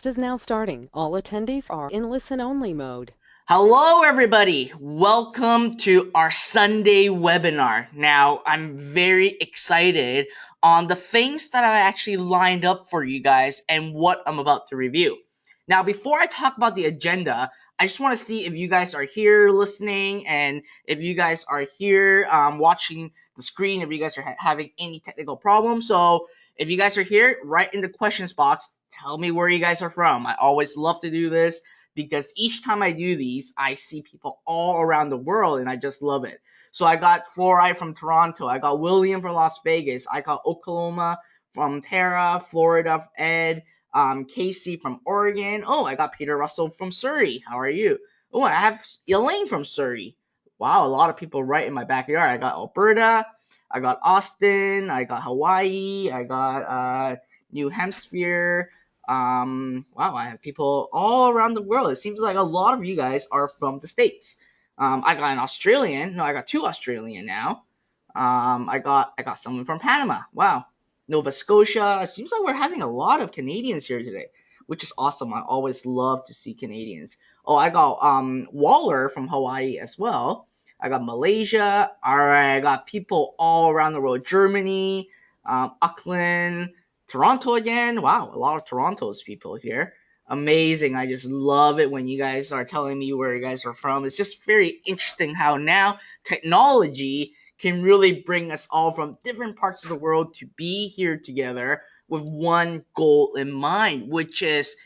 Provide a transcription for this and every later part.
Is now starting. All attendees are in listen-only mode. Hello, everybody. Welcome to our Sunday webinar. Now, I'm very excited on the things that I actually lined up for you guys and what I'm about to review. Now, before I talk about the agenda, I just want to see if you guys are here listening and if you guys are here watching the screen, if you guys are having any technical problems. So, if you guys are here, write in the questions box. Tell me where you guys are from. I always love to do this because each time I do these, I see people all around the world and I just love it. So I got Fluoride from Toronto. I got William from Las Vegas. I got Oklahoma from Tara, Florida, Ed, Casey from Oregon. Oh, I got Peter Russell from Surrey. How are you? Oh, I have Elaine from Surrey. Wow, a lot of people right in my backyard. I got Alberta. I got Austin. I got Hawaii. I got New Hampshire. Wow, I have people all around the world. It seems like a lot of you guys are from the States. I got an Australian. No, I got two Australian now. I got someone from Panama. Wow. Nova Scotia. It seems like we're having a lot of Canadians here today, which is awesome. I always love to see Canadians. Oh, I got Waller from Hawaii as well. I got Malaysia. All right, I got people all around the world. Germany, Auckland, Toronto again. Wow, a lot of Toronto's people here. Amazing. I just love it when you guys are telling me where you guys are from. It's just very interesting how now technology can really bring us all from different parts of the world to be here together with one goal in mind, which is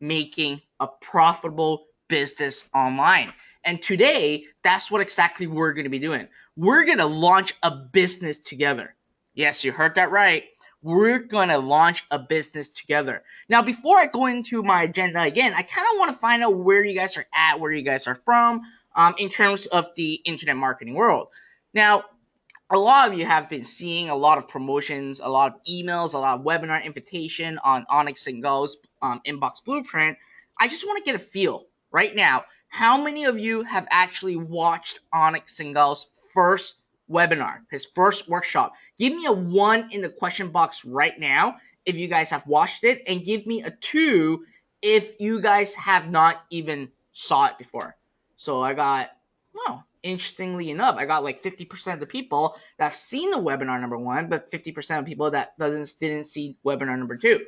making a profitable business online. And today, that's what exactly we're going to be doing. We're going to launch a business together. Yes, you heard that right. We're going to launch a business together. Now, before I go into my agenda again, I kind of want to find out where you guys are at, where you guys are from, in terms of the internet marketing world. Now, a lot of you have been seeing a lot of promotions, a lot of emails, a lot of webinar invitation on Onyx and Go's inbox blueprint. I just want to get a feel right now. How many of you have actually watched Onyx and Go's first webinar, his first workshop? Give me a 1 in the question box right now if you guys have watched it, and give me a 2 if you guys have not even saw it before. So I got, well, interestingly enough, I got like 50% of the people that have seen the webinar number 1, but 50% of people that didn't see webinar number 2.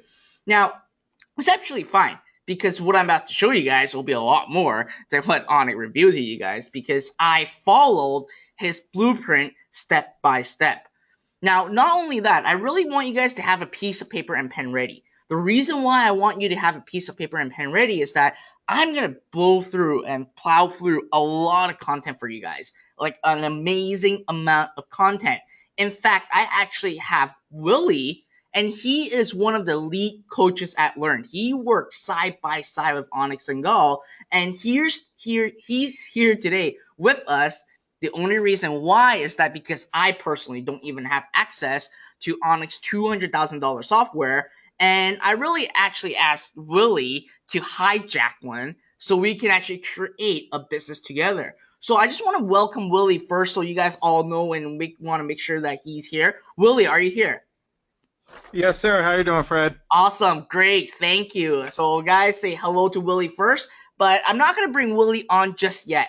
Now, it's actually fine because what I'm about to show you guys will be a lot more than what Onyx reviewed to you guys because I followed his blueprint step by step. Now, not only that, I really want you guys to have a piece of paper and pen ready. The reason why I want you to have a piece of paper and pen ready is that I'm going to blow through and plow through a lot of content for you guys. Like an amazing amount of content. In fact, I actually have Willie, and he is one of the lead coaches at Learn. He works side by side with Onyx and Go, and he's here today with us. The only reason why is that because I personally don't even have access to Onyx $200,000 software, and I really actually asked Willie to hijack one so we can actually create a business together. So I just want to welcome Willie first so you guys all know, and we want to make sure that he's here. Willie, are you here? Yes, sir. How you doing, Fred? Awesome. Great. Thank you. So guys, say hello to Willie first, but I'm not going to bring Willie on just yet.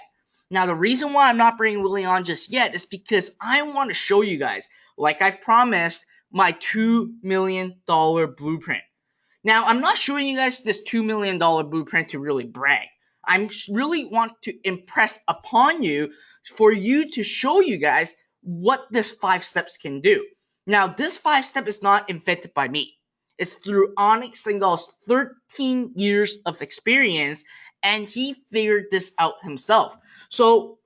Now, the reason why I'm not bringing Willie on just yet is because I want to show you guys, like I've promised, my $2 million blueprint. Now, I'm not showing you guys this $2 million blueprint to really brag. I really want to impress upon you for you to show you guys what this 5 steps can do. Now, this 5 step is not invented by me. It's through Onyx Singal's 13 years of experience, and he figured this out himself. So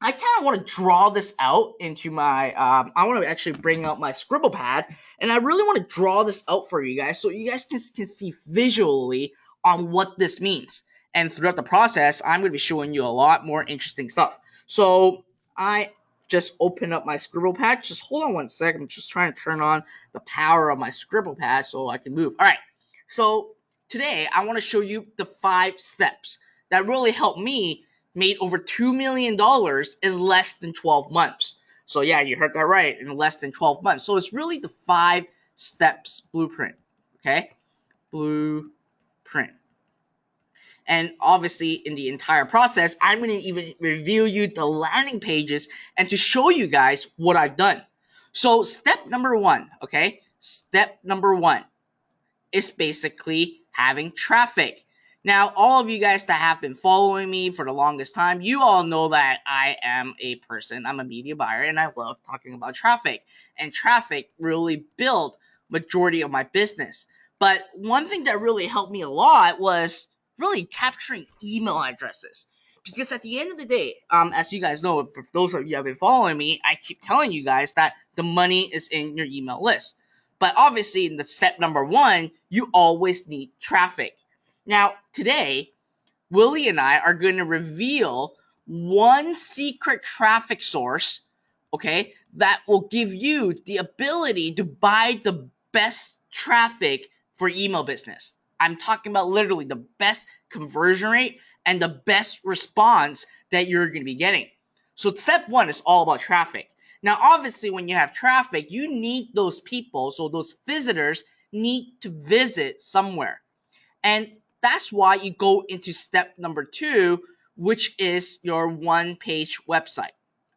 I kind of want to draw this out into my, I want to actually bring out my scribble pad, and I really want to draw this out for you guys so you guys can see visually on what this means. And throughout the process, I'm going to be showing you a lot more interesting stuff. So I just open up my scribble pad. Just hold on 1 second. I'm just trying to turn on the power of my scribble pad so I can move. All right. So today I want to show you the 5 steps that really help me made over $2 million in less than 12 months. So yeah, you heard that right, in less than 12 months. So it's really the 5 steps blueprint, okay? Blueprint. And obviously, in the entire process, I'm going to even review you the landing pages and to show you guys what I've done. So step number one, okay? Step number one is basically having traffic. Now, all of you guys that have been following me for the longest time, you all know that I am a person, I'm a media buyer, and I love talking about traffic. And traffic really built majority of my business. But one thing that really helped me a lot was really capturing email addresses. Because at the end of the day, as you guys know, for those of you who have been following me, I keep telling you guys that the money is in your email list. But obviously, in the step number one, you always need traffic. Now, today, Willie and I are going to reveal one secret traffic source, okay, that will give you the ability to buy the best traffic for email business. I'm talking about literally the best conversion rate and the best response that you're going to be getting. So step one is all about traffic. Now, obviously, when you have traffic, you need those people, so those visitors need to visit somewhere. And that's why you go into step number two, which is your one-page website.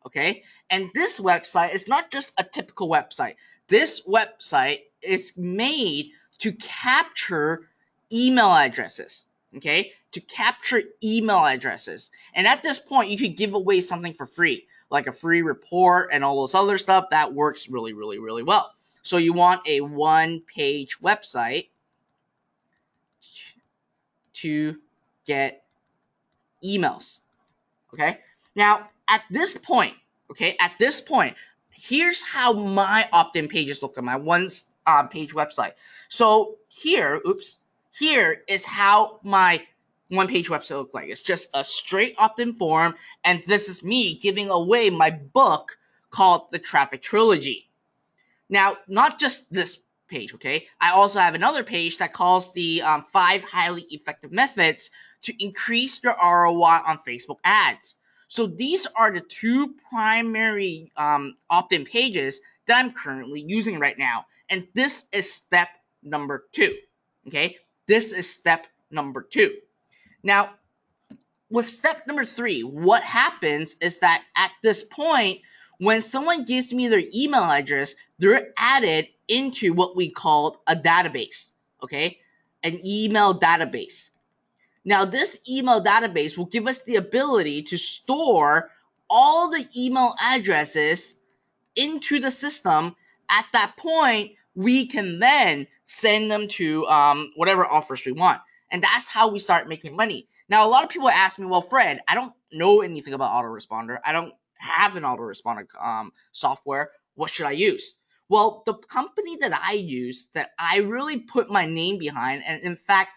Okay? And this website is not just a typical website. This website is made to capture email addresses. Okay? To capture email addresses. And at this point, you could give away something for free, like a free report and all those other stuff. That works really, really, really well. So you want a one-page website to get emails. Okay. Now, at this point, here's how my opt-in pages look on my one page website. So here is how my one page website looks like. It's just a straight opt-in form, and this is me giving away my book called The Traffic Trilogy. Now, not just this page, okay? I also have another page that calls the 5 highly effective methods to increase your ROI on Facebook ads. So these are the two primary opt-in pages that I'm currently using right now. And this is step number two, okay? This is step number two. Now, with step number three, what happens is that at this point, when someone gives me their email address, they're added into what we call a database, okay? An email database. Now, this email database will give us the ability to store all the email addresses into the system. At that point, we can then send them to whatever offers we want. And that's how we start making money. Now, a lot of people ask me, well, Fred, I don't know anything about Autoresponder. I don't have an Autoresponder software. What should I use? Well, the company that I use, that I really put my name behind, and in fact,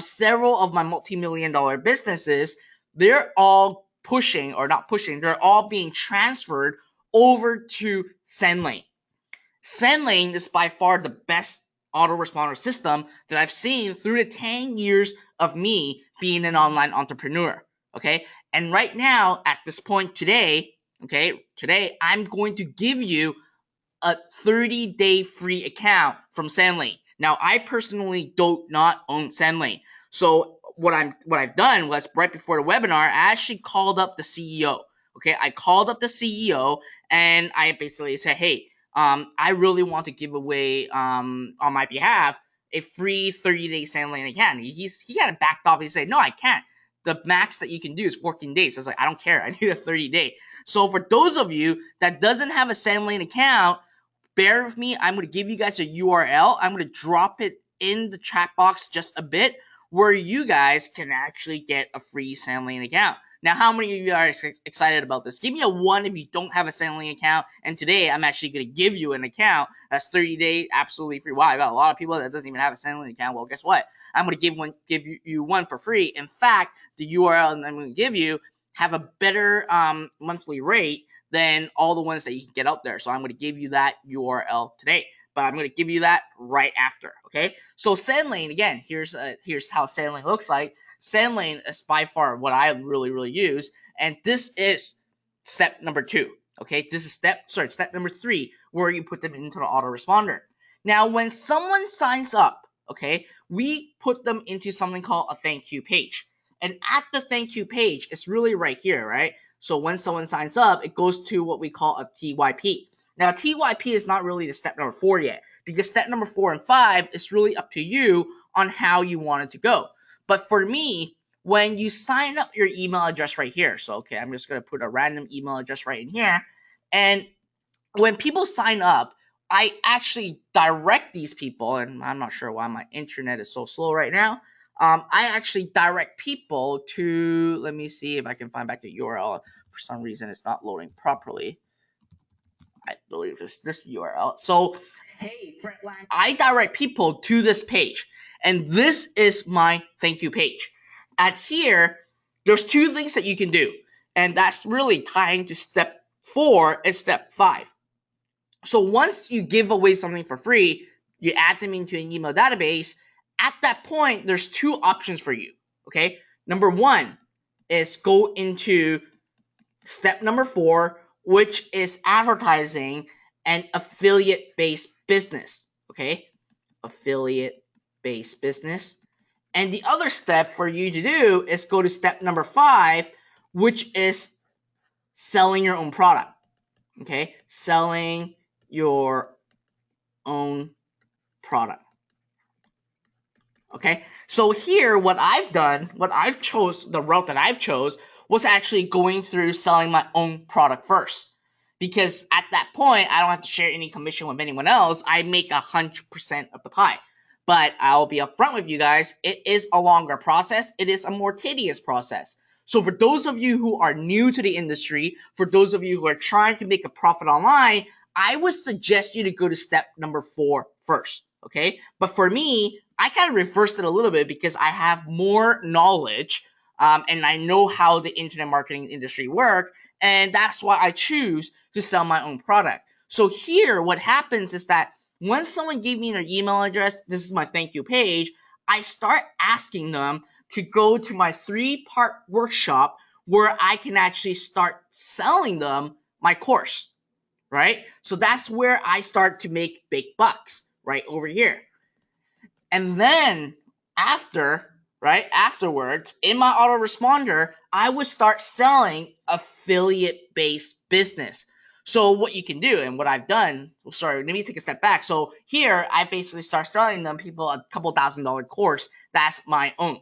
several of my multi-million-dollar businesses, they're all pushing, or not pushing, they're all being transferred over to SendLane. SendLane is by far the best autoresponder system that I've seen through the 10 years of me being an online entrepreneur. Okay. And right now, at this point today, I'm going to give you a 30-day free account from SendLane. Now, I personally do not own SendLane. So what I've done was right before the webinar, I actually called up the CEO. Okay, I called up the CEO and I basically said, hey, I really want to give away on my behalf a free 30-day SendLane account. He kind of backed off. He said, no, I can't. The max that you can do is 14 days. I was like, I don't care. I need a 30-day. So for those of you that doesn't have a SendLane account, bear with me. I'm going to give you guys a URL. I'm going to drop it in the chat box just a bit where you guys can actually get a free SendLane account. Now, how many of you are excited about this? Give me a 1 if you don't have a SendLane account. And today, I'm actually going to give you an account that's 30 days, absolutely free. Wow, I got a lot of people that doesn't even have a SendLane account. Well, guess what? I'm going to give you one for free. In fact, the URL I'm going to give you have a better monthly rate than all the ones that you can get out there. So I'm going to give you that URL today, but I'm going to give you that right after. Okay. So SendLane, again, here's how SendLane looks like. SendLane is by far what I really, really use. And this is step number two. Okay. This is step number three, where you put them into the autoresponder. Now, when someone signs up, okay, we put them into something called a thank you page. And at the thank you page, it's really right here, right? So when someone signs up, it goes to what we call a TYP. Now, TYP is not really the step number 4 yet, because step number 4 and 5 is really up to you on how you want it to go. But for me, when you sign up your email address right here, so okay, I'm just going to put a random email address right in here. And when people sign up, I actually direct these people, and I'm not sure why my internet is so slow right now. I actually direct people to, let me see if I can find back the URL. For some reason, it's not loading properly. I believe it's this URL. So, hey, I direct people to this page, and this is my thank you page. At here, there's 2 things that you can do, and that's really tying to step 4 and step 5. So once you give away something for free, you add them into an email database. At that point, there's 2 options for you. Okay. Number 1 is go into step number 4, which is advertising and affiliate based business. Okay. Affiliate based business. And the other step for you to do is go to step number 5, which is selling your own product. Okay. Selling your own product. Okay, so here what I've done, the route that I've chose was actually going through selling my own product first, because at that point I don't have to share any commission with anyone else. I make 100% of the pie. But I'll be upfront with you guys, it is a longer process. It is a more tedious process. So for those of you who are new to the industry, for those of you who are trying to make a profit online, I would suggest you to go to step number 4 first. Okay, but for me, I kind of reversed it a little bit because I have more knowledge, and I know how the internet marketing industry works, and that's why I choose to sell my own product. So here, what happens is that when someone gave me their email address, this is my thank you page, I start asking them to go to my 3-part workshop where I can actually start selling them my course, right? So that's where I start to make big bucks, right over here. And then afterwards, in my autoresponder, I would start selling affiliate-based business. So what you can do, and what I've done, let me take a step back. So here, I basically start selling them people a couple $1,000 course. That's my own.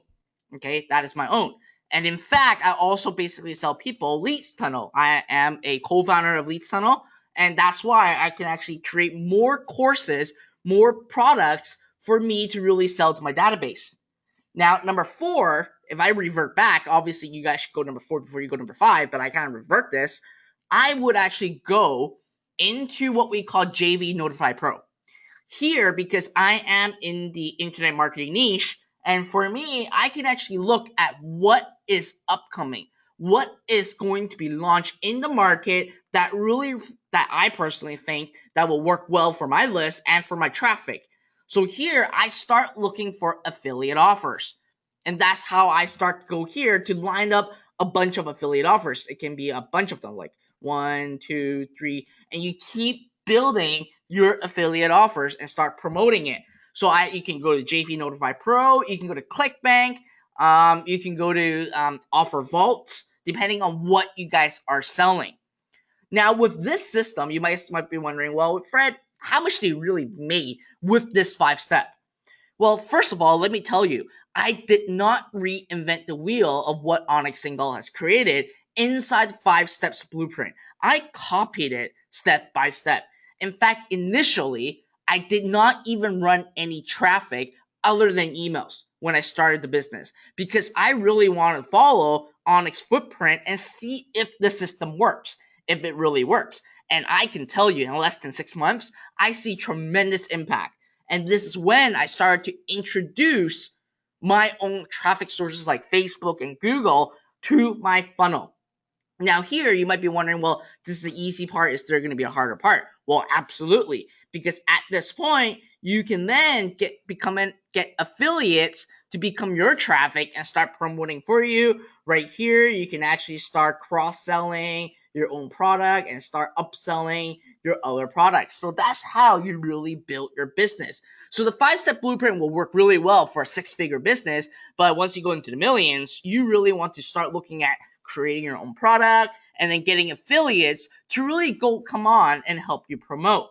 Okay, that is my own. And in fact, I also basically sell people Leads Tunnel. I am a co-founder of Leads Tunnel, and that's why I can actually create more courses, more products for me to really sell to my database. Now, number 4, if I revert back, obviously you guys should go number 4 before you go number 5, but I kind of revert this. I would actually go into what we call JV Notify Pro. Here, because I am in the internet marketing niche, and for me, I can actually look at what is upcoming, what is going to be launched in the market that I personally think that will work well for my list and for my traffic. So here, I start looking for affiliate offers. And that's how I start to go here to line up a bunch of affiliate offers. It can be a bunch of them, like 1, 2, 3, and you keep building your affiliate offers and start promoting it. So you can go to JV Notify Pro, you can go to ClickBank, you can go to Offer Vault, depending on what you guys are selling. Now, with this system, you might be wondering, well, Fred, how much do you really make with this 5-step? Well, first of all, let me tell you, I did not reinvent the wheel of what Onyx Single has created inside the 5 steps blueprint. I copied it step by step. In fact, initially, I did not even run any traffic other than emails when I started the business, because I really want to follow Onyx footprint and see if the system works, if it really works. And I can tell you, in less than 6 months, I see tremendous impact. And this is when I started to introduce my own traffic sources like Facebook and Google to my funnel. Now here, you might be wondering, well, this is the easy part. Is there going to be a harder part? Well, absolutely. Because at this point, you can then get affiliates to become your traffic and start promoting for you. Right here, you can actually start cross-selling your own product and start upselling your other products. So that's how you really build your business. So the 5-step blueprint will work really well for a 6-figure business, but once you go into the millions, you really want to start looking at creating your own product and then getting affiliates to really come on and help you promote.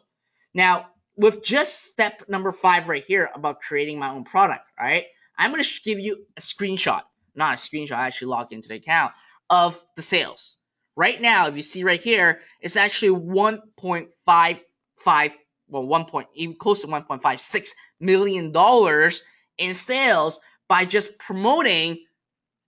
Now, with just step number 5 right here about creating my own product, right? I'm going to give you a screenshot, not a screenshot, I actually logged into the account of the sales. Right now, if you see right here, it's actually 1.55, even close to 1.56 million dollars in sales by just promoting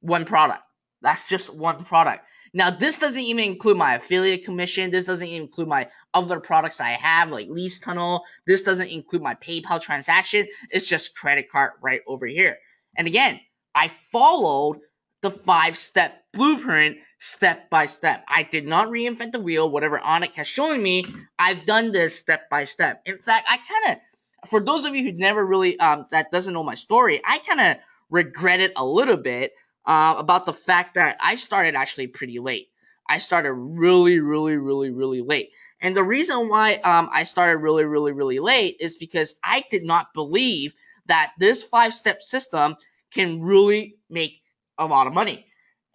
one product. That's just one product. Now, this doesn't even include my affiliate commission. This doesn't even include my other products I have, like Lease Tunnel. This doesn't include my PayPal transaction. It's just credit card right over here. And again, I followed the 5-step blueprint step by step. I did not reinvent the wheel. Whatever Onik has shown me, I've done this step by step. In fact, I kind of, for those of you who never really, that doesn't know my story, I kind of regret it a little bit about the fact that I started actually pretty late. I started really late. And the reason why I started really late is because I did not believe that this 5-step system can really make a lot of money.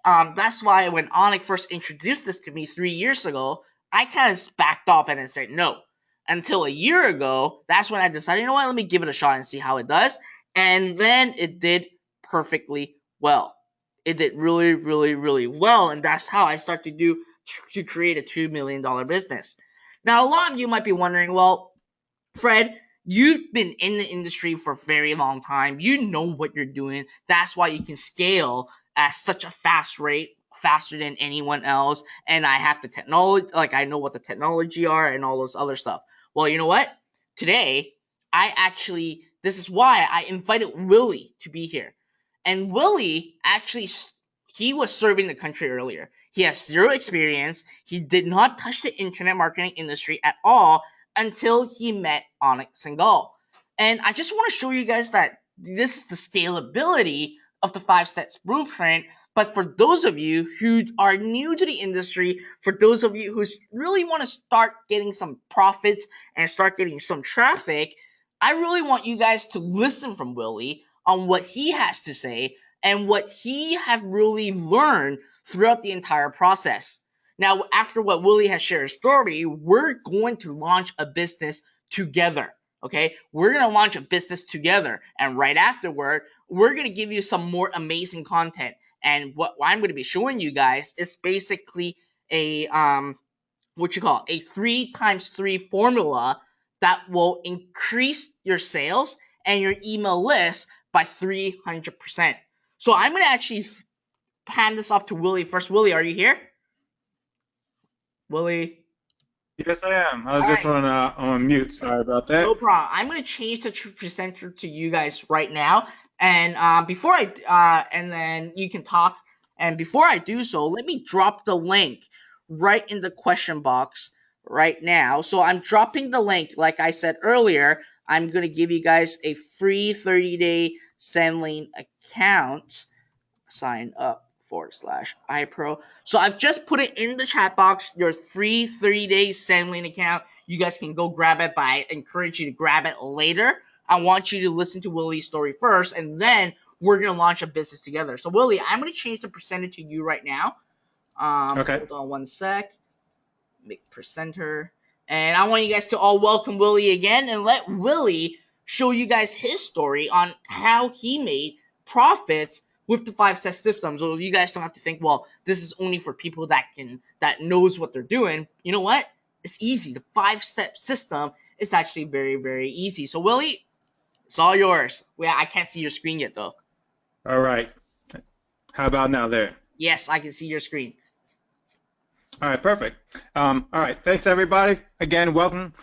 That's why when Onik first introduced this to me 3 years ago, I kind of backed off and said no. Until a year ago, that's when I decided, you know what, let me give it a shot and see how it does. And then it did perfectly well. It did really well, and that's how I start to create a $2 million business. Now, a lot of you might be wondering, well, Fred, you've been in the industry for a very long time. You know what you're doing. That's why you can scale at such a fast rate, faster than anyone else. And I have the technology, like I know what the technology are and all those other stuff. Well, you know what? Today, this is why I invited Willie to be here. And Willie actually, he was serving the country earlier. He has zero experience. He did not touch the internet marketing industry at all until he met Onik Singhal. And I just want to show you guys that this is the scalability of the 5-steps blueprint. But for those of you who are new to the industry, for those of you who really want to start getting some profits and start getting some traffic, I really want you guys to listen from Willie on what he has to say and what he have really learned throughout the entire process. Now, after what Willie has shared his story, we're going to launch a business together. Okay, we're going to launch a business together, and right afterward, we're going to give you some more amazing content. And what I'm going to be showing you guys is basically a a 3x3 formula that will increase your sales and your email list by 300%. So I'm going to actually hand this off to Willie first. Willie, are you here? Willie? Yes, I am. I was All just right. on mute. Sorry about that. No problem. I'm going to change the presenter to you guys right now. And and then you can talk. And before I do so, let me drop the link right in the question box right now. So I'm dropping the link. Like I said earlier, I'm going to give you guys a free 30-day Sendlane account. Sign up /iPro. So I've just put it in the chat box, your free 30-day Sendlane account. You guys can go grab it, but I encourage you to grab it later. I want you to listen to Willie's story first, and then we're going to launch a business together. So, Willie, I'm going to change the percentage to you right now. Okay. Hold on one sec. Make presenter. And I want you guys to all welcome Willie again and let Willie show you guys his story on how he made profits with the 5-step system. So you guys don't have to think, well, this is only for people that knows what they're doing. You know what? It's easy. The 5-step system is actually very easy. So Willie, it's all yours. Yeah, I can't see your screen yet though. All right. How about now there? Yes, I can see your screen. All right, perfect. All right, thanks everybody. Again, welcome.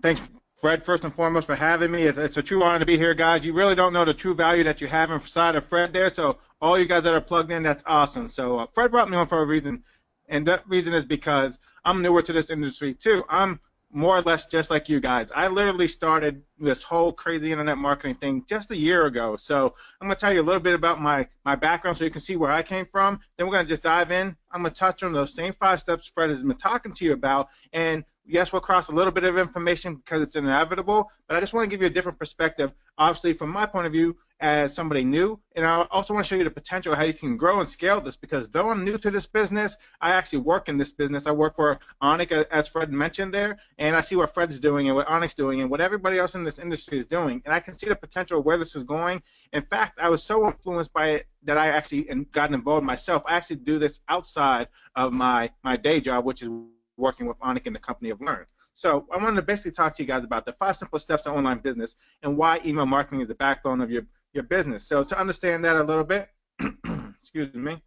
Thanks, Fred, first and foremost, for having me. It's a true honor to be here, guys. You really don't know the true value that you have inside of Fred there. So all you guys that are plugged in, that's awesome. So Fred brought me on for a reason, and that reason is because I'm newer to this industry too. I'm more or less just like you guys. I literally started this whole crazy internet marketing thing just a year ago. So I'm going to tell you a little bit about my background so you can see where I came from. Then we're going to just dive in. I'm going to touch on those same 5 steps Fred has been talking to you about and Yes, we'll cross a little bit of information because it's inevitable, but I just want to give you a different perspective, obviously from my point of view as somebody new, and I also want to show you the potential how you can grow and scale this, because though I'm new to this business, I actually work in this business. I work for Onyx, as Fred mentioned there, and I see what Fred's doing and what Onyx doing and what everybody else in this industry is doing, and I can see the potential of where this is going. In fact, I was so influenced by it that I actually got involved myself. I actually do this outside of my day job, which is working with Onyx and the company of Learn. So I wanted to basically talk to you guys about the 5 simple steps to online business and why email marketing is the backbone of your business. So to understand that a little bit, excuse me, I'm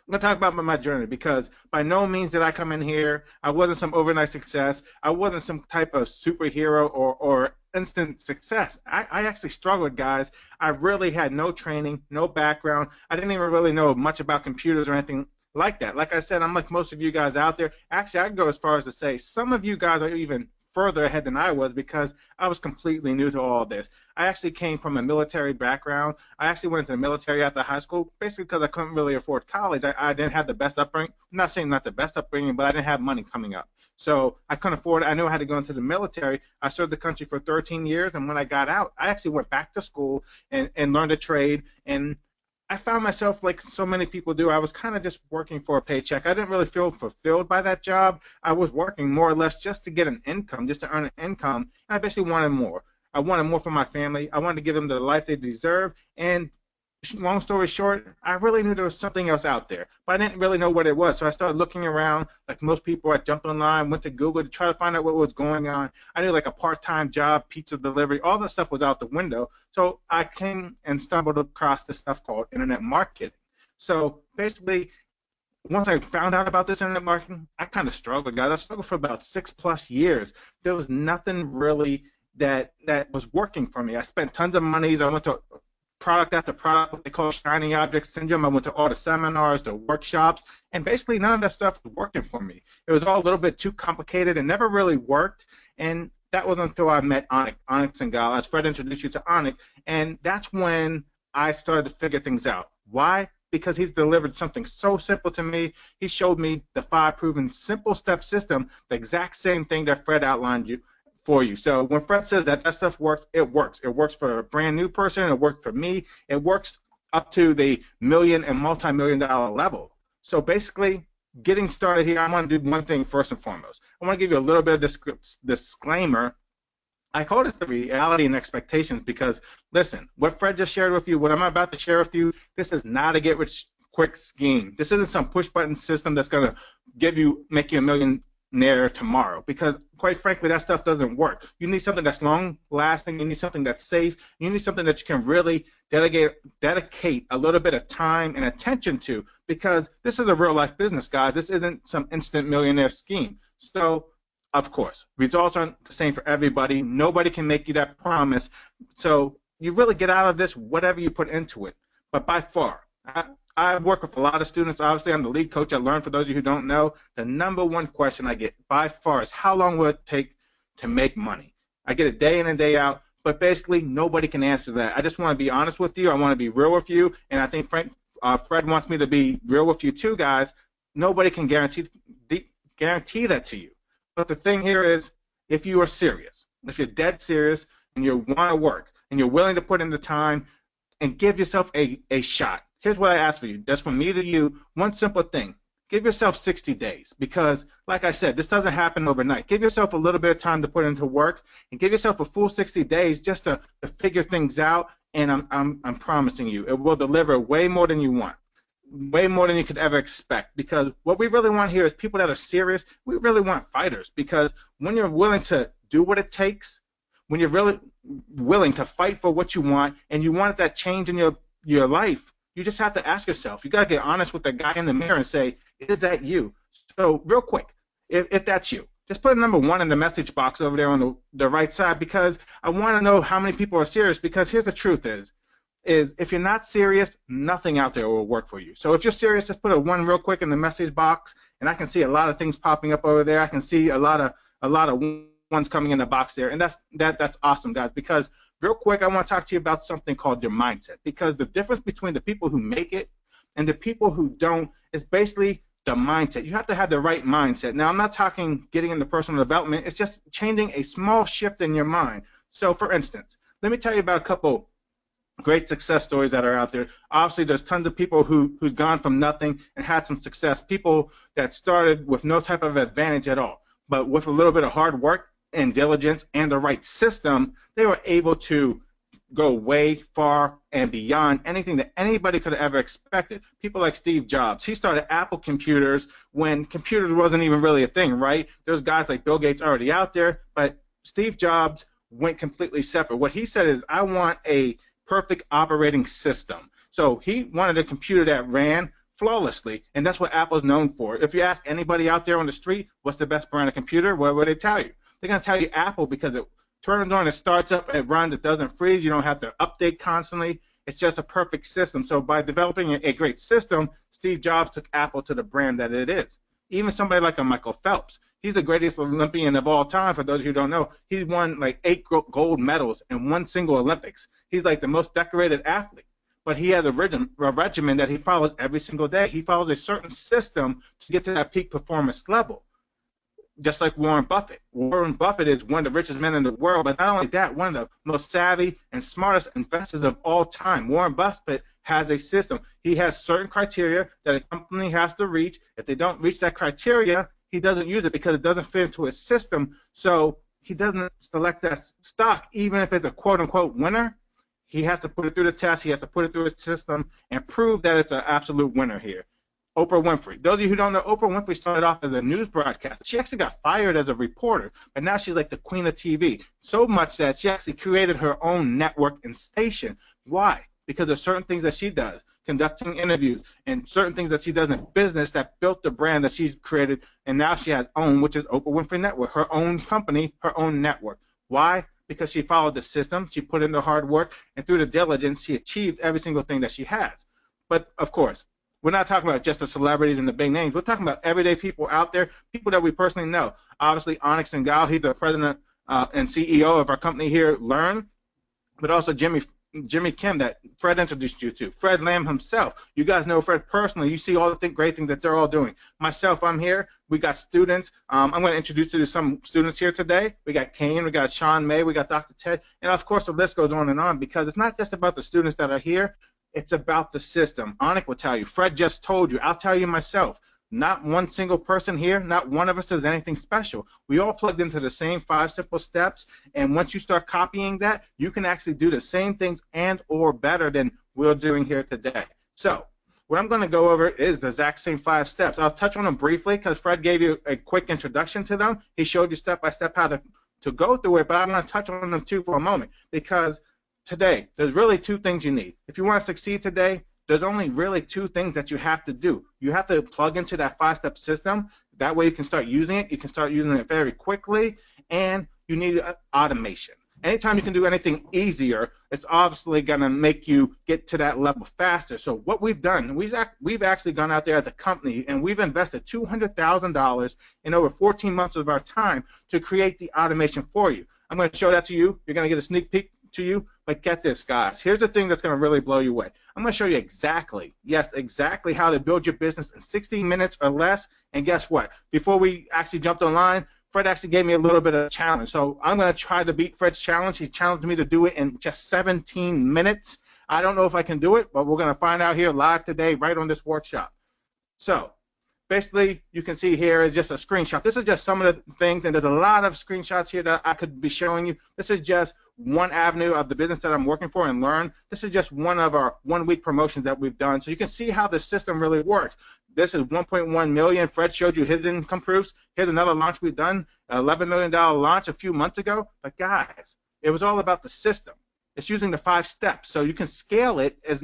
going to talk about my journey, because by no means did I come in here, I wasn't some overnight success, I wasn't some type of superhero or instant success. I actually struggled, guys. I really had no training, no background. I didn't even really know much about computers or anything like that. Like I said, I'm like most of you guys out there. Actually, I'd go as far as to say some of you guys are even further ahead than I was, because I was completely new to all this. I actually came from a military background. I actually went into the military after high school, basically because I couldn't really afford college. I didn't have the best upbringing. I'm not saying not the best upbringing, but I didn't have money coming up. So I couldn't afford it. I knew I had to go into the military. I served the country for 13 years, and when I got out, I actually went back to school and learned a trade, and I found myself, like so many people do, I was kind of just working for a paycheck. I didn't really feel fulfilled by that job. I was working more or less just to get an income, just to earn an income, and I basically wanted more. I wanted more for my family. I wanted to give them the life they deserve, and long story short, I really knew there was something else out there, but I didn't really know what it was. So I started looking around. Like most people, I jumped online, went to Google to try to find out what was going on. I knew like a part-time job, pizza delivery, all that stuff was out the window. So I came and stumbled across this stuff called internet marketing. So basically, once I found out about this internet marketing, I kind of struggled, guys. I struggled for about 6+ years. There was nothing really that was working for me. I spent tons of money. I went to product after product, what they call shiny object syndrome. I went to all the seminars, the workshops, and basically none of that stuff was working for me. It was all a little bit too complicated and never really worked, and that was until I met Onyx and Gal, as Fred introduced you to Onyx, and that's when I started to figure things out. Why? Because he's delivered something so simple to me. He showed me the 5 proven simple step system, the exact same thing that Fred outlined for you. So when Fred says that stuff works, it works. It works for a brand new person. It worked for me. It works up to the million and multi-million-dollar level. So basically, getting started here, I want to do one thing first and foremost. I want to give you a little bit of disclaimer. I call this the reality and expectations because, listen, what Fred just shared with you, what I'm about to share with you, this is not a get-rich-quick scheme. This isn't some push-button system that's going to make you a millionaire tomorrow, because quite frankly that stuff doesn't work. You need something that's long lasting, you need something that's safe, you need something that you can really dedicate a little bit of time and attention to, because this is a real life business, guys. This isn't some instant millionaire scheme. So of course results aren't the same for everybody. Nobody can make you that promise, so you really get out of this whatever you put into it. But by far, I work with a lot of students. Obviously, I'm the lead coach at Learn. For those of you who don't know, the #1 question I get by far is, how long will it take to make money? I get it day in and day out, but basically nobody can answer that. I just want to be honest with you. I want to be real with you, and I think Fred wants me to be real with you too, guys. Nobody can guarantee that to you. But the thing here is, if you are serious, if you're dead serious, and you want to work, and you're willing to put in the time, and give yourself a shot. Here's what I ask for you. Just from me to you, one simple thing. Give yourself 60 days, because, like I said, this doesn't happen overnight. Give yourself a little bit of time to put into work, and give yourself a full 60 days just to figure things out, and I'm promising you, it will deliver way more than you want, way more than you could ever expect, because what we really want here is people that are serious. We really want fighters, because when you're willing to do what it takes, when you're really willing to fight for what you want, and you want that change in your life, you just have to ask yourself. You got to get honest with the guy in the mirror and say, is that you? So real quick, if that's you, just put a #1 in the message box over there on the right side, because I want to know how many people are serious, because here's the truth is if you're not serious, nothing out there will work for you. So if you're serious, just put a 1 real quick in the message box, and I can see a lot of things popping up over there. I can see a lot of ones coming in the box there, and that's awesome, guys, because real quick I want to talk to you about something called your mindset, because the difference between the people who make it and the people who don't is basically the mindset. You have to have the right mindset. Now, I'm not talking getting into personal development. It's just changing a small shift in your mind. So, for instance, let me tell you about a couple great success stories that are out there. Obviously, there's tons of people who's gone from nothing and had some success. People that started with no type of advantage at all, but with a little bit of hard work and diligence and the right system, they were able to go way far and beyond anything that anybody could have ever expected. People like Steve Jobs. He started Apple computers when computers wasn't even really a thing, right? There's guys like Bill Gates already out there, but Steve Jobs went completely separate. What he said is, I want a perfect operating system. So he wanted a computer that ran flawlessly, and that's what Apple's known for. If you ask anybody out there on the street, what's the best brand of computer, what would they tell you? They're going to tell you Apple, because it turns on, it starts up, it runs, it doesn't freeze, you don't have to update constantly. It's just a perfect system. So by developing a great system, Steve Jobs took Apple to the brand that it is. Even somebody like a Michael Phelps, he's the greatest Olympian of all time. For those who don't know, he's won like 8 gold medals in one single Olympics. He's like the most decorated athlete. But he has a regimen that he follows every single day. He follows a certain system to get to that peak performance level. Just like Warren Buffett. Warren Buffett is one of the richest men in the world, but not only that, one of the most savvy and smartest investors of all time. Warren Buffett has a system. He has certain criteria that a company has to reach. If they don't reach that criteria, he doesn't use it because it doesn't fit into his system. So he doesn't select that stock, even if it's a quote-unquote winner. He has to put it through the test. He has to put it through his system and prove that it's an absolute winner here. Oprah Winfrey. Those of you who don't know, Oprah Winfrey started off as a news broadcaster. She actually got fired as a reporter, but now she's like the queen of TV. So much that she actually created her own network and station. Why? Because there's certain things that she does, conducting interviews, and certain things that she does in business that built the brand that she's created, and now she has own, which is Oprah Winfrey Network, her own company, her own network. Why? Because she followed the system, she put in the hard work, and through the diligence, she achieved every single thing that she has. But, of course, we're not talking about just the celebrities and the big names. We're talking about everyday people out there, people that we personally know. Obviously, Onyx and Gal, he's the president and CEO of our company here, Learn, but also Jimmy Kim that Fred introduced you to, Fred Lamb himself. You guys know Fred personally. You see all the great things that they're all doing. Myself, I'm here. We got students. I'm going to introduce you to some students here today. We got Kane, we got Sean May, we got Dr. Ted, and of course the list goes on and on, because it's not just about the students that are here. It's about the system. Onyx will tell you. Fred just told you. I'll tell you myself. Not one single person here, not one of us is anything special. We all plugged into the same 5 simple steps, and once you start copying that, you can actually do the same things and or better than we're doing here today. So what I'm going to go over is the exact same 5 steps. I'll touch on them briefly because Fred gave you a quick introduction to them. He showed you step by step how to go through it, but I'm going to touch on them too for a moment, because today there's really 2 things you need. If you want to succeed today, there's only really 2 things that you have to do. You have to plug into that 5-step system. That way you can start using it. You can start using it very quickly, and you need automation. Anytime you can do anything easier, it's obviously going to make you get to that level faster. So what we've done, we've actually gone out there as a company, and we've invested $200,000 in over 14 months of our time to create the automation for you. I'm going to show that to you. You're going to get a sneak peek to you, but get this, guys. Here's the thing that's going to really blow you away. I'm going to show you exactly, yes, exactly how to build your business in 60 minutes or less. And guess what? Before we actually jumped online, Fred actually gave me a little bit of a challenge. So I'm going to try to beat Fred's challenge. He challenged me to do it in just 17 minutes. I don't know if I can do it, but we're going to find out here live today, right on this workshop. So basically, you can see here is just a screenshot. This is just some of the things, and there's a lot of screenshots here that I could be showing you. This is just one avenue of the business that I'm working for and Learn. This is just one of our 1-week promotions that we've done. So you can see how the system really works. This is 1.1 million. Fred showed you his income proofs. Here's another launch we've done, an $11 million launch a few months ago. But guys, it was all about the system. It's using the 5 steps, so you can scale it as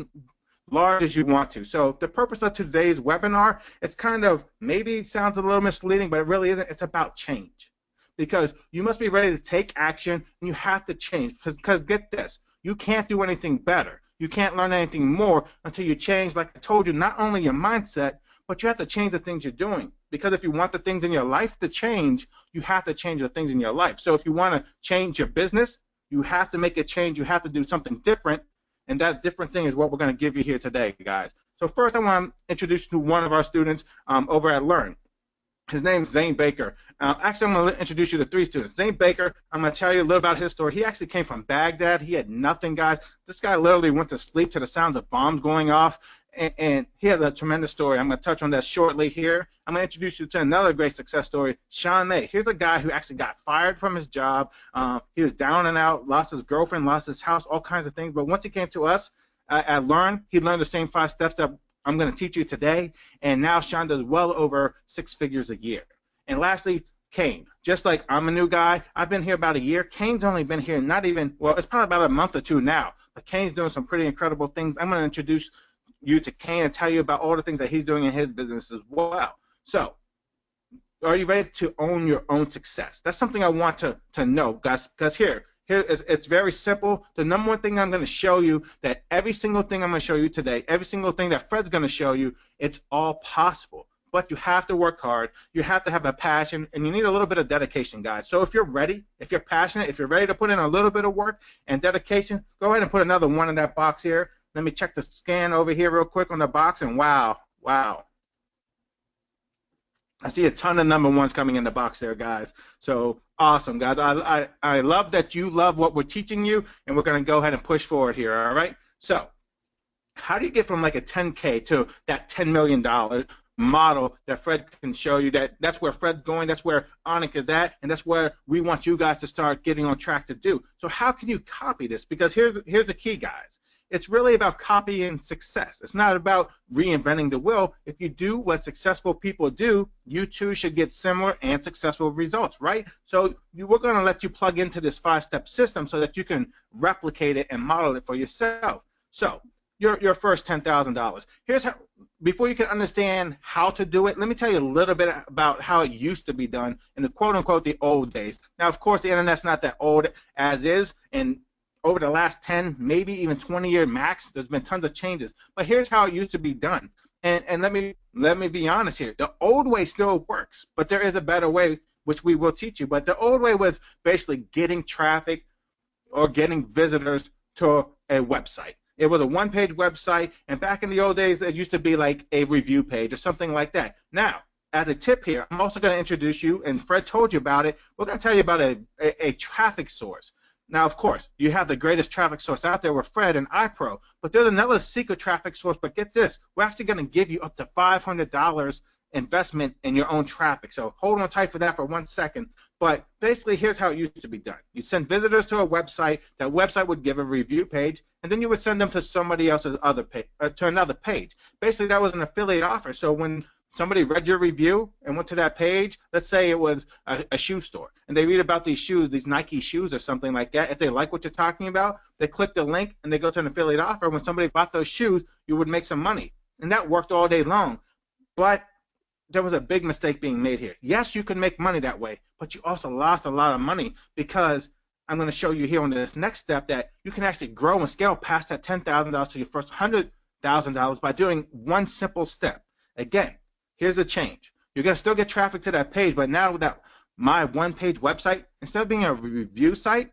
large as you want to. So the purpose of today's webinar, it's kind of maybe sounds a little misleading, but it really isn't. It's about change, because you must be ready to take action, and you have to change. Because get this, you can't do anything better. You can't learn anything more until you change, like I told you, not only your mindset, but you have to change the things you're doing. Because if you want the things in your life to change, you have to change the things in your life. So if you want to change your business, you have to make a change. You have to do something different. And that different thing is what we're going to give you here today, guys. So first, I want to introduce you to one of our students over at Learn. His name's Zane Baker. Actually, I'm going to introduce you to 3 students. Zane Baker, I'm going to tell you a little about his story. He actually came from Baghdad. He had nothing, guys. This guy literally went to sleep to the sounds of bombs going off, and he has a tremendous story. I'm going to touch on that shortly here. I'm going to introduce you to another great success story, Sean May. Here's a guy who actually got fired from his job. He was down and out, lost his girlfriend, lost his house, all kinds of things. But once he came to us at Learn, he learned the same 5 steps that I'm going to teach you today, and now Sean does well over 6 figures a year. And lastly, Kane. Just like I'm a new guy, I've been here about a year. Kane's only been here not even, well, it's probably about a month or 2 now, but Kane's doing some pretty incredible things. I'm going to introduce you to Kane and tell you about all the things that he's doing in his business as well. So, are you ready to own your own success? That's something I want to know, guys, because it's very simple. The number one thing I'm going to show you, that every single thing I'm going to show you today, every single thing that Fred's going to show you, it's all possible. But you have to work hard. You have to have a passion, and you need a little bit of dedication, guys. So if you're ready, if you're passionate, if you're ready to put in a little bit of work and dedication, go ahead and put another 1 in that box here. Let me check the scan over here real quick on the box, and wow. I see a ton of number 1s coming in the box there, guys. So awesome, guys. I love that you love what we're teaching you, and we're going to go ahead and push forward here, all right? So how do you get from like a 10K to that $10 million model that Fred can show you? That's where Fred's going, that's where Anik is at, and that's where we want you guys to start getting on track to do. So how can you copy this? Because here's the key, guys. It's really about copying success. It's not about reinventing the wheel. If you do what successful people do, you too should get similar and successful results, right? So we're going to let you plug into this 5-step system so that you can replicate it and model it for yourself. So your first $10,000. Here's how, before you can understand how to do it, let me tell you a little bit about how it used to be done in the quote-unquote the old days. Now, of course, the internet's not that old as is, and over the last 10, maybe even 20-year max, there's been tons of changes. But here's how it used to be done. And let me be honest here. The old way still works, but there is a better way, which we will teach you. But the old way was basically getting traffic or getting visitors to a website. It was a 1-page website, and back in the old days, it used to be like a review page or something like that. Now, as a tip here, I'm also going to introduce you, and Fred told you about it, we're going to tell you about a traffic source. Now, of course, you have the greatest traffic source out there with Fred and iPro, but there's another secret traffic source. But get this, we're actually going to give you up to $500 investment in your own traffic. So hold on tight for that for 1 second. But basically, here's how it used to be done. You send visitors to a website. That website would give a review page, and then you would send them to somebody else's other page, to another page. Basically, that was an affiliate offer. So when somebody read your review and went to that page, let's say it was a shoe store, and they read about these shoes, these Nike shoes or something like that. If they like what you're talking about, they click the link and they go to an affiliate offer. When somebody bought those shoes, you would make some money. And that worked all day long. But there was a big mistake being made here. Yes, you can make money that way, but you also lost a lot of money, because I'm going to show you here on this next step that you can actually grow and scale past that $10,000 to your first $100,000 by doing one simple step. Again, here's the change. You're going to still get traffic to that page, but now with that my 1-page website, instead of being a review site,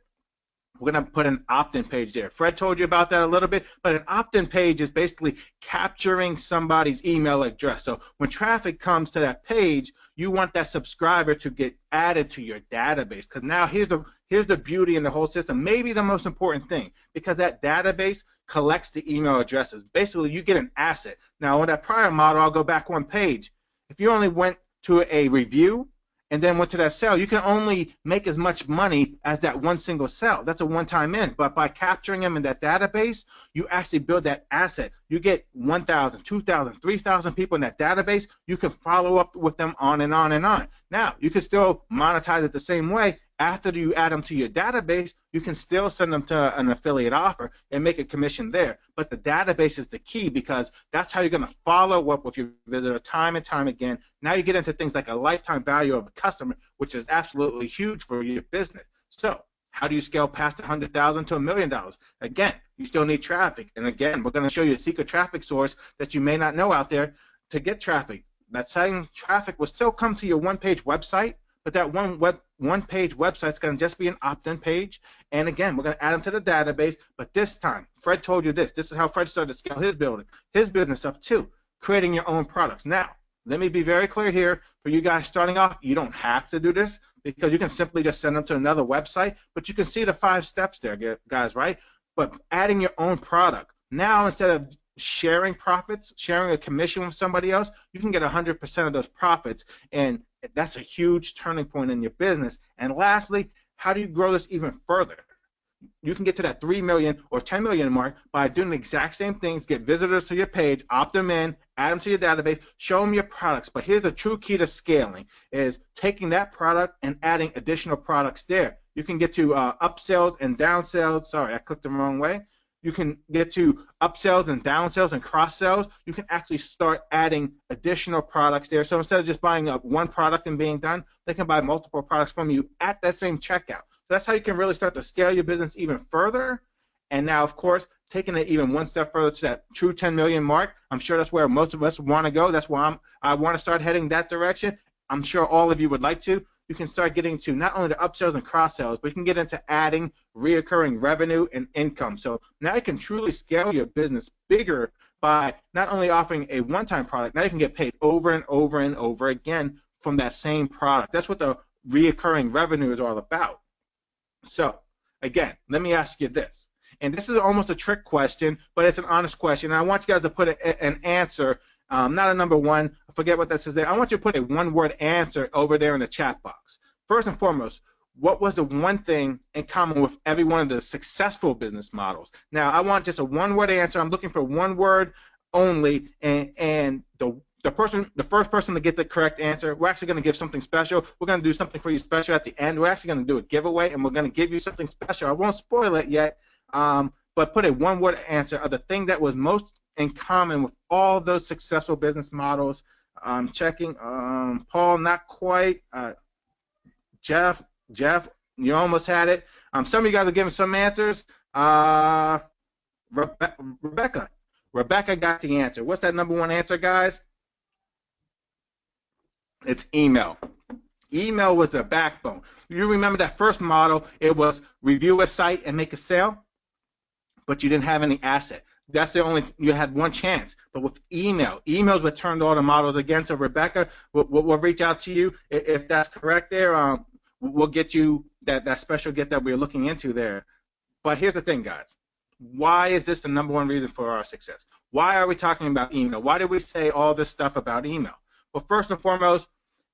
we're going to put an opt-in page there. Fred told you about that a little bit, but an opt-in page is basically capturing somebody's email address. So when traffic comes to that page, you want that subscriber to get added to your database, because now here's the beauty in the whole system, maybe the most important thing, because that database collects the email addresses. Basically, you get an asset. Now, on that prior model, I'll go back 1 page. If you only went to a review and then went to that sale, you can only make as much money as that one single sale. That's a one-time in. But by capturing them in that database, you actually build that asset. You get 1,000, 2,000, 3,000 people in that database. You can follow up with them on and on and on. Now, you can still monetize it the same way. After you add them to your database, you can still send them to an affiliate offer and make a commission there. But the database is the key, because that's how you're going to follow up with your visitor time and time again. Now you get into things like a lifetime value of a customer, which is absolutely huge for your business. So how do you scale past $100,000 to $1 million? Again, you still need traffic. And again, we're going to show you a secret traffic source that you may not know out there to get traffic. That same traffic will still come to your 1-page website, but that one-page website is going to just be an opt-in page. And again, we're going to add them to the database. But this time, Fred told you this. This is how Fred started to scale his business up too, creating your own products. Now, let me be very clear here. For you guys starting off, you don't have to do this because you can simply just send them to another website. But you can see the 5 steps there, guys, right? But adding your own product. Now, instead of sharing profits, sharing a commission with somebody else, you can get 100% of those profits, and that's a huge turning point in your business. And lastly, how do you grow this even further? You can get to that 3 million or 10 million mark by doing the exact same things. Get visitors to your page, opt them in, add them to your database, show them your products. But here's the true key to scaling is taking that product and adding additional products there. You can get to upsells and downsells. Sorry, I clicked the wrong way. You can get to upsells and downsells and cross-sells. You can actually start adding additional products there. So instead of just buying up one product and being done, they can buy multiple products from you at that same checkout. So that's how you can really start to scale your business even further. And now, of course, taking it even one step further to that true 10 million mark, I'm sure that's where most of us want to go. That's why I want to start heading that direction. I'm sure all of you would like to. You can start getting to not only the upsells and cross-sells, but you can get into adding reoccurring revenue and income. So now you can truly scale your business bigger by not only offering a one-time product, now you can get paid over and over and over again from that same product. That's what the reoccurring revenue is all about. So again, let me ask you this. And this is almost a trick question, but it's an honest question. And I want you guys to put an answer, not a number one. I forget what that says there. I want you to put a one-word answer over there in the chat box. First and foremost, what was the one thing in common with every one of the successful business models? Now, I want just a one-word answer. I'm looking for one word only, and the first person to get the correct answer, we're actually going to give something special. We're going to do something for you special at the end. We're actually going to do a giveaway, and we're going to give you something special. I won't spoil it yet, but put a one-word answer of the thing that was most in common with all those successful business models. I'm checking. Paul, not quite. Jeff, you almost had it. Some of you guys are giving some answers. Rebecca got the answer. What's that number one answer, guys? It's email. Email was the backbone. You remember that first model, it was review a site and make a sale, but you didn't have any asset. That's the only, you had one chance. But with emails what turned all the models again. So Rebecca, we'll reach out to you if that's correct there. We'll get you that special gift that we're looking into there. But here's the thing, guys. Why is this the number one reason for our success? Why are we talking about email? Why did we say all this stuff about email? Well, first and foremost,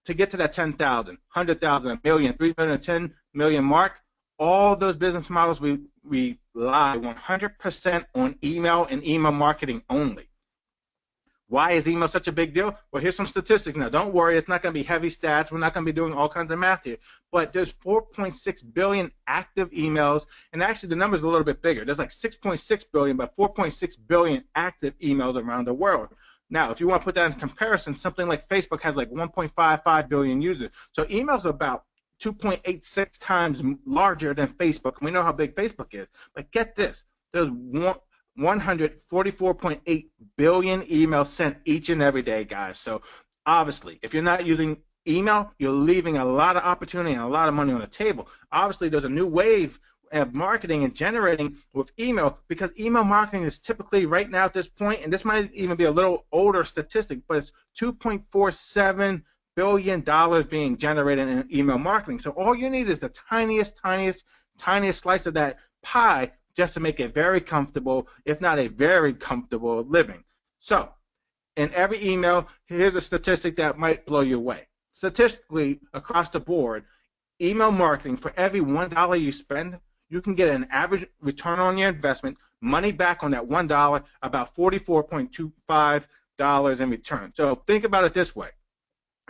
to get to that 10,000, 100,000, a million, 3 million, 10 million mark, all those business models we rely 100% on email and email marketing only. Why is email such a big deal? Well, here's some statistics. Now, don't worry, it's not going to be heavy stats. We're not going to be doing all kinds of math here. But there's 4.6 billion active emails, and actually the number's a little bit bigger. There's like 6.6 billion, but 4.6 billion active emails around the world. Now, if you want to put that in comparison, something like Facebook has like 1.55 billion users. So emails are about 2.86 times larger than Facebook. We know how big Facebook is. But get this, there's 144.8 billion emails sent each and every day, guys. So obviously, if you're not using email, you're leaving a lot of opportunity and a lot of money on the table. Obviously, there's a new wave of marketing and generating with email, because email marketing is typically right now at this point, and this might even be a little older statistic, but it's $2.47 billion being generated in email marketing. So all you need is the tiniest slice of that pie just to make it very comfortable, if not a very comfortable living. So in every email, here's a statistic that might blow you away. Statistically, across the board, email marketing, for every $1 you spend, you can get an average return on your investment, money back on that $1, about $44.25 in return. So think about it this way.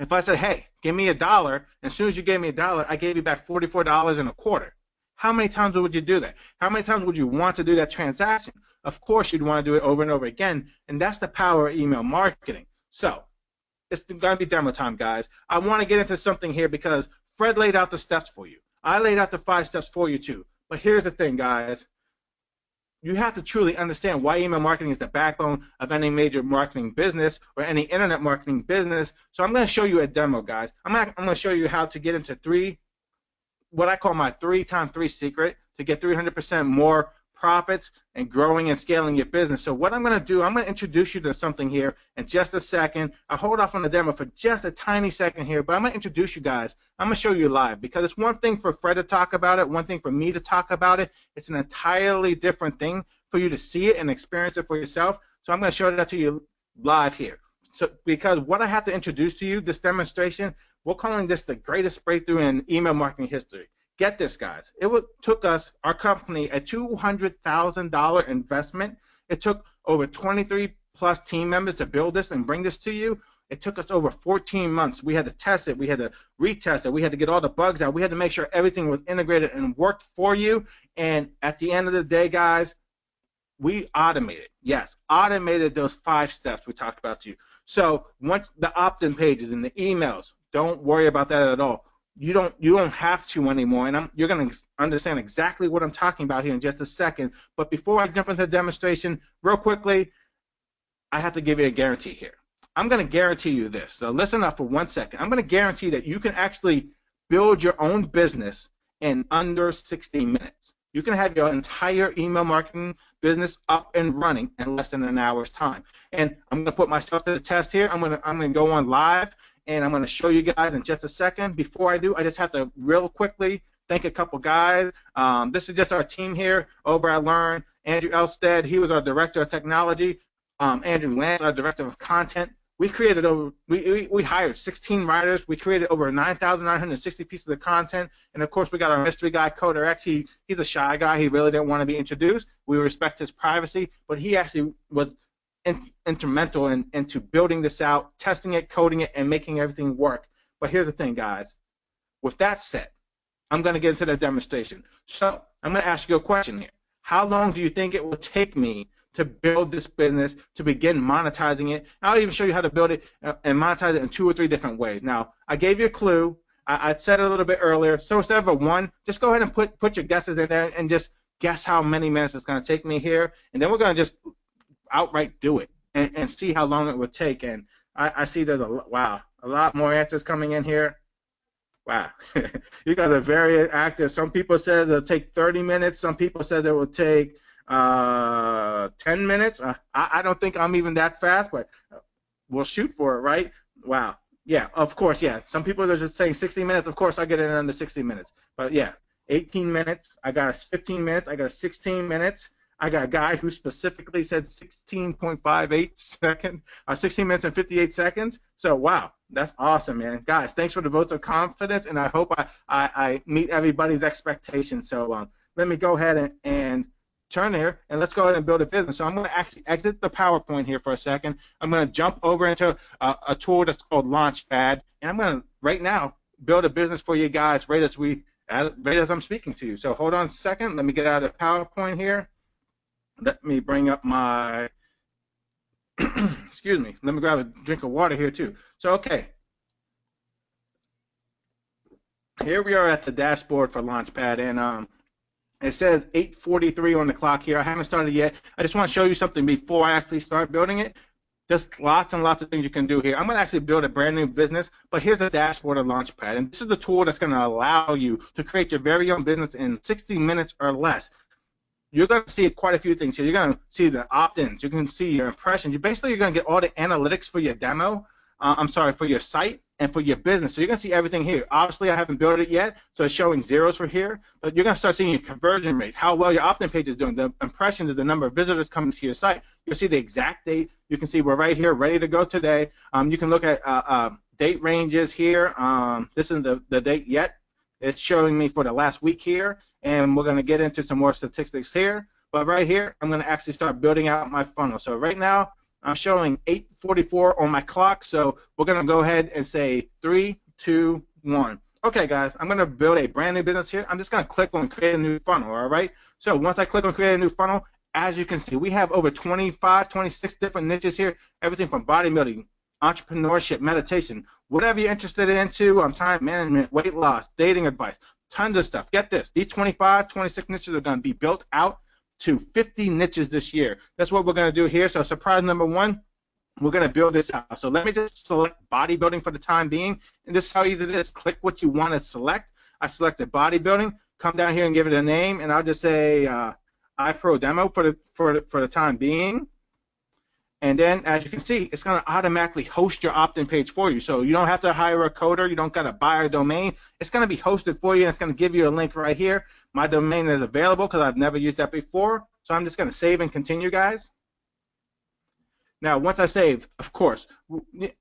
If I said, hey, give me $1, and as soon as you gave me $1, I gave you back $44.25. How many times would you do that? How many times would you want to do that transaction? Of course, you'd want to do it over and over again, and that's the power of email marketing. So it's going to be demo time, guys. I want to get into something here because Fred laid out the steps for you. I laid out the 5 steps for you, too. But here's the thing, guys. you have to truly understand why email marketing is the backbone of any major marketing business or any internet marketing business. So I'm going to show you a demo, guys. I'm going to show you how to get into what I call my 3x3 secret to get 300% more profits and growing and scaling your business. So what I'm going to do, I'm going to introduce you to something here in just a second. I'll hold off on the demo for just a tiny second here, but I'm going to introduce you guys. I'm going to show you live because it's one thing for Fred to talk about it, one thing for me to talk about it. It's an entirely different thing for you to see it and experience it for yourself. So I'm going to show that to you live here. So because what I have to introduce to you, this demonstration, we're calling this the greatest breakthrough in email marketing history. Get this, guys. It took us, our company, a $200,000 investment. It took over 23 plus team members to build this and bring this to you. It took us over 14 months. We had to test it. We had to retest it. We had to get all the bugs out. We had to make sure everything was integrated and worked for you. And at the end of the day, guys, we automated. Yes, automated those 5 steps we talked about to you. So once the opt-in pages and the emails, don't worry about that at all. You don't have to anymore, and you're going to understand exactly what I'm talking about here in just a second. But before I jump into the demonstration, real quickly, I have to give you a guarantee here. I'm going to guarantee you this. So listen up for 1 second. I'm going to guarantee that you can actually build your own business in under 60 minutes. You can have your entire email marketing business up and running in less than an hour's time. And I'm going to put myself to the test here. I'm going to go on live, and I'm going to show you guys in just a second. Before I do, I just have to real quickly thank a couple guys. This is just our team here over at Learn. Andrew Elstead, he was our director of technology. Andrew Lance, our director of content. We created we hired 16 writers. We created over 9,960 pieces of content, and of course we got our mystery guy Coder X. He's a shy guy. He really didn't want to be introduced. We respect his privacy, but he actually was instrumental into building this out, testing it, coding it, and making everything work. But here's the thing, guys. With that said, I'm going to get into the demonstration. So I'm going to ask you a question here. How long do you think it will take me to build this business, to begin monetizing it? I'll even show you how to build it and monetize it in 2 or 3 different ways. Now, I gave you a clue. I said it a little bit earlier. So instead of a 1, just go ahead and put your guesses in there and just guess how many minutes it's going to take me here. And then we're going to just outright do it and see how long it would take. And I see there's a lot more answers coming in here. Wow. You guys are very active. Some people said it'll take 30 minutes. Some people said it will take 10 minutes. I don't think I'm even that fast, but we'll shoot for it, right? Wow. Yeah, of course, yeah. Some people are just saying 60 minutes. Of course, I get it in under 60 minutes. But yeah, 18 minutes. I got 15 minutes. I got 16 minutes. I got a guy who specifically said 16.58 seconds, 16 minutes and 58 seconds. So, wow, that's awesome, man. Guys, thanks for the votes of confidence, and I hope I meet everybody's expectations. So let me go ahead and turn here, and let's go ahead and build a business. So I'm going to actually exit the PowerPoint here for a second. I'm going to jump over into a tool that's called Launchpad, and I'm going to, right now, build a business for you guys right as I'm speaking to you. So hold on a second. Let me get out of the PowerPoint here. Let me bring up my, excuse me, let me grab a drink of water here too. So, okay. Here we are at the dashboard for Launchpad, and it says 8:43 on the clock here. I haven't started yet. I just want to show you something before I actually start building it. There's lots and lots of things you can do here. I'm going to actually build a brand new business, but here's the dashboard of Launchpad, and this is the tool that's going to allow you to create your very own business in 60 minutes or less. You're going to see quite a few things here. You're going to see the opt-ins. You can see your impressions. You're going to get all the analytics for your demo. For your site and for your business. So you're going to see everything here. Obviously, I haven't built it yet, so it's showing zeros for here. But you're going to start seeing your conversion rate, how well your opt-in page is doing. The impressions is the number of visitors coming to your site. You'll see the exact date. You can see we're right here, ready to go today. You can look at date ranges here. This isn't the date yet. It's showing me for the last week here, and we're going to get into some more statistics here. But right here, I'm going to actually start building out my funnel. So right now, I'm showing 8:44 on my clock, so we're going to go ahead and say 3, 2, 1. Okay, guys, I'm going to build a brand new business here. I'm just going to click on create a new funnel, all right? So once I click on create a new funnel, as you can see, we have over 25, 26 different niches here, everything from bodybuilding, entrepreneurship, meditation, whatever you're interested into, time management, weight loss, dating advice, tons of stuff. Get this, these 25, 26 niches are going to be built out to 50 niches this year. That's what we're going to do here. So surprise number one, we're going to build this out. So let me just select bodybuilding for the time being. And this is how easy it is. Click what you want to select. I selected bodybuilding. Come down here and give it a name. And I'll just say iPro demo for the time being. And then, as you can see, it's going to automatically host your opt-in page for you. So you don't have to hire a coder. You don't got to buy a domain. It's going to be hosted for you, and it's going to give you a link right here. My domain is available because I've never used that before. So I'm just going to save and continue, guys. Now, once I save, of course,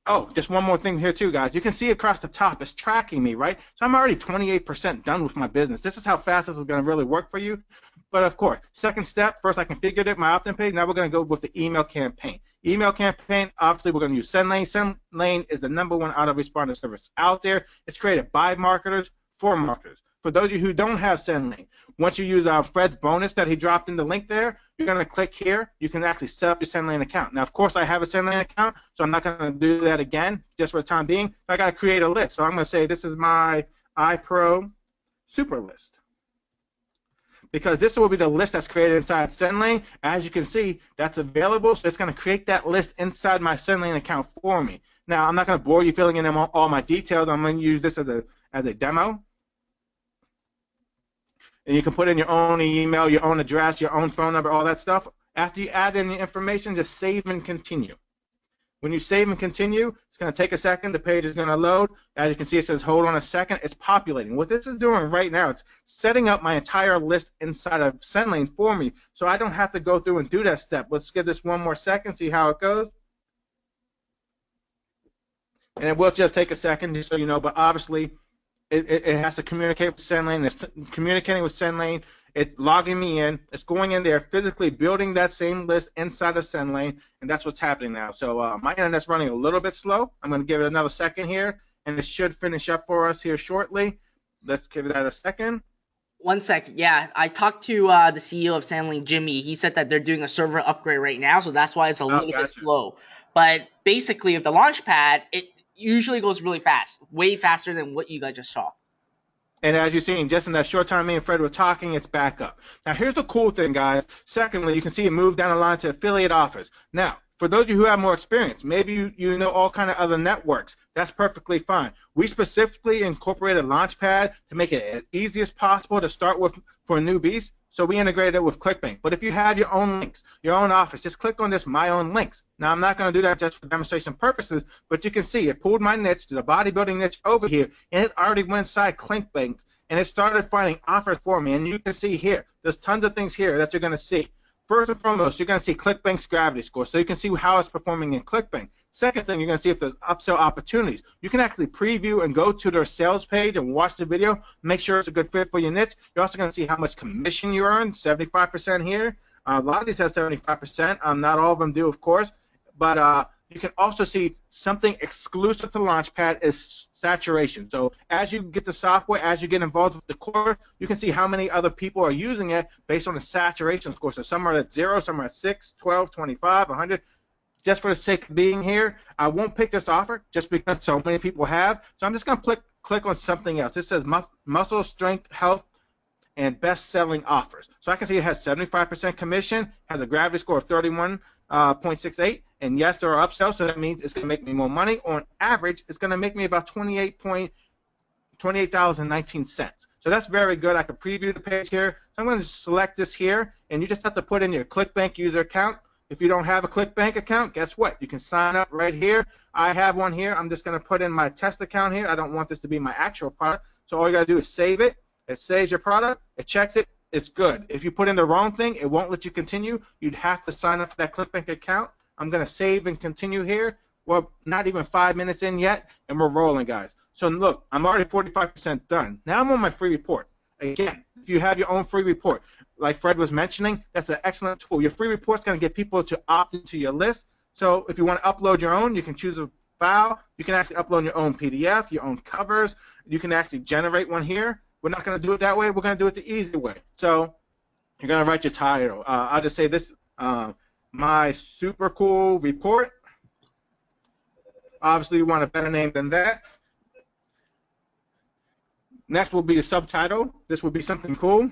oh, just one more thing here too, guys. You can see across the top, it's tracking me, right? So I'm already 28% done with my business. This is how fast this is going to really work for you. But of course, second step, first I configured it, my opt-in page. Now we're going to go with the email campaign. Email campaign, obviously we're going to use SendLane. SendLane is the #1 autoresponder service out there. It's created by marketers for marketers. For those of you who don't have SendLane, once you use Fred's bonus that he dropped in the link there, you're going to click here. You can actually set up your SendLane account. Now, of course, I have a SendLane account, so I'm not going to do that again just for the time being. I got to create a list. So I'm going to say this is my iPro super list, because this will be the list that's created inside SendLane. As you can see, that's available, so it's going to create that list inside my SendLane account for me. Now, I'm not going to bore you filling in all my details. I'm going to use this as a demo. And you can put in your own email, your own address, your own phone number, all that stuff. After you add in the information, just save and continue. When you save and continue, it's going to take a second. The page is going to load. As you can see, it says, hold on a second. It's populating. What this is doing right now, it's setting up my entire list inside of SendLane for me, so I don't have to go through and do that step. Let's give this one more second, see how it goes. And it will just take a second, just so you know, but obviously, it has to communicate with SendLane. It's communicating with SendLane. It's logging me in. It's going in there, physically building that same list inside of SendLane, and that's what's happening now. So my internet's running a little bit slow. I'm going to give it another second here, and it should finish up for us here shortly. Let's give that a second. 1 second. Yeah, I talked to the CEO of SendLane, Jimmy. He said that they're doing a server upgrade right now, so that's why it's a little bit slow. But basically, with the Launchpad, it usually goes really fast, way faster than what you guys just saw. And as you've seen, just in that short time me and Fred were talking, it's back up. Now, here's the cool thing, guys. Secondly, you can see it move down the line to affiliate offers. Now, for those of you who have more experience, maybe you know all kind of other networks. That's perfectly fine. We specifically incorporated Launchpad to make it as easy as possible to start with for newbies. So we integrated it with ClickBank. But if you have your own links, your own offers, just click on this My Own Links. Now, I'm not going to do that just for demonstration purposes, but you can see it pulled my niche to the bodybuilding niche over here, and it already went inside ClickBank, and it started finding offers for me. And you can see here, there's tons of things here that you're going to see. First and foremost, you're going to see ClickBank's gravity score, so you can see how it's performing in ClickBank. Second thing, you're going to see if there's upsell opportunities. You can actually preview and go to their sales page and watch the video, make sure it's a good fit for your niche. You're also going to see how much commission you earn, 75% here. A lot of these have 75%. Not all of them do, of course. But you can also see something exclusive to Launchpad is saturation. So as you get the software, as you get involved with the course, you can see how many other people are using it based on the saturation score. So some are at 0, some are at 6, 12, 25, 100. Just for the sake of being here, I won't pick this offer just because so many people have. So I'm just going to click on something else. It says muscle strength, health, and best-selling offers. So I can see it has 75% commission, has a gravity score of 31.68, and yes, there are upsells, so that means it's going to make me more money. On average, it's going to make me about $28.19. So that's very good. I can preview the page here. So I'm going to select this here, and you just have to put in your ClickBank user account. If you don't have a ClickBank account, guess what? You can sign up right here. I have one here. I'm just going to put in my test account here. I don't want this to be my actual product. So all you got to do is save it. It saves your product. It checks it. It's good. If you put in the wrong thing, it won't let you continue. You'd have to sign up for that ClickBank account. I'm going to save and continue here. Well, not even 5 minutes in yet, and we're rolling, guys. So look, I'm already 45% done. Now I'm on my free report. Again, if you have your own free report, like Fred was mentioning, that's an excellent tool. Your free report's going to get people to opt into your list. So if you want to upload your own, you can choose a file. You can actually upload your own PDF, your own covers. You can actually generate one here. We're not going to do it that way. We're going to do it the easy way. So you're going to write your title. I'll just say this, my super cool report. Obviously, you want a better name than that. Next will be the subtitle. This will be something cool.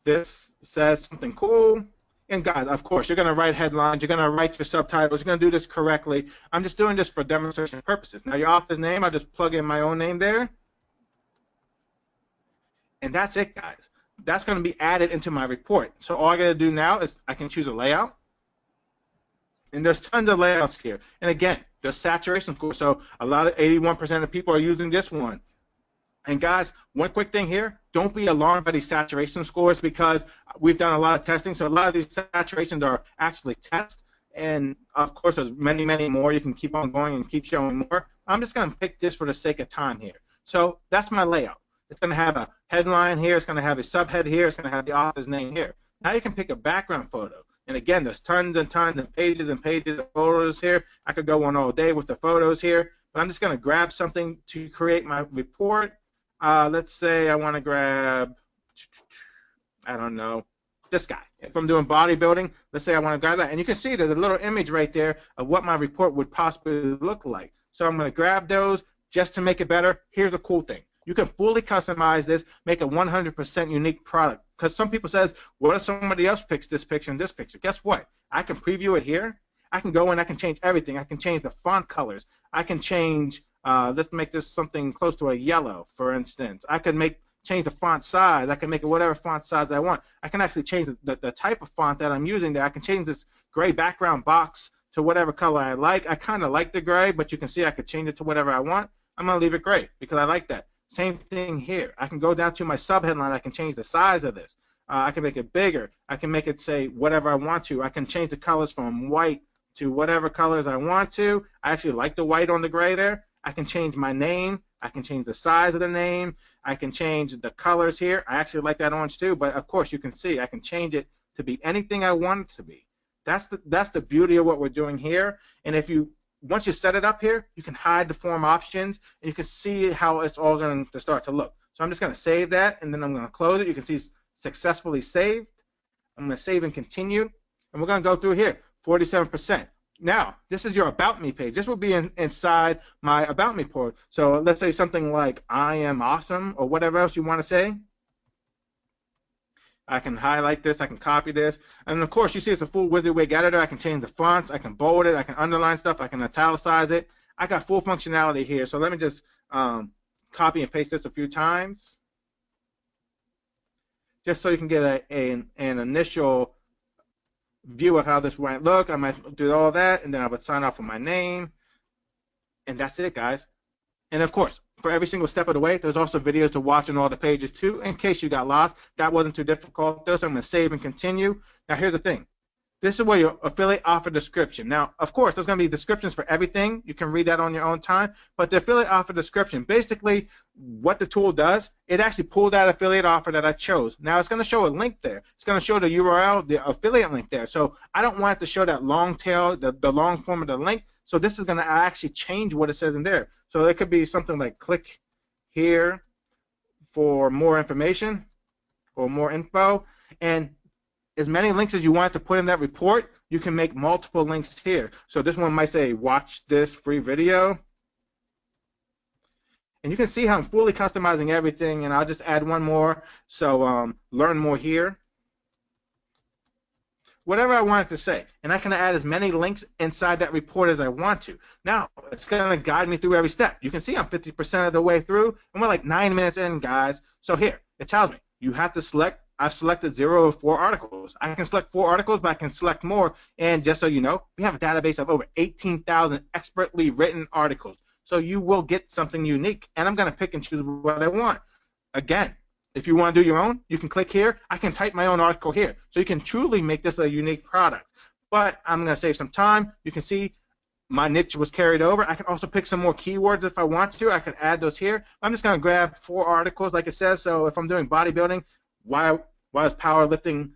this says something cool. And guys, of course, you're going to write headlines. You're going to write your subtitles. You're going to do this correctly. I'm just doing this for demonstration purposes. Now, your author's name, I just plug in my own name there. And that's it, guys. That's going to be added into my report. So all I got to do now is I can choose a layout. And there's tons of layouts here. And again, there's saturation scores. So a lot of 81% of people are using this one. And guys, one quick thing here, don't be alarmed by these saturation scores because we've done a lot of testing. So a lot of these saturations are actually tests. And of course, there's many, many more. You can keep on going and keep showing more. I'm just going to pick this for the sake of time here. So that's my layout. It's going to have a headline here. It's going to have a subhead here. It's going to have the author's name here. Now you can pick a background photo. And again, there's tons and tons and pages of photos here. I could go on all day with the photos here. But I'm just going to grab something to create my report. Let's say I want to grab, I don't know, this guy. If I'm doing bodybuilding, let's say I want to grab that. And you can see there's a little image right there of what my report would possibly look like. So I'm going to grab those just to make it better. Here's the cool thing. You can fully customize this, make a 100% unique product. Because some people says, what if somebody else picks this picture and this picture? Guess what? I can preview it here. I can go in, I can change everything. I can change the font colors. I can change, let's make this something close to a yellow, for instance. I can change the font size. I can make it whatever font size I want. I can actually change the type of font that I'm using there. I can change this gray background box to whatever color I like. I kind of like the gray, but you can see I could change it to whatever I want. I'm going to leave it gray because I like that. Same thing here. I can go down to my subheadline. I can change the size of this. I can make it bigger. I can make it say whatever I want to. I can change the colors from white to whatever colors I want to. I actually like the white on the gray there. I can change my name. I can change the size of the name. I can change the colors here. I actually like that orange too, but of course you can see I can change it to be anything I want it to be. That's the beauty of what we're doing here. And if you once you set it up here, you can hide the form options, and you can see how it's all going to start to look. So I'm just going to save that, and then I'm going to close it. You can see it's successfully saved. I'm going to save and continue, and we're going to go through here, 47%. Now, this is your About Me page. This will be inside my About Me port. So let's say something like, I am awesome, or whatever else you want to say. I can highlight this, I can copy this, and of course you see it's a full WYSIWYG editor. I can change the fonts, I can bold it, I can underline stuff, I can italicize it. I got full functionality here, so let me just copy and paste this a few times just so you can get an initial view of how this might look. I might do all that, and then I would sign off with my name, and that's it, guys. And of course, for every single step of the way, there's also videos to watch on all the pages too, in case you got lost. That wasn't too difficult. Those I'm going to save and continue. Now here's the thing. This is where your affiliate offer description. Now, of course, there's going to be descriptions for everything. You can read that on your own time. But the affiliate offer description, basically what the tool does, it actually pulled that affiliate offer that I chose. Now, it's going to show a link there. It's going to show the URL, the affiliate link there. So I don't want it to show that long tail, the long form of the link. So this is going to actually change what it says in there. So it could be something like click here for more information or more info. And as many links as you want to put in that report, you can make multiple links here. So this one might say, watch this free video. And you can see how I'm fully customizing everything, and I'll just add one more. So learn more here. Whatever I want it to say. And I can add as many links inside that report as I want to. Now, it's going to guide me through every step. You can see I'm 50% of the way through, and we're like 9 minutes in, guys. So here, it tells me, you have to select. I've selected 0 of 4 articles. I can select 4 articles, but I can select more. And just so you know, we have a database of over 18,000 expertly written articles. So you will get something unique. And I'm going to pick and choose what I want. Again, if you want to do your own, you can click here. I can type my own article here. So you can truly make this a unique product. But I'm going to save some time. You can see my niche was carried over. I can also pick some more keywords if I want to. I can add those here. I'm just going to grab 4 articles like it says. So if I'm doing bodybuilding, why is powerlifting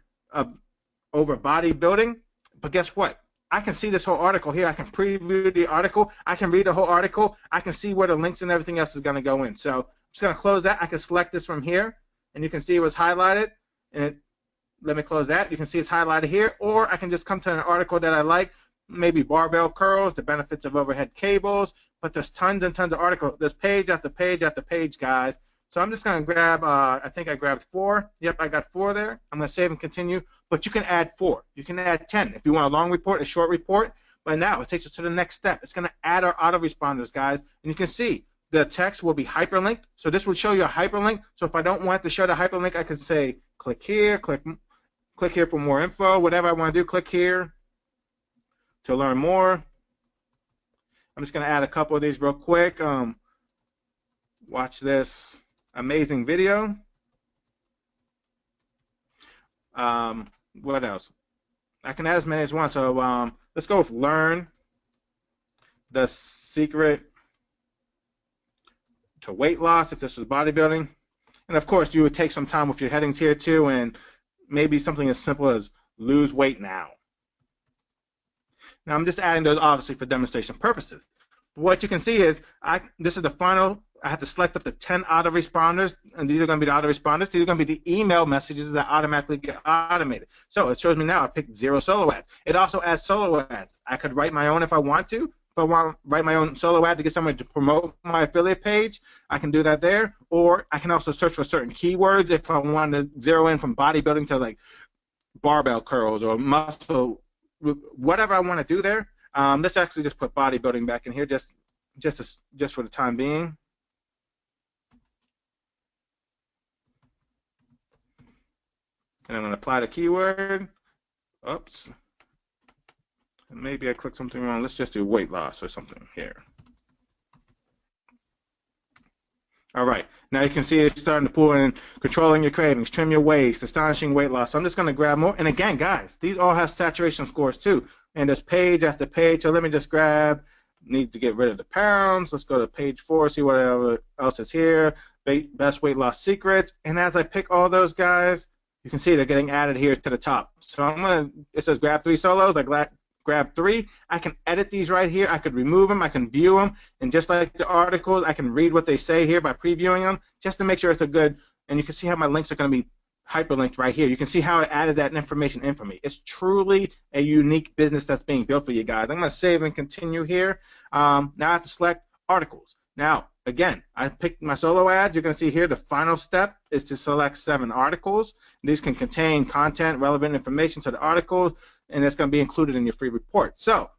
over bodybuilding? But guess what? I can see this whole article here. I can preview the article. I can read the whole article. I can see where the links and everything else is going to go in. So I'm just going to close that. I can select this from here, and you can see it was highlighted. And let me close that. You can see it's highlighted here. Or I can just come to an article that I like, maybe barbell curls, the benefits of overhead cables. But there's tons and tons of articles. There's page after page after page, guys. So I'm just going to grab, I think I grabbed 4. Yep, I got 4 there. I'm going to save and continue. But you can add 4. You can add 10. If you want a long report, a short report. But now it takes us to the next step. It's going to add our autoresponders, guys. And you can see the text will be hyperlinked. So this will show you a hyperlink. So if I don't want to show the hyperlink, I can say click here, click here for more info, whatever I want to do, click here to learn more. I'm just going to add a couple of these real quick. Watch this amazing video. What else? I can add as many as one. So let's go with learn the secret to weight loss if this was bodybuilding. And of course, you would take some time with your headings here too, and maybe something as simple as lose weight now. Now I'm just adding those obviously for demonstration purposes. But what you can see is this is the final. I have to select up to 10 autoresponders, and these are going to be the autoresponders. These are going to be the email messages that automatically get automated. So it shows me now I picked 0 solo ads. It also adds solo ads. I could write my own if I want to. If I want to write my own solo ad to get someone to promote my affiliate page, I can do that there. Or I can also search for certain keywords if I want to zero in from bodybuilding to like barbell curls or muscle, whatever I want to do there. Let's actually just put bodybuilding back in here just for the time being. And I'm going to apply the keyword. Oops. Maybe I clicked something wrong. Let's just do weight loss or something here. All right. Now you can see it's starting to pull in controlling your cravings, trim your waist, astonishing weight loss. So I'm just going to grab more. And again, guys, these all have saturation scores too. And there's page after page. So let me just grab, need to get rid of the pounds. Let's go to page 4, see what else is here. Best weight loss secrets. And as I pick all those guys, you can see they're getting added here to the top. So I'm going to, it says grab 3 solos. I grab 3. I can edit these right here. I could remove them. I can view them. And just like the articles, I can read what they say here by previewing them just to make sure it's a good, and you can see how my links are going to be hyperlinked right here. You can see how it added that information in for me. It's truly a unique business that's being built for you guys. I'm going to save and continue here. Now I have to select articles. Now, again, I picked my solo ads. You're going to see here the final step is to select 7 articles. These can contain content, relevant information to the articles, and it's going to be included in your free report. So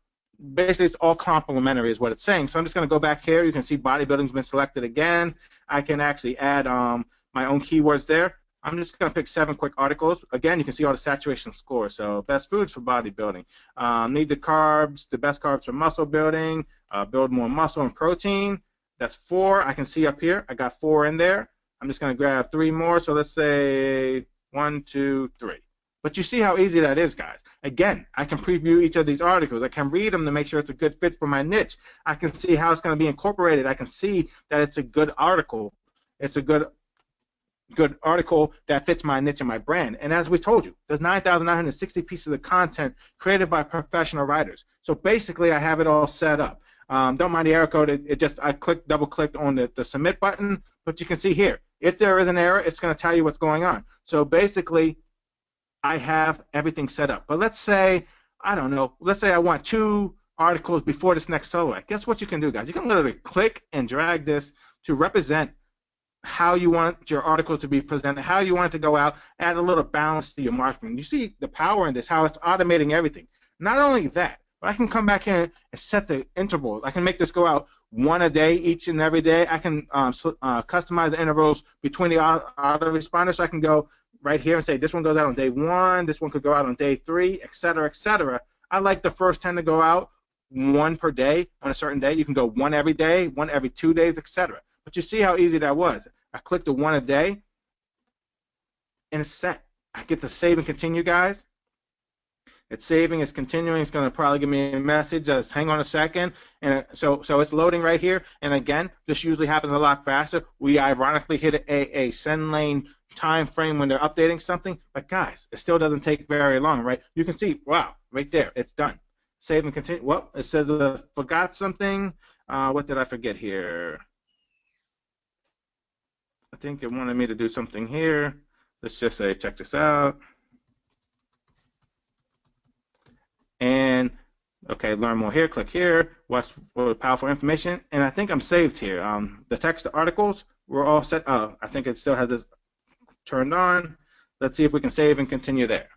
basically, it's all complementary is what it's saying. So I'm just going to go back here. You can see bodybuilding's been selected again. I can actually add my own keywords there. I'm just going to pick 7 quick articles. Again, you can see all the saturation scores. So best foods for bodybuilding. Need the carbs, the best carbs for muscle building, build more muscle and protein. That's 4. I can see up here. I got 4 in there. I'm just going to grab 3 more. So let's say 1, 2, 3. But you see how easy that is, guys. Again, I can preview each of these articles. I can read them to make sure it's a good fit for my niche. I can see how it's going to be incorporated. I can see that it's a good article. It's a good article that fits my niche and my brand. And as we told you, there's 9,960 pieces of content created by professional writers. So basically, I have it all set up. Don't mind the error code. I double-clicked on the submit button, but you can see here, if there is an error, it's going to tell you what's going on. So basically, I have everything set up. But let's say, I don't know, let's say I want 2 articles before this next solo ad. Guess what you can do, guys? You can literally click and drag this to represent how you want your articles to be presented, how you want it to go out, add a little balance to your marketing. You see the power in this, how it's automating everything. Not only that, but I can come back here and set the intervals. I can make this go out 1 a day, each and every day. I can customize the intervals between the autoresponders. So I can go right here and say this one goes out on day 1, this one could go out on day 3, etc., etc. I like the first 10 to go out 1 per day on a certain day. You can go 1 every day, 1 every 2 days, etc. But you see how easy that was. I click the 1 a day, and it's set. I get to save and continue, guys. It's saving, it's continuing. It's going to probably give me a message. Just hang on a second. And so it's loading right here. And again, this usually happens a lot faster. We ironically hit a send lane time frame when they're updating something. But guys, it still doesn't take very long, right? You can see, wow, right there, it's done. Save and continue. Well, it says I forgot something. What did I forget here? I think it wanted me to do something here. Let's just say, check this out. And, okay, learn more here, click here, watch for powerful information. And I think I'm saved here. The text, the articles, we're all set. Oh, I think it still has this turned on. Let's see if we can save and continue there.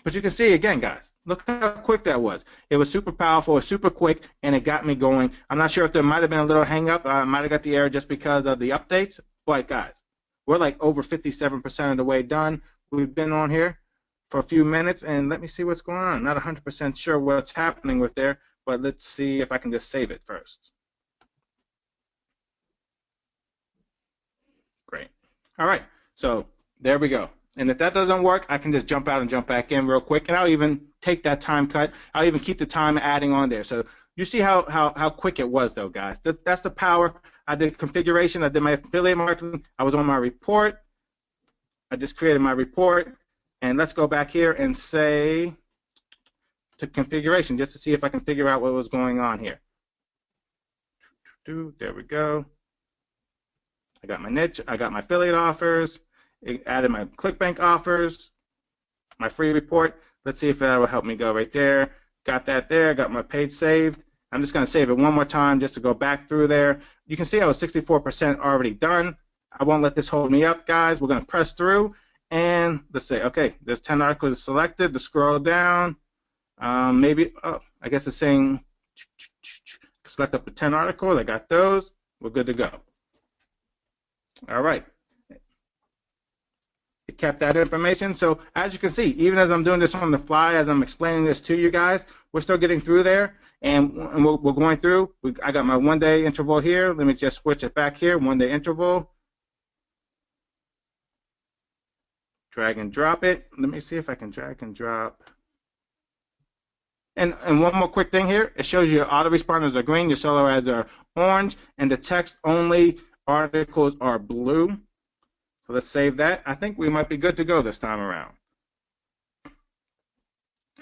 But you can see again, guys, look how quick that was. It was super powerful, it was super quick, and it got me going. I'm not sure if there might have been a little hang up. I might have got the error just because of the updates. But guys, we're like over 57% of the way done. We've been on here for a few minutes, and let me see what's going on. I'm not 100% sure what's happening with there, but let's see if I can just save it first. Great. All right, so there we go. And if that doesn't work, I can just jump out and jump back in real quick, and I'll even take that time cut. I'll even keep the time adding on there. So you see how quick it was, though, guys. That's the power. I did configuration. I did my affiliate marketing. I was on my report. I just created my report. And let's go back here and say to configuration just to see if I can figure out what was going on here. There we go. I got my niche. I got my affiliate offers. It added my ClickBank offers, my free report. Let's see if that will help me go right there. Got that there. Got my page saved. I'm just going to save it one more time just to go back through there. You can see I was 64% already done. I won't let this hold me up, guys. We're going to press through. And let's say, okay, there's 10 articles selected. To scroll down, maybe, oh, I guess it's saying select up to 10 articles. I got those. We're good to go. All right. It kept that information. So as you can see, even as I'm doing this on the fly, as I'm explaining this to you guys, we're still getting through there. And we're going through. I got my 1 day interval here. Let me just switch it back here, 1 day interval. Drag and drop it. Let me see if I can drag and drop. And one more quick thing here. It shows you your autoresponders are green, your solo ads are orange, and the text only articles are blue. So let's save that. I think we might be good to go this time around.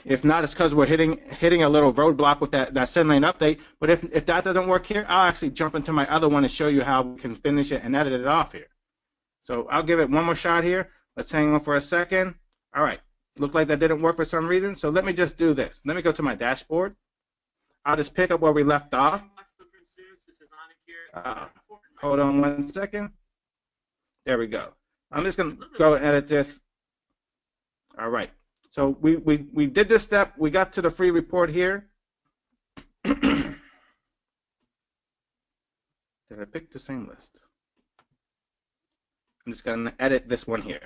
If not, it's because we're hitting a little roadblock with that send lane update. But if that doesn't work here, I'll actually jump into my other one and show you how we can finish it and edit it off here. So I'll give it one more shot here. Let's hang on for a second. All right. Looked like that didn't work for some reason. So let me just do this. Let me go to my dashboard. I'll just pick up where we left off. Hold on 1 second. There we go. I'm just going to go and edit this. All right. So we did this step. We got to the free report here. Did I pick the same list? I'm just going to edit this one here.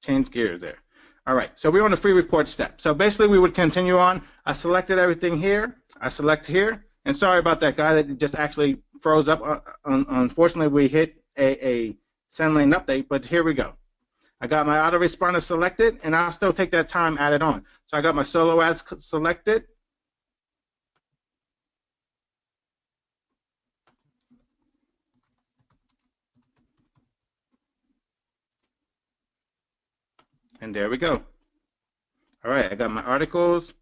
Change gears there. All right. So we're on the free report step. So basically we would continue on. I selected everything here. I select here. And sorry about that guy that just actually froze up. Unfortunately, we hit a send lane update, but here we go. I got my autoresponder selected, and I'll still take that time added on. So I got my solo ads selected. And there we go. All right, I got my articles.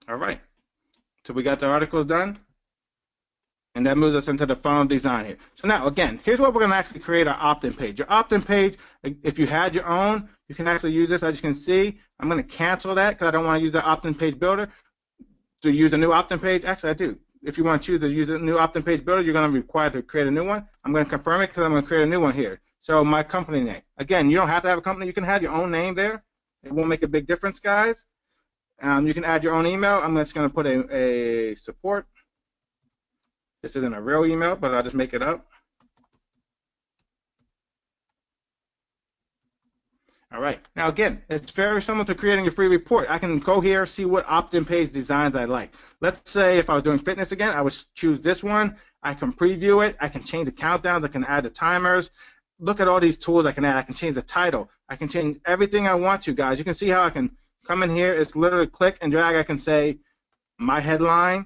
All right, so we got the articles done. And that moves us into the funnel design here. So now, again, here's what we're going to actually create our opt-in page. Your opt-in page, if you had your own, you can actually use this. As you can see, I'm going to cancel that because I don't want to use the opt-in page builder to use a new opt-in page. Actually, I do. If you want to choose to use a new opt-in page builder, you're going to be required to create a new one. I'm going to confirm it because I'm going to create a new one here. So my company name. Again, you don't have to have a company. You can have your own name there. It won't make a big difference, guys. You can add your own email. I'm just going to put a support. This isn't a real email, but I'll just make it up. All right. Now, again, it's very similar to creating a free report. I can go here, see what opt-in page designs I like. Let's say if I was doing fitness again, I would choose this one. I can preview it. I can change the countdowns. I can add the timers. Look at all these tools I can add. I can change the title. I can change everything I want to, guys. You can see how I can come in here. It's literally click and drag. I can say my headline.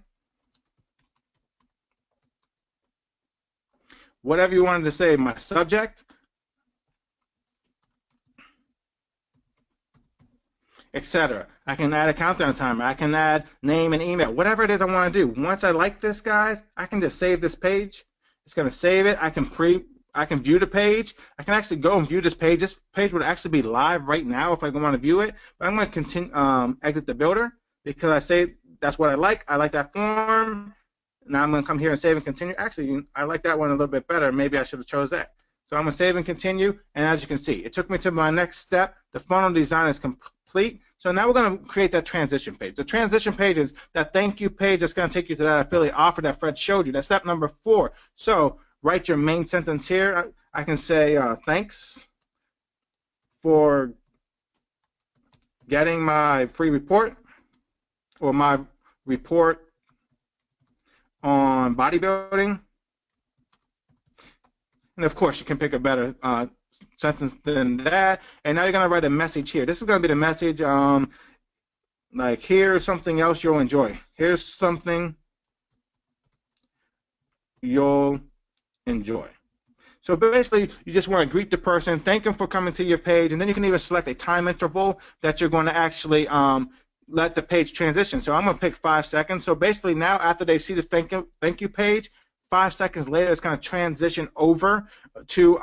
Whatever you wanted to say, my subject, etc. I can add a countdown timer. I can add name and email, whatever it is I want to do. Once I like this, guys, I can just save this page. It's going to save it. I can view the page. I can actually go and view this page. This page would actually be live right now if I want to view it. But I'm going to continue exit the builder because I say That's what I like. I like that form. Now I'm going to come here and save and continue. Actually, I like that one a little bit better. Maybe I should have chose that. So I'm going to save and continue. And as you can see, it took me to my next step. The funnel design is complete. So now we're going to create that transition page. The transition page is that thank you page that's going to take you to that affiliate offer that Fred showed you. That's step number 4. So write your main sentence here. I can say thanks for getting my free report or my report on bodybuilding. And of course, you can pick a better sentence than that. And now you're going to write a message here. This is going to be the message like, here's something else you'll enjoy. Here's something you'll enjoy. So basically, you just want to greet the person, thank them for coming to your page, and then you can even select a time interval that you're going to actually let the page transition. So I'm going to pick 5 seconds. So basically now after they see this thank you page, 5 seconds later it's going to transition over to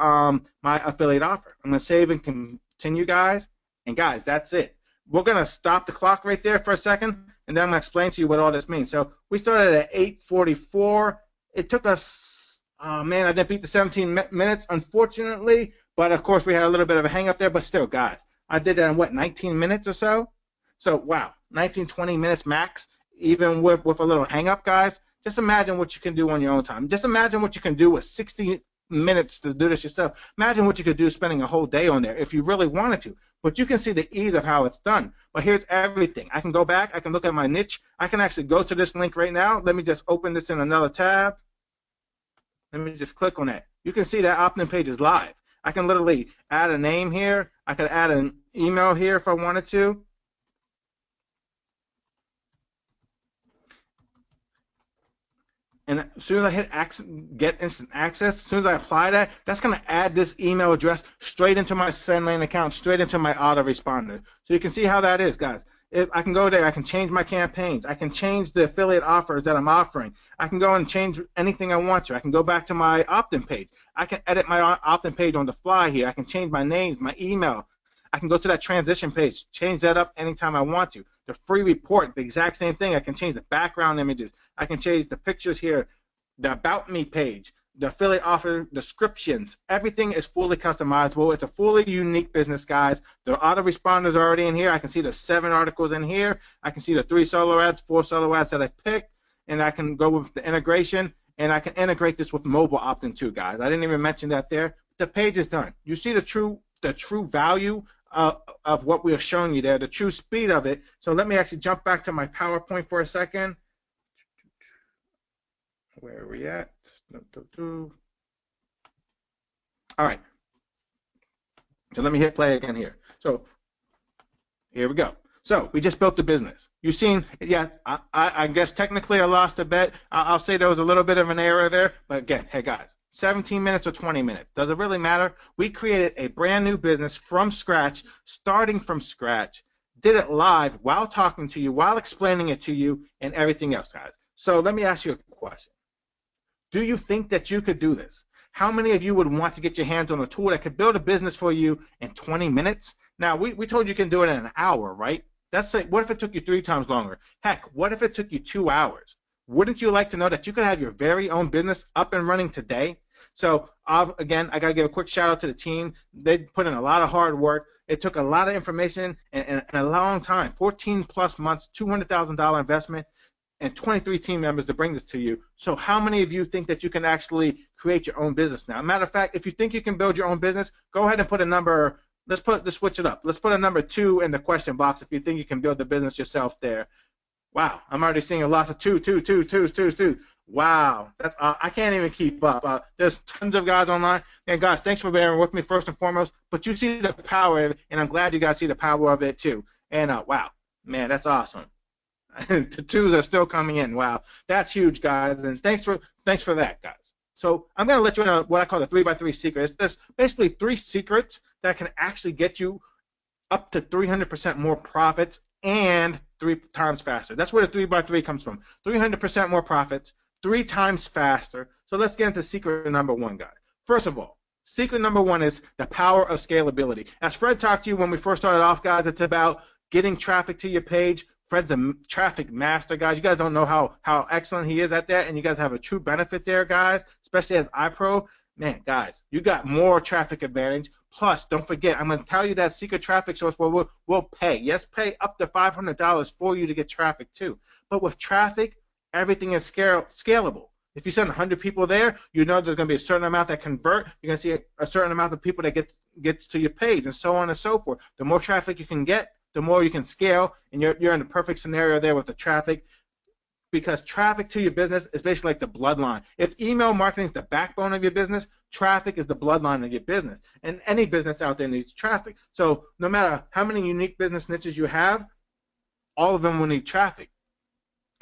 my affiliate offer. I'm going to save and continue, guys. And guys, that's it. We're going to stop the clock right there for a second, and then I'm going to explain to you what all this means. So we started at 8:44. It took us, oh man, I didn't beat the 17 minutes, unfortunately. But of course, we had a little bit of a hang up there. But still, guys, I did that in what, 19 minutes or so? So, wow, 19, 20 minutes max, even with a little hang up, guys. Just imagine what you can do on your own time. Just imagine what you can do with 60 minutes to do this yourself. Imagine what you could do spending a whole day on there if you really wanted to. But you can see the ease of how it's done. But here's everything. I can go back. I can look at my niche. I can actually go to this link right now. Let me just open this in another tab. Let me just click on that. You can see that opt-in page is live. I can literally add a name here. I could add an email here if I wanted to. And as soon as I hit get instant access, as soon as I apply that, that's going to add this email address straight into my SendLane account, straight into my autoresponder. So you can see how that is, guys. If I can go there, I can change my campaigns. I can change the affiliate offers that I'm offering. I can go and change anything I want to. I can go back to my opt-in page. I can edit my opt-in page on the fly here. I can change my name, my email. I can go to that transition page, change that up anytime I want to. The free report, the exact same thing. I can change the background images. I can change the pictures here, the About Me page, the affiliate offer descriptions. Everything is fully customizable. It's a fully unique business, guys. The autoresponders are already in here. I can see the 7 articles in here. I can see the 3 solo ads, 4 solo ads that I picked, and I can go with the integration, and I can integrate this with mobile opt-in too, guys. I didn't even mention that there. The page is done. You see the true value of what we are showing you there, the true speed of it. So let me actually jump back to my PowerPoint for a second. Where are we at? All right. So let me hit play again here. So here we go. So we just built the business. You've seen, yeah, I guess technically I lost a bet. I'll say there was a little bit of an error there. But again, hey guys, 17 minutes or 20 minutes. Does it really matter? We created a brand new business from scratch, starting from scratch, did it live while talking to you, while explaining it to you, and everything else, guys. So let me ask you a question. Do you think that you could do this? How many of you would want to get your hands on a tool that could build a business for you in 20 minutes? Now, we told you can do it in an hour, right? That's like, what if it took you 3 times longer? Heck, what if it took you 2 hours? Wouldn't you like to know that you could have your very own business up and running today? So, again, I got to give a quick shout out to the team. They put in a lot of hard work. It took a lot of information and a long time, 14 plus months, $200,000 investment, and 23 team members to bring this to you. So how many of you think that you can actually create your own business now? Matter of fact, if you think you can build your own business, go ahead and put a number. Let's switch it up. Let's put a number 2 in the question box if you think you can build the business yourself there. Wow, I'm already seeing a lot of 2. Wow, that's I can't even keep up. There's tons of guys online. And guys, thanks for bearing with me first and foremost. But you see the power of it, and I'm glad you guys see the power of it too. And wow, man, that's awesome. The 2s are still coming in. Wow, that's huge, guys. And thanks for that, guys. So I'm going to let you know what I call the 3x3 secret. There's basically 3 secrets that can actually get you up to 300% more profits and 3 times faster. That's where the 3x3 comes from. 300% more profits, 3 times faster. So let's get into secret number 1, guys. First of all, secret number 1 is the power of scalability. As Fred talked to you when we first started off, guys, it's about getting traffic to your page Fred's a traffic master, guys. You guys don't know how excellent he is at that, and you guys have a true benefit there, guys, especially as iPro. Man, guys, you got more traffic advantage. Plus, don't forget, I'm going to tell you that secret traffic source where we'll pay. Yes, pay up to $500 for you to get traffic too. But with traffic, everything is scalable. If you send 100 people there, you know there's going to be a certain amount that convert. You're going to see a certain amount of people that gets to your page, and so on and so forth. The more traffic you can get, the more you can scale, and you're in the perfect scenario there with the traffic, because traffic to your business is basically like the bloodline. If email marketing is the backbone of your business, traffic is the bloodline of your business. And any business out there needs traffic. So no matter how many unique business niches you have, all of them will need traffic,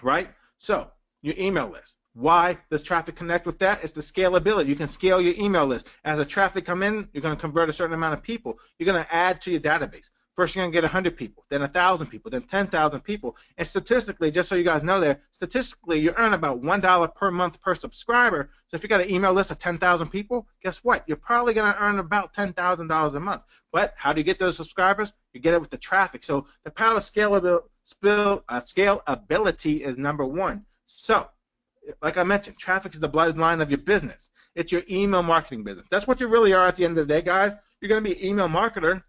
right? So your email list. Why does traffic connect with that? It's the scalability. You can scale your email list. As the traffic come in, you're going to convert a certain amount of people. You're going to add to your database. First, you're going to get 100 people, then 1,000 people, then 10,000 people. And statistically, just so you guys know there, statistically, you earn about $1 per month per subscriber. So if you got an email list of 10,000 people, guess what? You're probably going to earn about $10,000 a month. But how do you get those subscribers? You get it with the traffic. So the power of scalability is number one. So, like I mentioned, traffic is the bloodline of your business. It's your email marketing business. That's what you really are at the end of the day, guys. You're going to be an email marketer,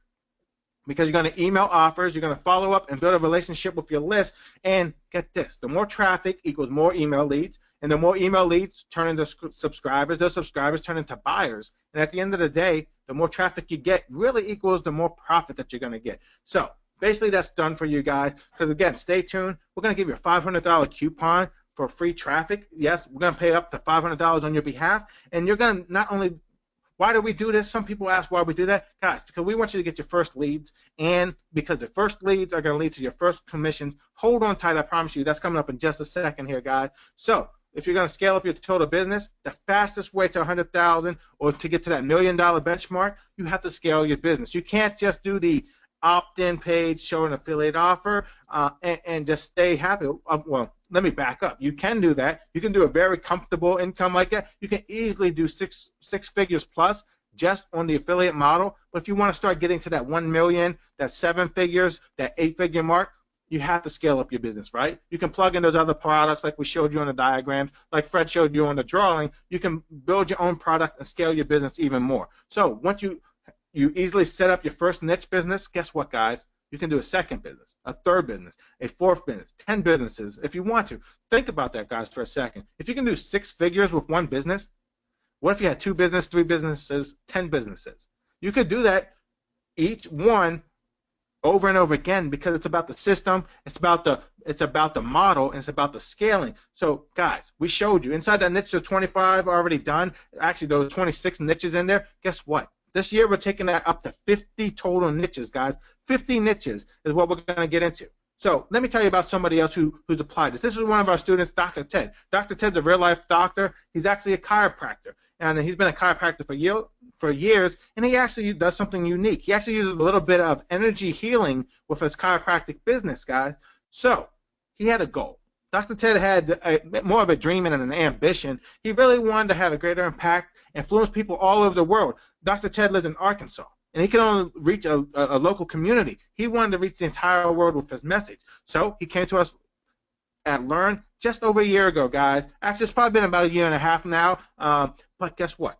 because you're going to email offers, you're going to follow up and build a relationship with your list. And get this, the more traffic equals more email leads, and the more email leads turn into subscribers, those subscribers turn into buyers. And at the end of the day, the more traffic you get really equals the more profit that you're going to get. So basically that's done for you guys. Because again, stay tuned. We're going to give you a $500 coupon for free traffic. Yes, we're going to pay up to $500 on your behalf. And you're going to not only... Why do we do this? Some people ask why we do that. Guys, because we want you to get your first leads, and because the first leads are going to lead to your first commissions. Hold on tight, I promise you. That's coming up in just a second here, guys. So if you're going to scale up your total business, the fastest way to 100,000 or to get to that $1 million benchmark, you have to scale your business. You can't just do the opt-in page, show an affiliate offer, and just stay happy. Well, let me back up. You can do that. You can do a very comfortable income like that. You can easily do six figures plus just on the affiliate model. But if you want to start getting to that 1 million, that 7 figures, that 8-figure mark, you have to scale up your business, right? You can plug in those other products like we showed you on the diagrams, like Fred showed you on the drawing. You can build your own product and scale your business even more. So once you easily set up your first niche business, guess what, guys? You can do a second business, a third business, a fourth business, 10 businesses if you want to. Think about that, guys, for a second. If you can do 6 figures with one business, what if you had 2 businesses, 3 businesses, 10 businesses? You could do that each one over and over again, because it's about the system, it's about the model, and it's about the scaling. So, guys, we showed you inside that niche, there's 25 already done. Actually, there were 26 niches in there. Guess what? This year, we're taking that up to 50 total niches, guys. 50 niches is what we're going to get into. So let me tell you about somebody else who's applied this. This is one of our students, Dr. Ted. Dr. Ted's a real-life doctor. He's actually a chiropractor, and he's been a chiropractor for years, and he actually does something unique. He actually uses a little bit of energy healing with his chiropractic business, guys. So he had a goal. Dr. Ted had more of a dream and an ambition. He really wanted to have a greater impact, influence people all over the world. Dr. Ted lives in Arkansas, and he can only reach a local community. He wanted to reach the entire world with his message. So he came to us at Learn just over a year ago, guys. Actually, it's probably been about a year and a half now. But guess what?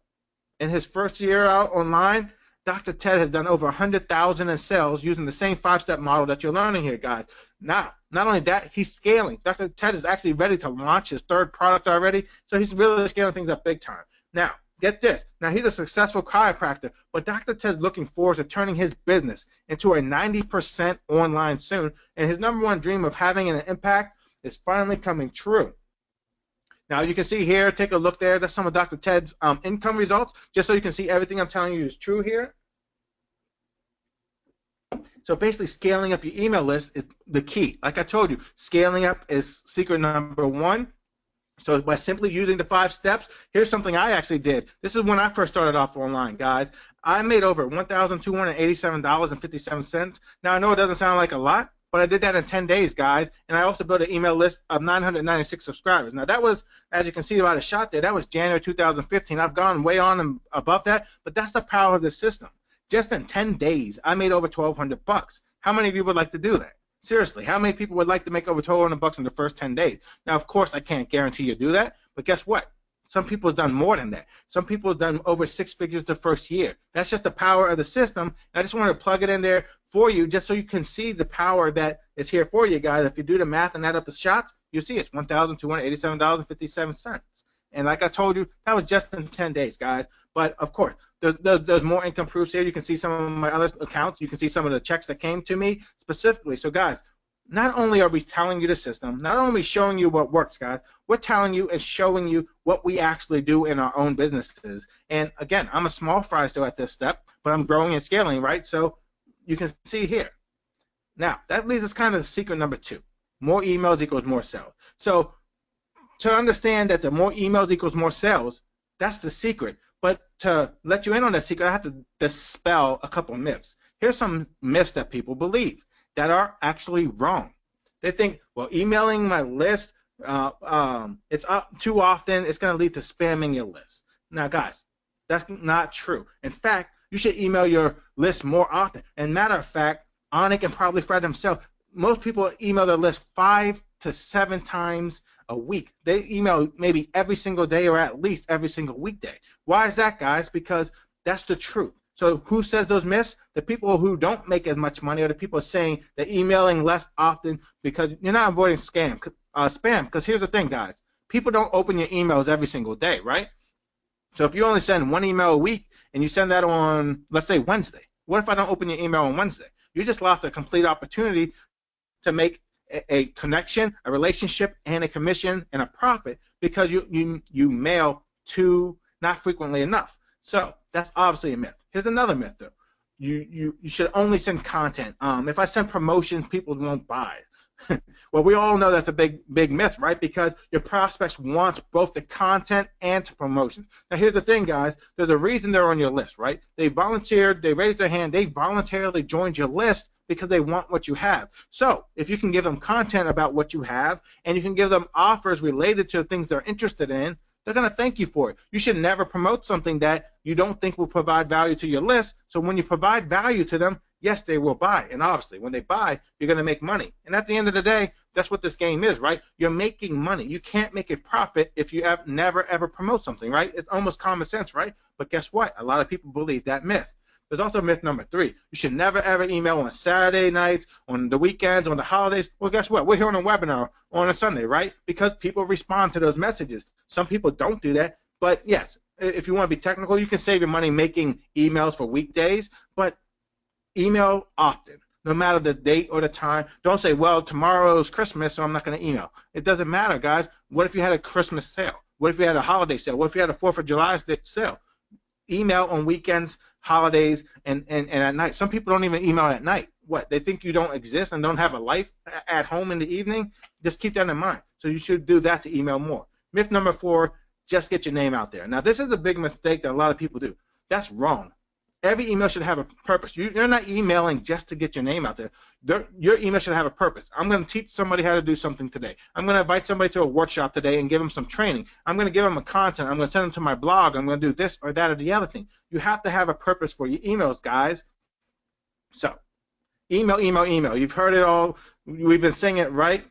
In his first year out online, Dr. Ted has done over 100,000 in sales using the same 5-step model that you're learning here, guys. Now, not only that, he's scaling. Dr. Ted is actually ready to launch his 3rd product already, so he's really scaling things up big time. Now, get this. Now, he's a successful chiropractor, but Dr. Ted's looking forward to turning his business into a 90% online soon, and his #1 dream of having an impact is finally coming true. Now, you can see here, take a look there. That's some of Dr. Ted's income results, just so you can see everything I'm telling you is true here. So basically, scaling up your email list is the key. Like I told you, scaling up is secret #1. So by simply using the 5 steps, here's something I actually did. This is when I first started off online, guys. I made over $1,287.57. Now, I know it doesn't sound like a lot, but I did that in 10 days, guys. And I also built an email list of 996 subscribers. Now, that was, as you can see by the shot there, that was January 2015. I've gone way on and above that, but that's the power of the system. Just in 10 days, I made over $1,200. How many of you would like to do that? Seriously, how many people would like to make over $1,200 in the first 10 days? Now, of course, I can't guarantee you do that, but guess what? Some people have done more than that. Some people have done over 6 figures the first year. That's just the power of the system. I just want to plug it in there for you just so you can see the power that is here for you guys. If you do the math and add up the shots, you see it's $1,287.57. And like I told you, that was just in 10 days, guys. But, of course, there's more income proofs here. You can see some of my other accounts. You can see some of the checks that came to me specifically. So, guys, not only are we telling you the system, not only showing you what works, guys, we're telling you and showing you what we actually do in our own businesses. And, again, I'm a small fry still at this step, but I'm growing and scaling, right? So you can see here. Now, that leads us kind of to secret number 2. More emails equals more sales. So to understand that the more emails equals more sales, that's the secret. But to let you in on that secret, I have to dispel a couple of myths. Here's some myths that people believe that are actually wrong. They think, well, emailing my list, it's too often, it's going to lead to spamming your list. Now, guys, that's not true. In fact, you should email your list more often. And matter of fact, Onik and probably Fred himself, most people email their list 5 to 7 times a week. They email maybe every single day or at least every single weekday. Why is that, guys? Because that's the truth. So who says those myths? The people who don't make as much money, or the people saying they're emailing less often because you're not avoiding spam. Because here's the thing, guys. People don't open your emails every single day, right? So if you only send 1 email a week and you send that on, let's say, Wednesday, what if I don't open your email on Wednesday? You just lost a complete opportunity to make a connection, a relationship, and a commission and a profit because you mail too not frequently enough. So that's obviously a myth. Here's another myth, though. You should only send content. If I send promotions, people won't buy. Well, we all know that's a big myth, right? Because your prospects want both the content and the promotions. Now, here's the thing, guys. There's a reason they're on your list, right? They volunteered, they raised their hand, they voluntarily joined your list because they want what you have. So if you can give them content about what you have and you can give them offers related to things they're interested in, they're going to thank you for it. You should never promote something that you don't think will provide value to your list. So when you provide value to them, yes, they will buy. And obviously, when they buy, you're going to make money. And at the end of the day, that's what this game is, right? You're making money. You can't make a profit if you never, ever promote something, right? It's almost common sense, right? But guess what? A lot of people believe that myth. There's also myth number 3. You should never, ever email on Saturday nights, on the weekends, on the holidays. Well, guess what? We're here on a webinar on a Sunday, right? Because people respond to those messages. Some people don't do that. But, yes, if you want to be technical, you can save your money making emails for weekdays. But email often, no matter the date or the time. Don't say, well, tomorrow's Christmas, so I'm not going to email. It doesn't matter, guys. What if you had a Christmas sale? What if you had a holiday sale? What if you had a 4th of July sale? Email on weekends, holidays, and at night. Some people don't even email at night. What? They think you don't exist and don't have a life at home in the evening? Just keep that in mind. So you should do that to email more. Myth number 4, just get your name out there. Now, this is a big mistake that a lot of people do. That's wrong. Every email should have a purpose. You're not emailing just to get your name out there. Your email should have a purpose. I'm going to teach somebody how to do something today. I'm going to invite somebody to a workshop today and give them some training. I'm going to give them a content. I'm going to send them to my blog. I'm going to do this or that or the other thing. You have to have a purpose for your emails, guys. So, email, email, email. You've heard it all. We've been saying it, right?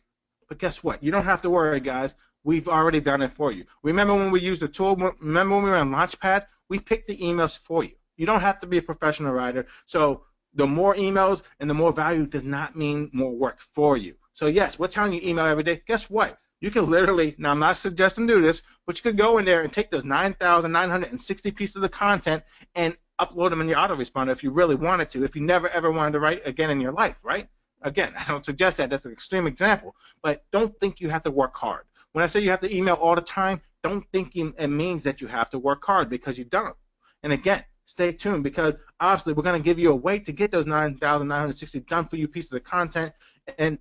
But guess what? You don't have to worry, guys. We've already done it for you. Remember when we used the tool? Remember when we were on Launchpad? We picked the emails for you. You don't have to be a professional writer. So the more emails and the more value does not mean more work for you. So yes, we're telling you email every day. Guess what? You can literally, now I'm not suggesting do this, but you could go in there and take those 9,960 pieces of content and upload them in your autoresponder if you really wanted to, if you never ever wanted to write again in your life, right? Again, I don't suggest that. That's an extreme example. But don't think you have to work hard. When I say you have to email all the time, don't think it means that you have to work hard, because you don't. And again, stay tuned, because obviously we're going to give you a way to get those 9,960 done for you pieces of content, and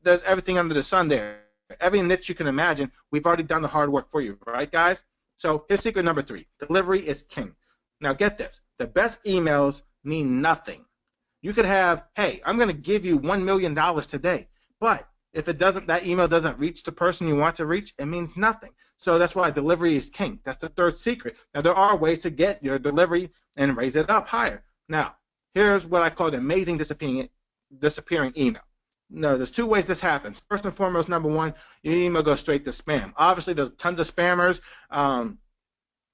there's everything under the sun there. Every niche you can imagine, we've already done the hard work for you, right, guys? So here's secret number 3. Delivery is king. Now get this. The best emails mean nothing. You could have, hey, I'm going to give you $1 million today, but if it doesn't, that email doesn't reach the person you want to reach, it means nothing. So that's why delivery is king. That's the 3rd secret. Now, there are ways to get your delivery and raise it up higher. Now, here's what I call the amazing disappearing email. No, there's two ways this happens. First and foremost, number one, your email goes straight to spam. Obviously, there's tons of spammers.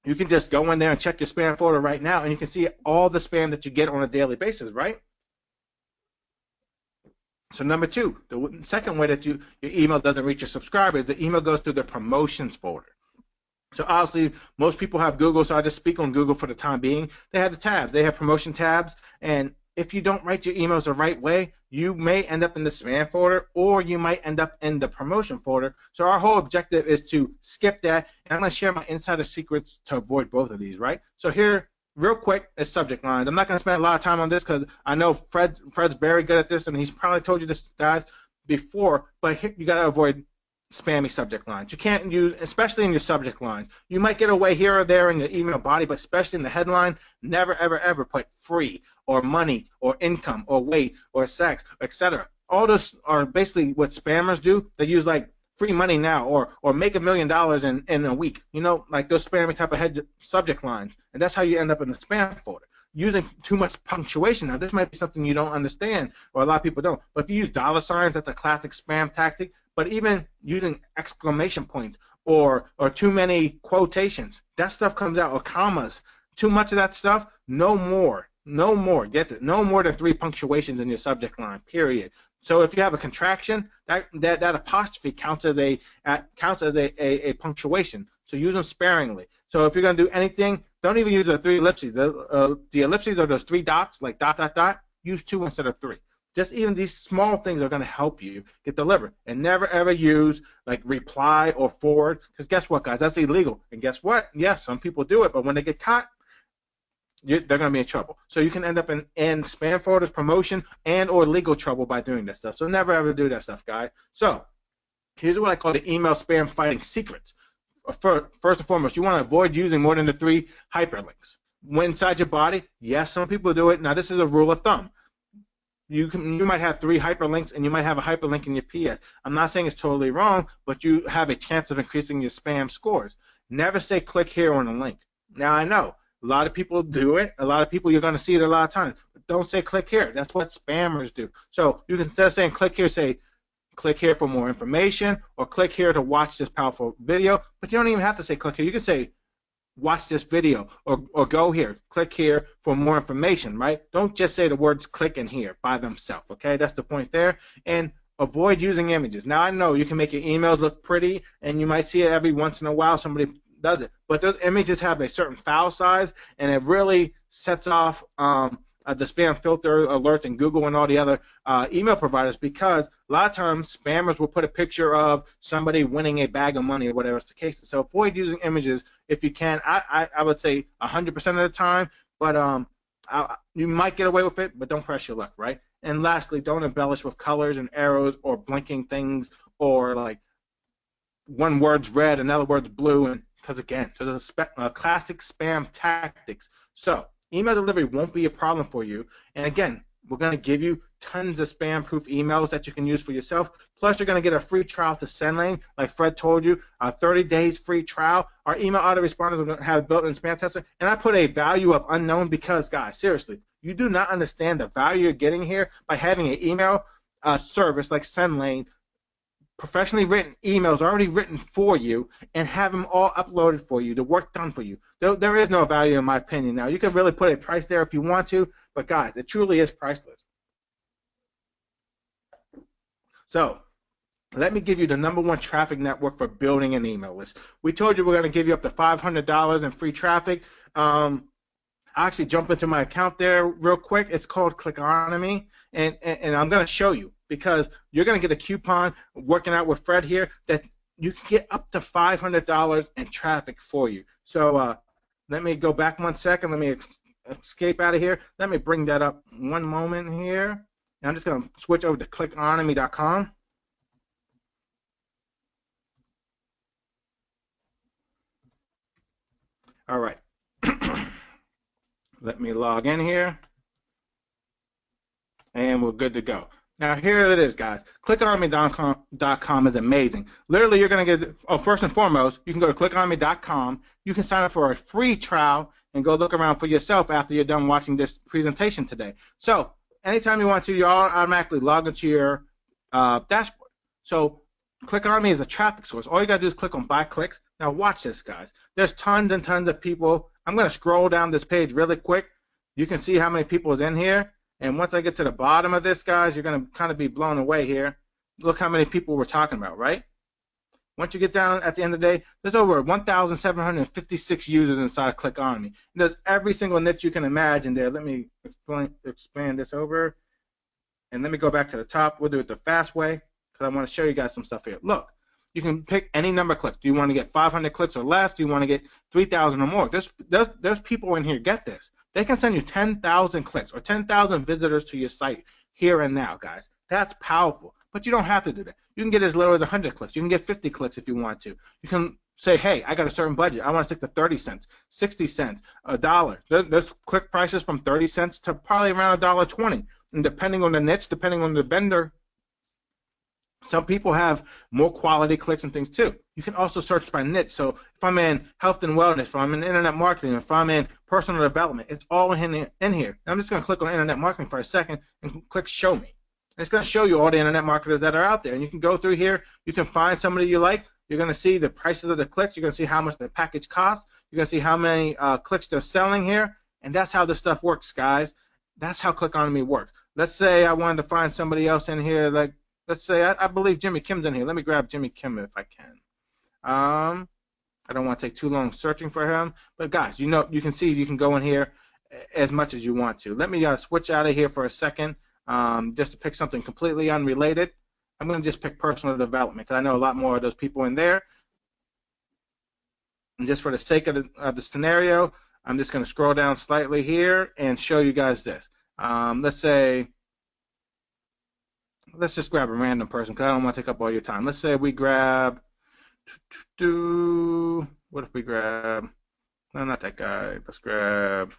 You can just go in there and check your spam folder right now, and you can see all the spam that you get on a daily basis, right? So number two, the second way that your email doesn't reach your subscribers, the email goes to the promotions folder. So obviously, most people have Google, so I just speak on Google for the time being. They have the tabs. They have promotion tabs, and if you don't write your emails the right way, you may end up in the spam folder, or you might end up in the promotion folder. So our whole objective is to skip that, and I'm going to share my insider secrets to avoid both of these, right? So here, real quick, is subject lines. I'm not going to spend a lot of time on this because I know Fred's very good at this, and he's probably told you this, guys, before, but here, you got to avoid spammy subject lines. You can't use, especially in your subject lines. You might get away here or there in your email body, but especially in the headline, never, ever, ever put free or money or income or weight or sex, etc. All those are basically what spammers do. They use like free money now or make $1 million in a week. You know, like those spammy type of subject lines. And that's how you end up in the spam folder. Using too much punctuation. Now, this might be something you don't understand, or a lot of people don't. But if you use dollar signs, that's a classic spam tactic. But even using exclamation points or too many quotations, that stuff comes out, or commas. Too much of that stuff, no more. No more. Get it? No more than 3 punctuations in your subject line, period. So if you have a contraction, that apostrophe counts as a punctuation. So use them sparingly. So if you're going to do anything, don't even use the 3 ellipses. The ellipses are those 3 dots, like dot, dot, dot. Use 2 instead of 3. Just even these small things are going to help you get delivered. And never, ever use like reply or forward, because guess what, guys? That's illegal. And guess what? Yes, some people do it, but when they get caught, they're going to be in trouble. So you can end up in spam folders, promotion, and or legal trouble by doing this stuff. So never, ever do that stuff, guys. So here's what I call the email spam fighting secrets. First and foremost, you want to avoid using more than the 3 hyperlinks. When inside your body, yes, some people do it. Now, this is a rule of thumb. You might have 3 hyperlinks, and you might have a hyperlink in your PS. I'm not saying it's totally wrong, but you have a chance of increasing your spam scores. Never say click here on a link. Now, I know a lot of people do it. A lot of people, you're going to see it a lot of times. But don't say click here. That's what spammers do. So you can, instead of saying click here, say click here for more information, or click here to watch this powerful video. But you don't even have to say click here. You can say watch this video, or go here, click here for more information, right? Don't just say the words click in here by themselves, okay? That's the point there. And avoid using images. Now, I know you can make your emails look pretty, and you might see it every once in a while, somebody does it. But those images have a certain file size, and it really sets off the spam filter alerts in Google and all the other email providers, because a lot of times spammers will put a picture of somebody winning a bag of money or whatever is the case. So avoid using images if you can. I would say 100% of the time, but you might get away with it, but don't press your luck, right? And lastly, don't embellish with colors and arrows or blinking things, or like one word's red, another word's blue, and because again, there's a classic spam tactics. So email delivery won't be a problem for you. And again, we're going to give you tons of spam-proof emails that you can use for yourself. Plus, you're going to get a free trial to SendLane, like Fred told you, a 30 days free trial. Our email autoresponders are going to have built-in spam tester. And I put a value of unknown because, guys, seriously, you do not understand the value you're getting here by having an email service like SendLane, professionally written emails already written for you, and have them all uploaded for you, the work done for you. There is no value in my opinion. Now, you can really put a price there if you want to, but guys, it truly is priceless. So let me give you the #1 traffic network for building an email list. We told you we're going to give you up to $500 in free traffic. I actually jump into my account there real quick. It's called Clickonomy, and I'm going to show you, because you're going to get a coupon working out with Fred here that you can get up to $500 in traffic for you. So let me go back 1 second. Let me escape out of here. Let me bring that up one moment here. And I'm just going to switch over to clickonomy.com. All right. Let me log in here. And we're good to go. Now, here it is, guys. Clickonomy.com is amazing. Literally, you're going to get, first and foremost, you can go to clickonomy.com. You can sign up for a free trial and go look around for yourself after you're done watching this presentation today. So, anytime you want to, you automatically log into your dashboard. So Click on Me is a traffic source. All you got to do is click on buy clicks. Now watch this, guys. There's tons and tons of people. I'm going to scroll down this page really quick. You can see how many people is in here. And once I get to the bottom of this, guys, you're going to kind of be blown away here. Look how many people we're talking about, right? Once you get down at the end of the day, there's over 1,756 users inside of Click On Me. There's every single niche you can imagine there. Let me expand this over. And let me go back to the top. We'll do it the fast way, because I want to show you guys some stuff here. Look, you can pick any number of clicks. Do you want to get 500 clicks or less? Do you want to get 3,000 or more? There's people in here, get this. They can send you 10,000 clicks or 10,000 visitors to your site here and now, guys. That's powerful. But you don't have to do that. You can get as little as 100 clicks. You can get 50 clicks if you want to. You can say, hey, I got a certain budget. I want to stick to 30 cents, 60 cents, $1. There's click prices from 30 cents to probably around $1.20. And depending on the niche, depending on the vendor, some people have more quality clicks and things too. You can also search by niche. So if I'm in health and wellness, if I'm in internet marketing, if I'm in personal development, it's all in here. I'm just going to click on internet marketing for a second and click show me. And it's going to show you all the internet marketers that are out there. And you can go through here. You can find somebody you like. You're going to see the prices of the clicks. You're going to see how much the package costs. You're going to see how many clicks they're selling here. And that's how this stuff works, guys. That's how Click On Me works. Let's say I wanted to find somebody else in here, like, let's say I believe Jimmy Kim's in here. Let me grab Jimmy Kim if I can. I don't want to take too long searching for him. But guys, you know, you can see you can go in here as much as you want to. Let me switch out of here for a second, just to pick something completely unrelated. I'm going to just pick personal development because I know a lot more of those people in there. And just for the sake of the scenario, I'm just going to scroll down slightly here and show you guys this. Let's just grab a random person because I don't want to take up all your time. Let's say we grab, what if we grab, no, not that guy. Let's grab,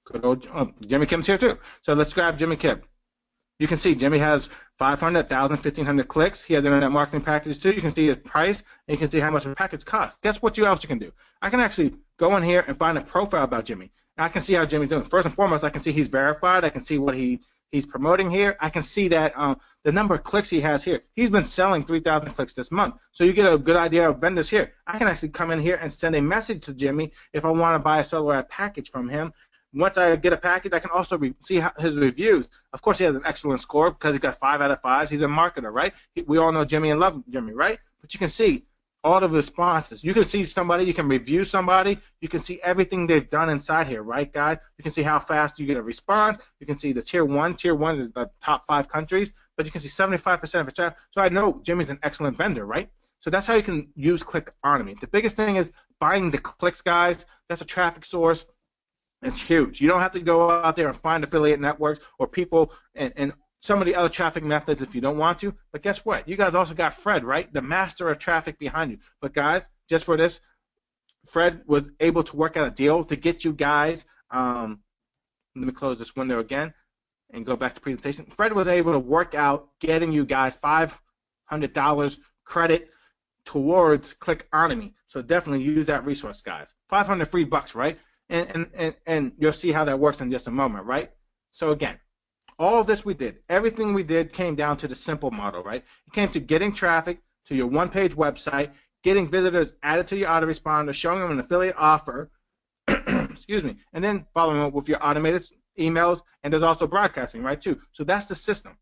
good old, Jimmy Kim's here too. So let's grab Jimmy Kim. You can see Jimmy has 500, 1,000, 1,500 clicks. He has internet marketing packages too. You can see his price, and you can see how much a package costs. Guess what else you can do? I can actually go in here and find a profile about Jimmy. And I can see how Jimmy's doing. First and foremost, I can see he's verified. I can see what he's promoting here. I can see that the number of clicks he has here. He's been selling 3,000 clicks this month. So you get a good idea of vendors here. I can actually come in here and send a message to Jimmy if I want to buy a solo ad package from him. Once I get a package, I can also see his reviews. Of course, he has an excellent score because he got 5 out of 5. He's a marketer, right? We all know Jimmy and love Jimmy, right? But you can see all the responses. You can see somebody. You can review somebody. You can see everything they've done inside here, right, guys? You can see how fast you get a response. You can see the tier 1. Tier 1 is the top 5 countries. But you can see 75% of it. So I know Jimmy's an excellent vendor, right? So that's how you can use Click On Me. The biggest thing is buying the clicks, guys. That's a traffic source. It's huge. You don't have to go out there and find affiliate networks or people and some of the other traffic methods if you don't want to. But guess what? You guys also got Fred, right? The master of traffic behind you. But guys, just for this, Fred was able to work out a deal to get you guys. Let me close this window again and go back to presentation. Fred was able to work out getting you guys $500 credit towards Click On Me. So definitely use that resource, guys. 500 free bucks, right? And you'll see how that works in just a moment, right? So again, all of this we did, everything we did came down to the simple model, right? It came to getting traffic to your one-page website, getting visitors added to your autoresponder, showing them an affiliate offer, excuse me, and then following up with your automated emails, and there's also broadcasting, right, too. So that's the system.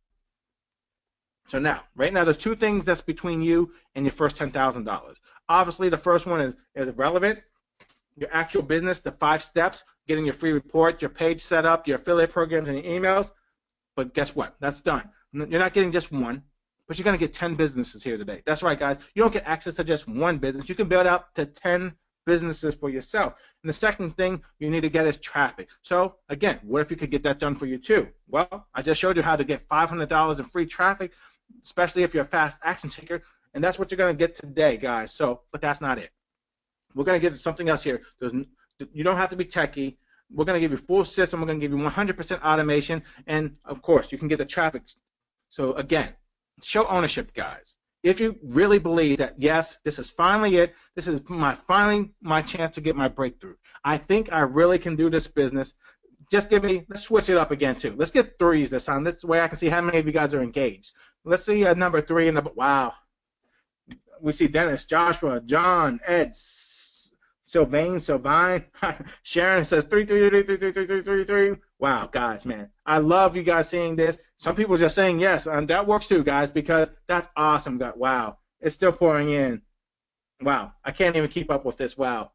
So now, right now, there's 2 things that's between you and your first $10,000. Obviously, the first one is relevant. Your actual business, the 5 steps, getting your free report, your page set up, your affiliate programs, and your emails. But guess what? That's done. You're not getting just one, but you're going to get 10 businesses here today. That's right, guys. You don't get access to just one business. You can build out to 10 businesses for yourself. And the second thing you need to get is traffic. So, again, what if you could get that done for you too? Well, I just showed you how to get $500 in free traffic, especially if you're a fast action taker. And that's what you're going to get today, guys. So, but that's not it. We're going to get to something else here. You don't have to be techie. We're going to give you full system. We're going to give you 100% automation. And, of course, you can get the traffic. So, again, show ownership, guys. If you really believe that, yes, this is finally it, this is finally my chance to get my breakthrough. I think I really can do this business. Just give me, let's switch it up again, too. Let's get 3s this time. This way I can see how many of you guys are engaged. Let's see number 3 in the wow. We see Dennis, Joshua, John, Ed, Sylvain, Sharon says 333333333. Wow, guys, man, I love you guys seeing this. Some people are just saying yes, and that works too, guys, because that's awesome. Wow, it's still pouring in. Wow, I can't even keep up with this. Wow,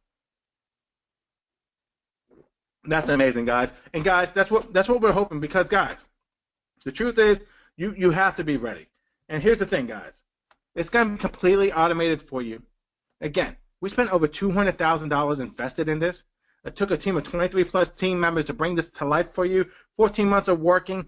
that's amazing, guys. And guys, that's what we're hoping, because guys, the truth is you have to be ready. And here's the thing, guys. It's going to be completely automated for you. Again, we spent over $200,000 invested in this. It took a team of 23 plus team members to bring this to life for you. 14 months of working.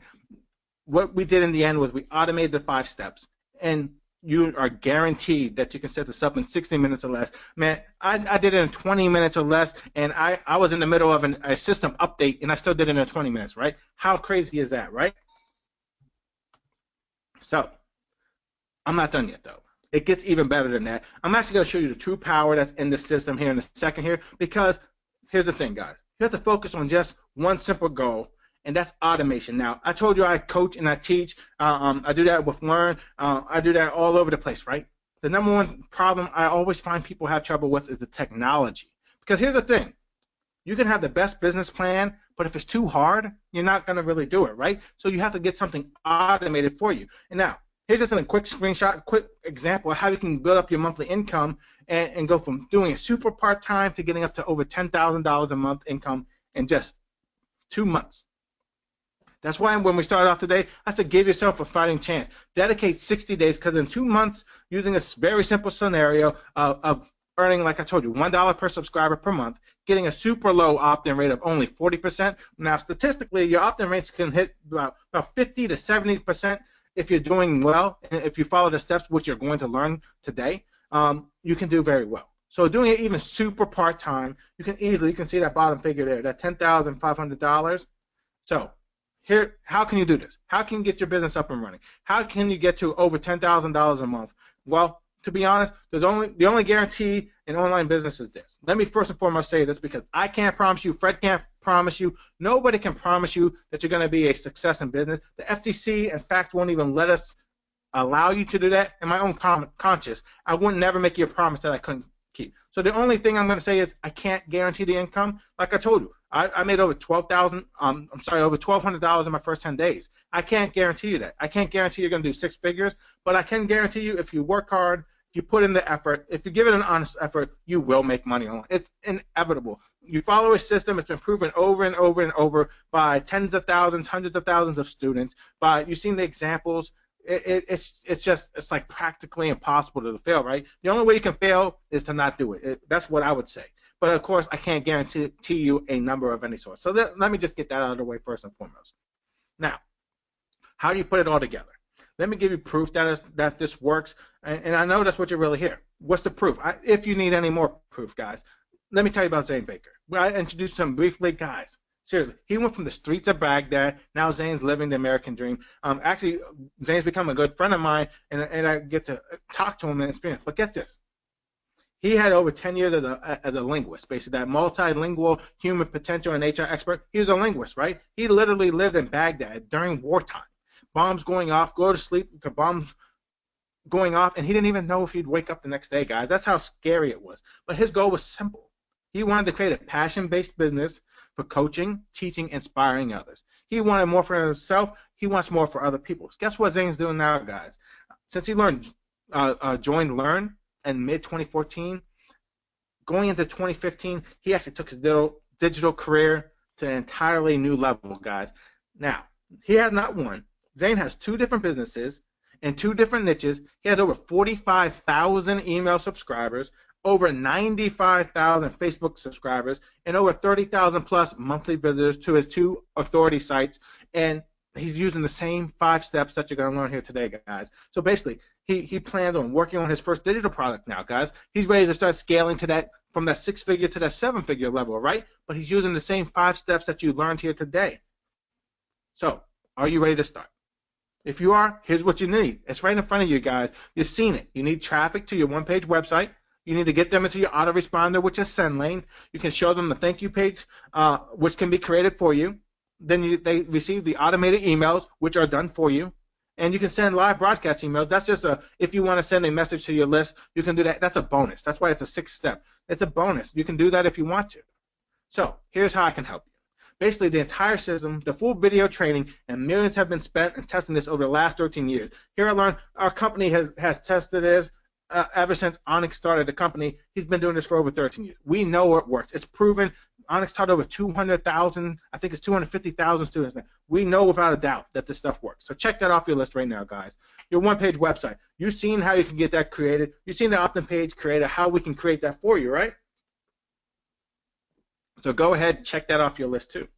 What we did in the end was we automated the 5 steps. And you are guaranteed that you can set this up in 60 minutes or less. Man, I did it in 20 minutes or less, and I was in the middle of a system update, and I still did it in 20 minutes, right? How crazy is that, right? So, I'm not done yet, though. It gets even better than that. I'm actually going to show you the true power that's in the system here in a second here, because here's the thing, guys. You have to focus on just one simple goal, and that's automation. Now, I told you I coach and I teach. I do that with Learn. I do that all over the place, right? The number one problem I always find people have trouble with is the technology. Because here's the thing. You can have the best business plan, but if it's too hard, you're not going to really do it, right? So you have to get something automated for you. And now, here's just a quick screenshot, quick example of how you can build up your monthly income and go from doing a super part-time to getting up to over $10,000 a month income in just 2 months. That's why when we started off today, I said give yourself a fighting chance. Dedicate 60 days, because in 2 months, using a very simple scenario of earning, like I told you, $1 per subscriber per month, getting a super low opt-in rate of only 40%. Now, statistically, your opt-in rates can hit about 50 to 70%. If you're doing well, and if you follow the steps which you're going to learn today, you can do very well. So doing it even super part-time, you can see that bottom figure there, that $10,500. So here, how can you do this? How can you get your business up and running? How can you get to over $10,000 a month? Well, to be honest, the only guarantee in online business is this. Let me first and foremost say this, because I can't promise you, Fred can't promise you, nobody can promise you that you're going to be a success in business. The FTC, in fact, won't even let us allow you to do that. In my own conscience, I would never make you a promise that I couldn't keep. So the only thing I'm going to say is I can't guarantee the income. Like I told you, I made over over $1,200 in my first 10 days. I can't guarantee you that. I can't guarantee you're going to do 6 figures, but I can guarantee you if you work hard, if you put in the effort, if you give it an honest effort, you will make money on it. It's inevitable. You follow a system. It's been proven over and over and over by tens of thousands, hundreds of thousands of students. You've seen the examples. It's like practically impossible to fail, right? The only way you can fail is to not do it. That's what I would say. But of course, I can't guarantee you a number of any sort. So let me just get that out of the way first and foremost. Now, how do you put it all together? Let me give you proof that this works, and I know that's what you really hear. What's the proof? If you need any more proof, guys, let me tell you about Zane Baker. I introduced him briefly, guys. Seriously, he went from the streets of Baghdad. Now Zane's living the American dream. Actually, Zane's become a good friend of mine, and I get to talk to him and experience. But get this. He had over 10 years as a linguist, basically that multilingual human potential and HR expert. He was a linguist, right? He literally lived in Baghdad during wartime. Bombs going off, go to sleep to bombs going off, and he didn't even know if he'd wake up the next day, guys. That's how scary it was. But his goal was simple. He wanted to create a passion-based business for coaching, teaching, inspiring others. He wanted more for himself. He wants more for other people. Guess what Zane's doing now, guys? Since he joined Learn in mid-2014, going into 2015, he actually took his digital career to an entirely new level, guys. Now, he has not one. Zane has 2 different businesses in 2 different niches. He has over 45,000 email subscribers, over 95,000 Facebook subscribers, and over 30,000 plus monthly visitors to his 2 authority sites. And he's using the same 5 steps that you're going to learn here today, guys. So basically, he plans on working on his first digital product now, guys. He's ready to start scaling to that, from that 6-figure to that 7-figure level, right? But he's using the same 5 steps that you learned here today. So, are you ready to start? If you are, here's what you need. It's right in front of you, guys. You've seen it. You need traffic to your one-page website. You need to get them into your autoresponder, which is SendLane. You can show them the thank you page, which can be created for you. Then they receive the automated emails, which are done for you. And you can send live broadcast emails. That's just if you want to send a message to your list, you can do that. That's a bonus. That's why it's a 6th step. It's a bonus. You can do that if you want to. So here's how I can help you. Basically, the entire system, the full video training, and millions have been spent in testing this over the last 13 years. Here at Learn, our company has tested this ever since Onyx started the company. He's been doing this for over 13 years. We know it works. It's proven. Onyx taught over 200,000, I think it's 250,000 students now. We know without a doubt that this stuff works. So check that off your list right now, guys. Your one-page website. You've seen how you can get that created. You've seen the opt-in page created, how we can create that for you, right? So go ahead and check that off your list too.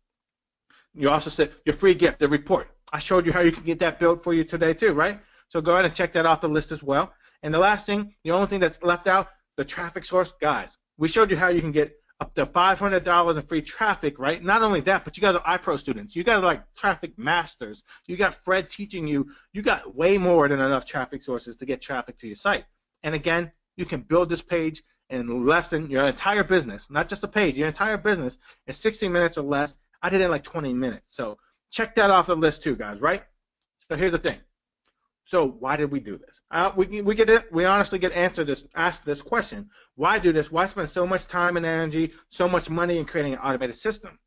You also said your free gift, the report. I showed you how you can get that built for you today too, right? So go ahead and check that off the list as well. And the last thing, the only thing that's left out, the traffic source. Guys, we showed you how you can get up to $500 in free traffic, right? Not only that, but you guys are iPro students. You guys are like traffic masters. You got Fred teaching you. You got way more than enough traffic sources to get traffic to your site. And again, you can build this page in less than your entire business, not just a page, your entire business in 60 minutes or less. I did it in like 20 minutes. So check that off the list too, guys, right? So here's the thing. So why did we do this? We honestly get asked this question. Why do this? Why spend so much time and energy, so much money in creating an automated system?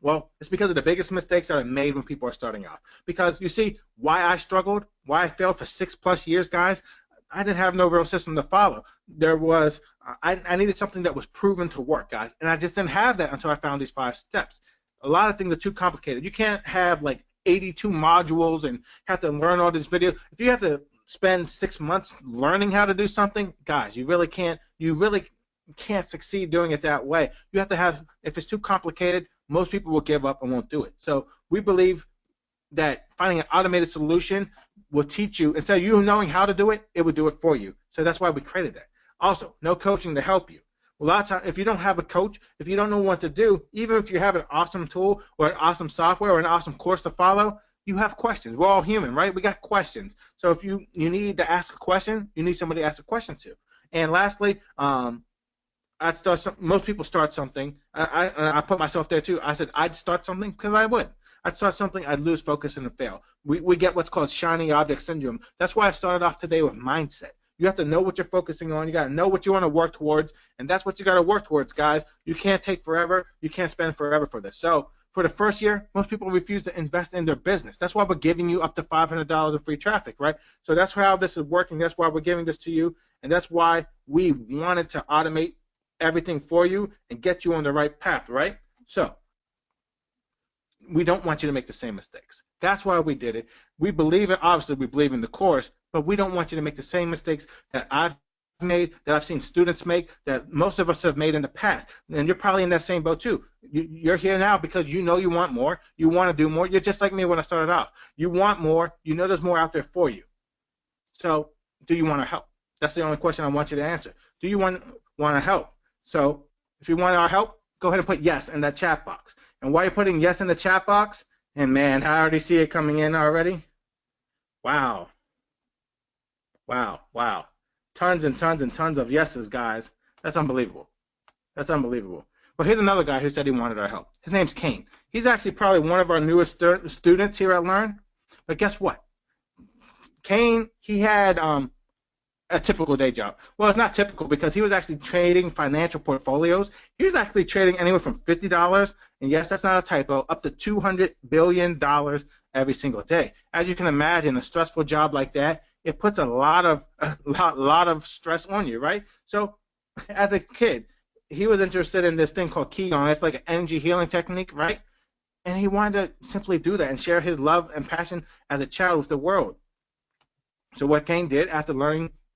Well, it's because of the biggest mistakes that are made when people are starting out. Because you see, why I struggled, why I failed for 6+ years, guys, I didn't have no real system to follow. There was, I needed something that was proven to work, guys, and I just didn't have that until I found these 5 steps. A lot of things are too complicated. You can't have like 82 modules and have to learn all this video. If you have to spend 6 months learning how to do something, guys, you really can't succeed doing it that way. You have to have, if it's too complicated, most people will give up and won't do it. So we believe that finding an automated solution will teach you, instead of you knowing how to do it, it will do it for you. So that's why we created that. Also, no coaching to help you. A lot of times, if you don't have a coach, if you don't know what to do, even if you have an awesome tool or an awesome software or an awesome course to follow, you have questions. We're all human, right? We got questions. So if you need to ask a question, you need somebody to ask a question to. And lastly, most people start something. I put myself there too. I said I'd start something because I would. I'd start something, I'd lose focus and fail. We get what's called shiny object syndrome. That's why I started off today with mindset. You have to know what you're focusing on. You got to know what you want to work towards, and that's what you got to work towards, guys. You can't take forever. You can't spend forever for this. So for the first year, most people refuse to invest in their business. That's why we're giving you up to $500 of free traffic, right? So that's how this is working. That's why we're giving this to you, and that's why we wanted to automate everything for you and get you on the right path, right? So we don't want you to make the same mistakes. That's why we did it. We believe in, obviously we believe in the course, but we don't want you to make the same mistakes that I've made, that I've seen students make, that most of us have made in the past. And you're probably in that same boat too. You're here now because you know you want more, you want to do more. You're just like me when I started off. You want more, you know there's more out there for you. So do you want to help? That's the only question I want you to answer. Do you want to help? So if you want our help, go ahead and put yes in that chat box. And while you're putting yes in the chat box, and man, I already see it coming in already. Wow. Wow, wow. Tons and tons and tons of yeses, guys. That's unbelievable. That's unbelievable. But here's another guy who said he wanted our help. His name's Kane. He's actually probably one of our newest students here at Learn. But guess what? Kane, he had a typical day job. Well, it's not typical because he was actually trading financial portfolios. He was actually trading anywhere from $50, and yes, that's not a typo, up to $200 billion every single day. As you can imagine, a stressful job like that, it puts a lot of stress on you, right? So as a kid, he was interested in this thing called Qigong. It's like an energy healing technique, right? And he wanted to simply do that and share his love and passion as a child with the world. So what Kane did after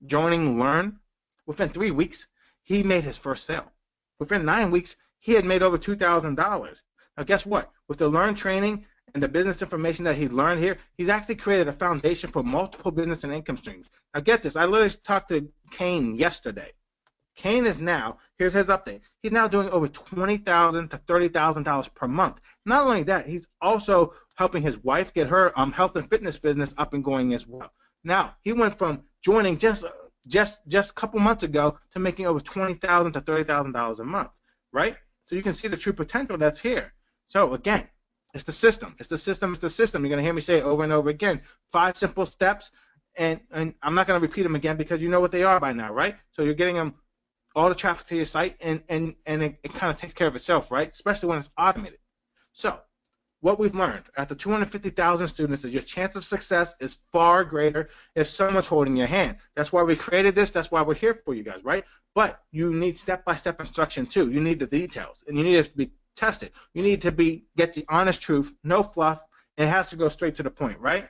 joining Learn, within 3 weeks, he made his first sale. Within 9 weeks, he had made over $2,000. Now guess what? With the Learn training and the business information that he learned here, he's actually created a foundation for multiple business and income streams. Now get this, I literally talked to Kane yesterday. Kane is now, here's his update, he's now doing over $20,000 to $30,000 per month. Not only that, he's also helping his wife get her health and fitness business up and going as well. Now, he went from joining just a couple months ago to making over $20,000 to $30,000 a month, right? So you can see the true potential that's here. So again, It's the system. It's the system. It's the system. You're going to hear me say it over and over again. 5 simple steps, and I'm not going to repeat them again because you know what they are by now, right? So you're getting them all the traffic to your site, and it kind of takes care of itself, right? Especially when it's automated. So what we've learned after 250,000 students is your chance of success is far greater if someone's holding your hand. That's why we created this. That's why we're here for you guys, right? But you need step-by-step instruction too. You need the details, and you need it to be tested. You need to get the honest truth, no fluff, and it has to go straight to the point, right?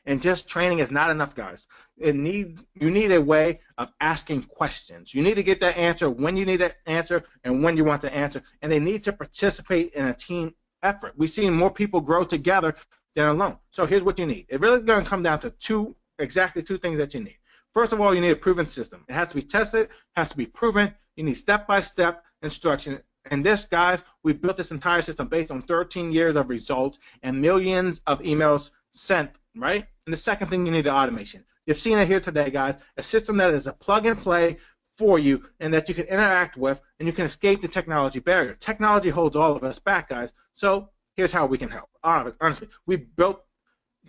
And just training is not enough, guys. You need a way of asking questions. You need to get that answer when you need that answer and when you want the answer, and they need to participate in a team effort. We've seen more people grow together than alone. So here's what you need. It really is going to come down to exactly two things that you need. First of all, you need a proven system. It has to be tested, has to be proven. You need step-by-step instruction. And this, guys, we built this entire system based on 13 years of results and millions of emails sent, right? And the second thing, you need the automation. You've seen it here today, guys, a system that is a plug-and-play for you and that you can interact with, and you can escape the technology barrier. Technology holds all of us back, guys. So here's how we can help. Honestly, we built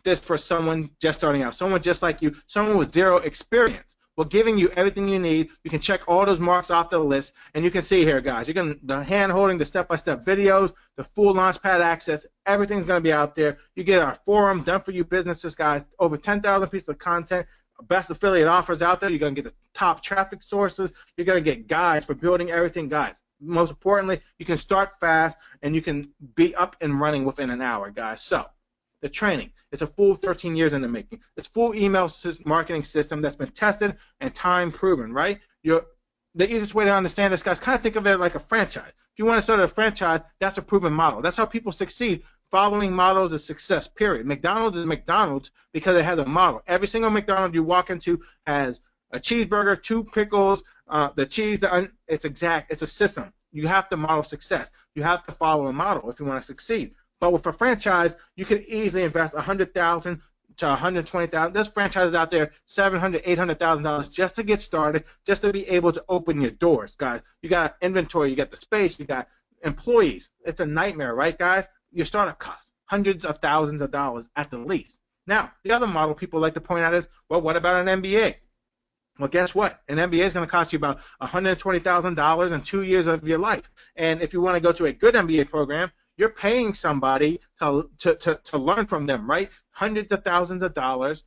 this for someone just starting out, someone just like you, someone with zero experience. We're giving you everything you need. You can check all those marks off the list, and you can see here, guys, the hand-holding, the step-by-step videos, the full Launchpad access, everything's going to be out there. You get our forum, done for you businesses, guys, over 10,000 pieces of content, best affiliate offers out there. You're going to get the top traffic sources. You're going to get guides for building everything, guys. Most importantly, you can start fast, and you can be up and running within an hour, guys. So the training, it's a full 13 years in the making. It's full email marketing system that's been tested and time proven, right? The easiest way to understand this, guys, kind of think of it like a franchise. If you want to start a franchise, that's a proven model. That's how people succeed. Following models is success, period. McDonald's is McDonald's because it has a model. Every single McDonald's you walk into has a cheeseburger, 2 pickles, the cheese, it's a system. You have to model success. You have to follow a model if you want to succeed. But with a franchise, you can easily invest $100,000 to $120,000. There's franchises out there, $700,000, $800,000 just to get started, just to be able to open your doors, guys. You got inventory, you got the space, you got employees. It's a nightmare, right, guys? Your startup costs hundreds of thousands of dollars at the least. Now, the other model people like to point out is, well, what about an MBA? Well, guess what? An MBA is going to cost you about $120,000 in 2 years of your life. And if you want to go to a good MBA program, you're paying somebody to learn from them, right? Hundreds of thousands of dollars.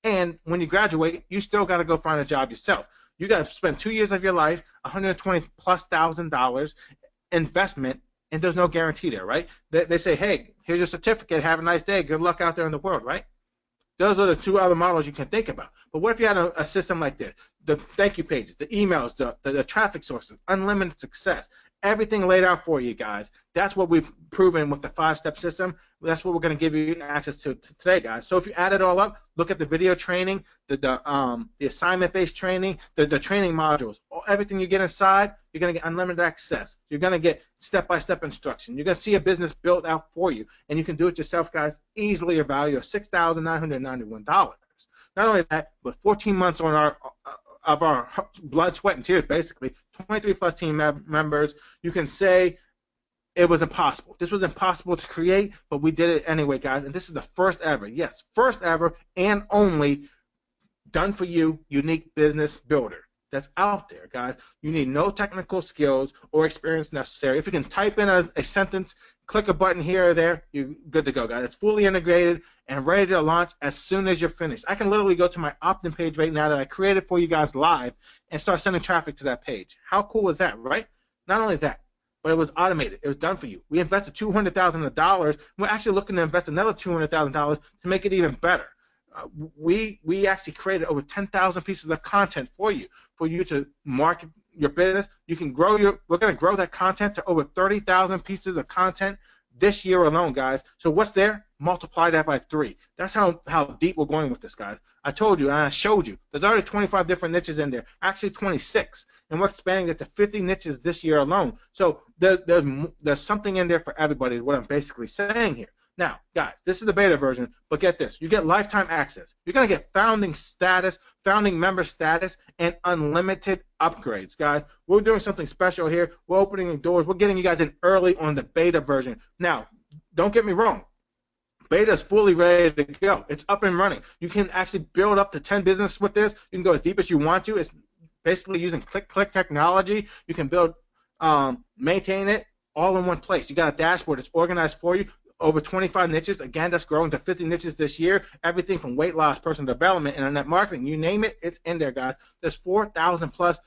And when you graduate, you still got to go find a job yourself. You got to spend 2 years of your life, $120,000+ investment, and there's no guarantee there, right? They say, hey, here's your certificate. Have a nice day. Good luck out there in the world, right? Those are the 2 other models you can think about. But what if you had a system like this? The thank you pages, the emails, the traffic sources, unlimited success, everything laid out for you guys. That's what we've proven with the 5-step system. That's what we're going to give you access to today, guys. So if you add it all up, look at the video training, the assignment-based training, the training modules, everything you get inside, you're going to get unlimited access. You're going to get step-by-step instruction. You're going to see a business built out for you, and you can do it yourself, guys, easily a value of $6,991. Not only that, but 14 months on our blood, sweat, and tears, basically, 23+ team members. You can say it was impossible. This was impossible to create, but we did it anyway, guys. And this is the first ever, yes, first ever and only done-for-you unique business builder that's out there, guys. You need no technical skills or experience necessary. If you can type in a sentence, click a button here or there, you're good to go, guys. It's fully integrated and ready to launch as soon as you're finished. I can literally go to my opt-in page right now that I created for you guys live and start sending traffic to that page. How cool is that, right? Not only that, but it was automated. It was done for you. We invested $200,000. We're actually looking to invest another $200,000 to make it even better. We actually created over 10,000 pieces of content for you to market your business. You can grow we're going to grow that content to over 30,000 pieces of content this year alone, guys. So what's there? Multiply that by 3. That's how deep we're going with this, guys. I told you and I showed you. There's already 25 different niches in there. Actually 26. And we're expanding it to 50 niches this year alone. So there's something in there for everybody is what I'm basically saying here. Now, guys, this is the beta version, but get this. You get lifetime access. You're going to get founding member status, and unlimited upgrades, guys. We're doing something special here. We're opening doors. We're getting you guys in early on the beta version. Now, don't get me wrong. Beta is fully ready to go. It's up and running. You can actually build up to 10 business with this. You can go as deep as you want to. It's basically using click technology. You can build, maintain it all in one place. You got a dashboard. It's organized for you. Over 25 niches. Again, that's growing to 50 niches this year. Everything from weight loss, personal development, internet marketing, you name it, it's in there, guys. There's 4,000 plus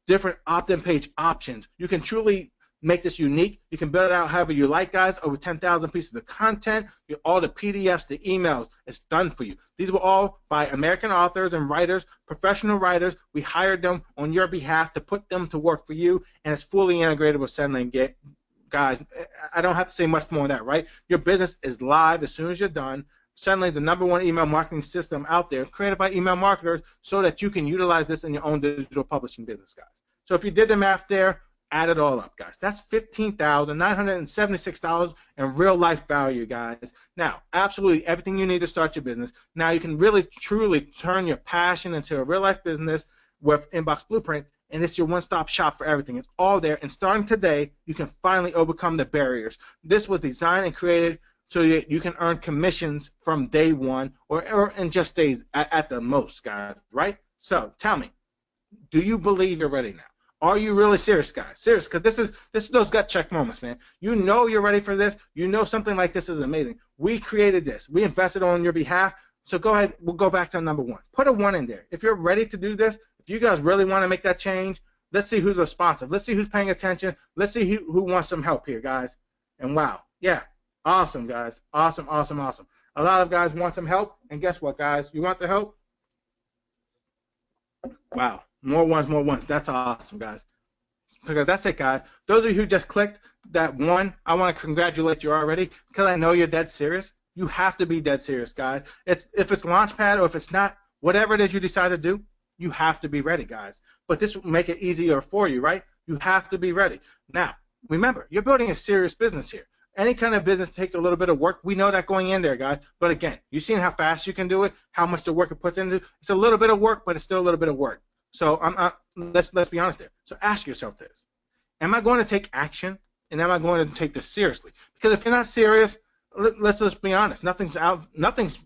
different opt-in page options. You can truly make this unique. You can build it out however you like, guys. Over 10,000 pieces of content, all the PDFs, the emails, it's done for you. These were all by American authors and writers, professional writers. We hired them on your behalf to put them to work for you, and it's fully integrated with SendLink. Guys, I don't have to say much more than that, right? Your business is live as soon as you're done. SendLink, the #1 email marketing system out there, created by email marketers so that you can utilize this in your own digital publishing business, guys. So if you did the math there, add it all up, guys. That's $15,976 in real-life value, guys. Now, absolutely everything you need to start your business. Now you can really, truly turn your passion into a real-life business with Inbox Blueprint, and it's your one-stop shop for everything. It's all there, and starting today, you can finally overcome the barriers. This was designed and created so that you can earn commissions from day one or in just days at the most, guys, right? So tell me, do you believe you're ready now? Are you really serious, guys? Serious, because this is those gut check moments, man. You know you're ready for this. You know something like this is amazing. We created this. We invested on your behalf. So go ahead. We'll go back to #1. Put a 1 in there. If you're ready to do this, if you guys really want to make that change, let's see who's responsive. Let's see who's paying attention. Let's see who wants some help here, guys. And wow, yeah, awesome, guys. Awesome, awesome, awesome. A lot of guys want some help, and guess what, guys? You want the help? Wow, more ones, more ones. That's awesome, guys. Because that's it, guys. Those of you who just clicked that 1, I want to congratulate you already because I know you're dead serious. You have to be dead serious, guys. If it's Launchpad or if it's not, whatever it is you decide to do, you have to be ready, guys. But this will make it easier for you, right? You have to be ready. Now, remember, you're building a serious business here. Any kind of business takes a little bit of work. We know that going in there, guys. But again, you've seen how fast you can do it, how much the work it puts into. It's a little bit of work, but it's still a little bit of work. So let's be honest there. So ask yourself this: am I going to take action, and am I going to take this seriously? Because if you're not serious, let's just be honest. Nothing's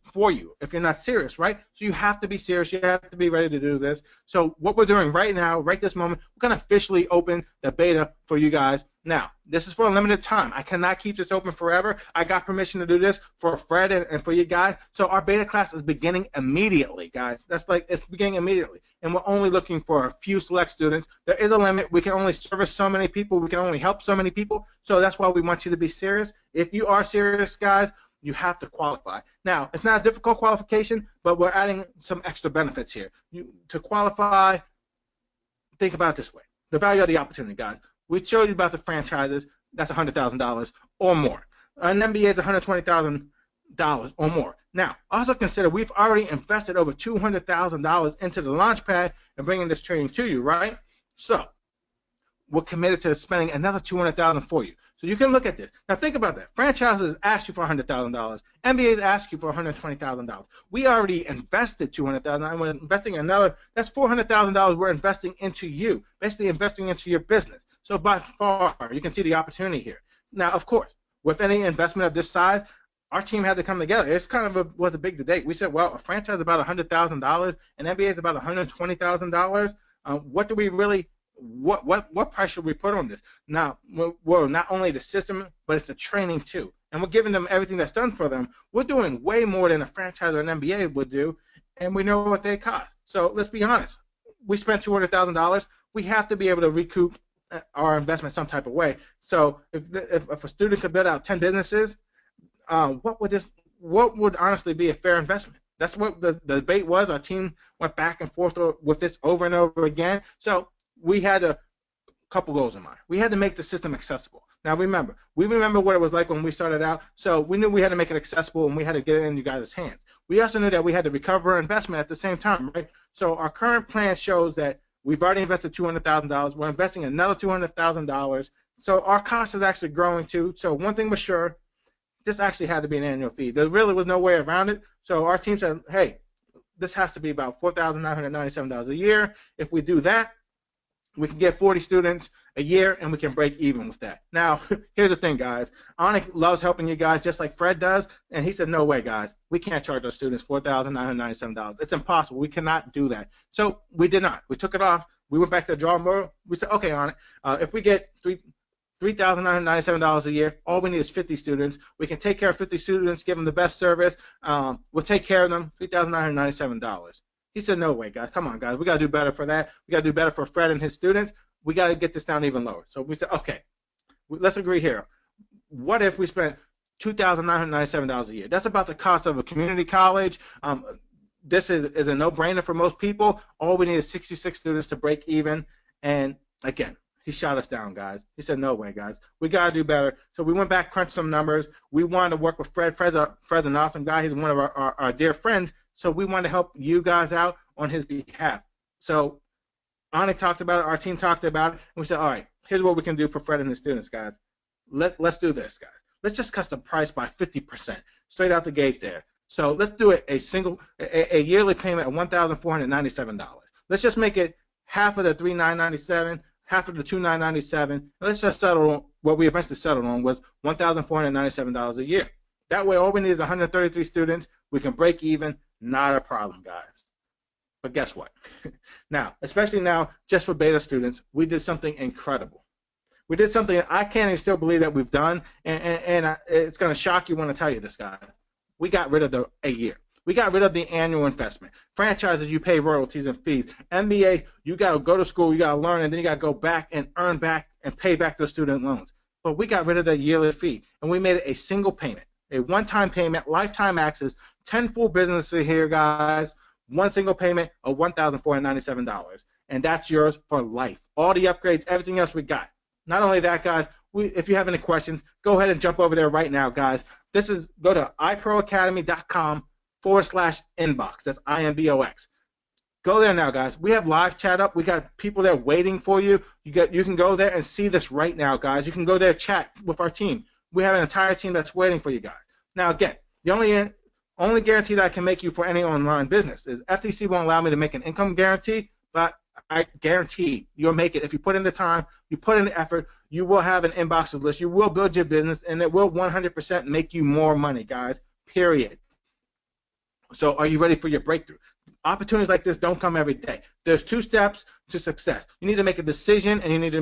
for you if you're not serious, right? So you have to be serious. You have to be ready to do this. So what we're doing right now, right this moment, we're going to officially open the beta for you guys. Now, this is for a limited time. I cannot keep this open forever. I got permission to do this for Fred and for you guys. So our beta class is beginning immediately, guys. That's like, it's beginning immediately. And we're only looking for a few select students. There is a limit. We can only service so many people. We can only help so many people. So that's why we want you to be serious. If you are serious, guys, you have to qualify. Now, it's not a difficult qualification, but we're adding some extra benefits here. To qualify, think about it this way. The value of the opportunity, guys. We showed you about the franchises. That's $100,000 or more. An MBA is $120,000 or more. Now, also consider we've already invested over $200,000 into the Launchpad and bringing this training to you, right? So we're committed to spending another $200,000 for you. So you can look at this. Now think about that. Franchises ask you for $100,000. MBAs ask you for $120,000. We already invested $200,000. And we're investing another. That's $400,000 we're investing into you, basically investing into your business. So by far, you can see the opportunity here. Now, of course, with any investment of this size, our team had to come together. It's kind of was a big debate. We said, well, a franchise is about $100,000, and MBA is about $120,000. What do we really? What price should we put on this? Now, well, not only the system, but it's the training too. And we're giving them everything that's done for them. We're doing way more than a franchise or an MBA would do, and we know what they cost. So let's be honest. We spent $200,000. We have to be able to recoup our investment some type of way. So if a student could build out 10 businesses, what would honestly be a fair investment? That's what the debate was. Our team went back and forth with this over and over again. So we had a couple goals in mind. We had to make the system accessible. Now remember, we remember what it was like when we started out, so we knew we had to make it accessible and we had to get it in you guys' hands. We also knew that we had to recover our investment at the same time, right? So our current plan shows that we've already invested $200,000. We're investing another $200,000. So our cost is actually growing too. So one thing was sure, this actually had to be an annual fee. There really was no way around it. So our team said, hey, this has to be about $4,997 a year. If we do that, We can get 40 students a year, and we can break even with that. Now, here's the thing, guys. Onik loves helping you guys just like Fred does, and he said, no way, guys. We can't charge our students $4,997. It's impossible. We cannot do that. So we did not. We took it off. We went back to the drawing board. We said, okay, Onik, if we get $3,997 a year, all we need is 50 students. We can take care of 50 students, give them the best service. We'll take care of them, $3,997. He said, no way, guys. Come on, guys. We got to do better for that. We got to do better for Fred and his students. We got to get this down even lower. So we said, okay, let's agree here. What if we spent $2,997 a year? That's about the cost of a community college. This is a no-brainer for most people. All we need is 66 students to break even. And, again, he shot us down, guys. He said, no way, guys. We got to do better. So we went back, crunched some numbers. We wanted to work with Fred. Fred's an awesome guy. He's one of our dear friends. So we want to help you guys out on his behalf. So Onik talked about it. Our team talked about it. And we said, all right, here's what we can do for Fred and his students, guys. Let's do this, guys. Let's just cut the price by 50% straight out the gate there. So let's do it a yearly payment of $1,497. Let's just make it half of the $3,997, half of the $2,997. Let's just settle on what we eventually settled on was $1,497 a year. That way, all we need is 133 students. We can break even. Not a problem, guys. But guess what? Now, especially now, just for beta students, we did something incredible. We did something I can't even still believe that we've done, and it's going to shock you when I tell you this, guys. We got rid of a year. We got rid of the annual investment. Franchises, you pay royalties and fees. MBA, you got to go to school, you got to learn, and then you got to go back and earn back and pay back those student loans. But we got rid of that yearly fee, and we made it a single payment. A one-time payment, lifetime access, 10 full businesses here, guys, one single payment of $1,497. And that's yours for life. All the upgrades, everything else we got. Not only that, guys, if you have any questions, go ahead and jump over there right now, guys. Go to iproacademy.com/inbox. That's INBOX. Go there now, guys. We have live chat up. We got people there waiting for you. You can go there and see this right now, guys. You can go there and chat with our team. We have an entire team that's waiting for you guys. Now, again, the only guarantee that I can make you for any online business is FTC won't allow me to make an income guarantee, but I guarantee you'll make it. If you put in the time, you put in the effort, you will have an inbox list, you will build your business, and it will 100% make you more money, guys, period. So are you ready for your breakthrough? Opportunities like this don't come every day. There's 2 steps to success. You need to make a decision, and you need to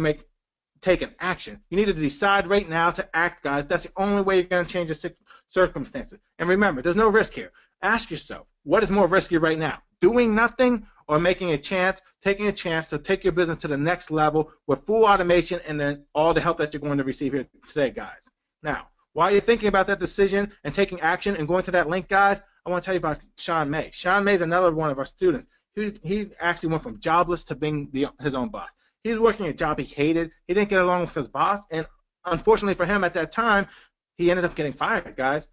take an action. You need to decide right now to act, guys. That's the only way you're going to change the circumstances. And remember, there's no risk here. Ask yourself, what is more risky right now? Doing nothing or taking a chance to take your business to the next level with full automation and then all the help that you're going to receive here today, guys. Now, while you're thinking about that decision and taking action and going to that link, guys, I want to tell you about Sean May. Sean May is another one of our students. He actually went from jobless to being his own boss. He was working a job he hated. He didn't get along with his boss, and unfortunately for him at that time, he ended up getting fired, guys.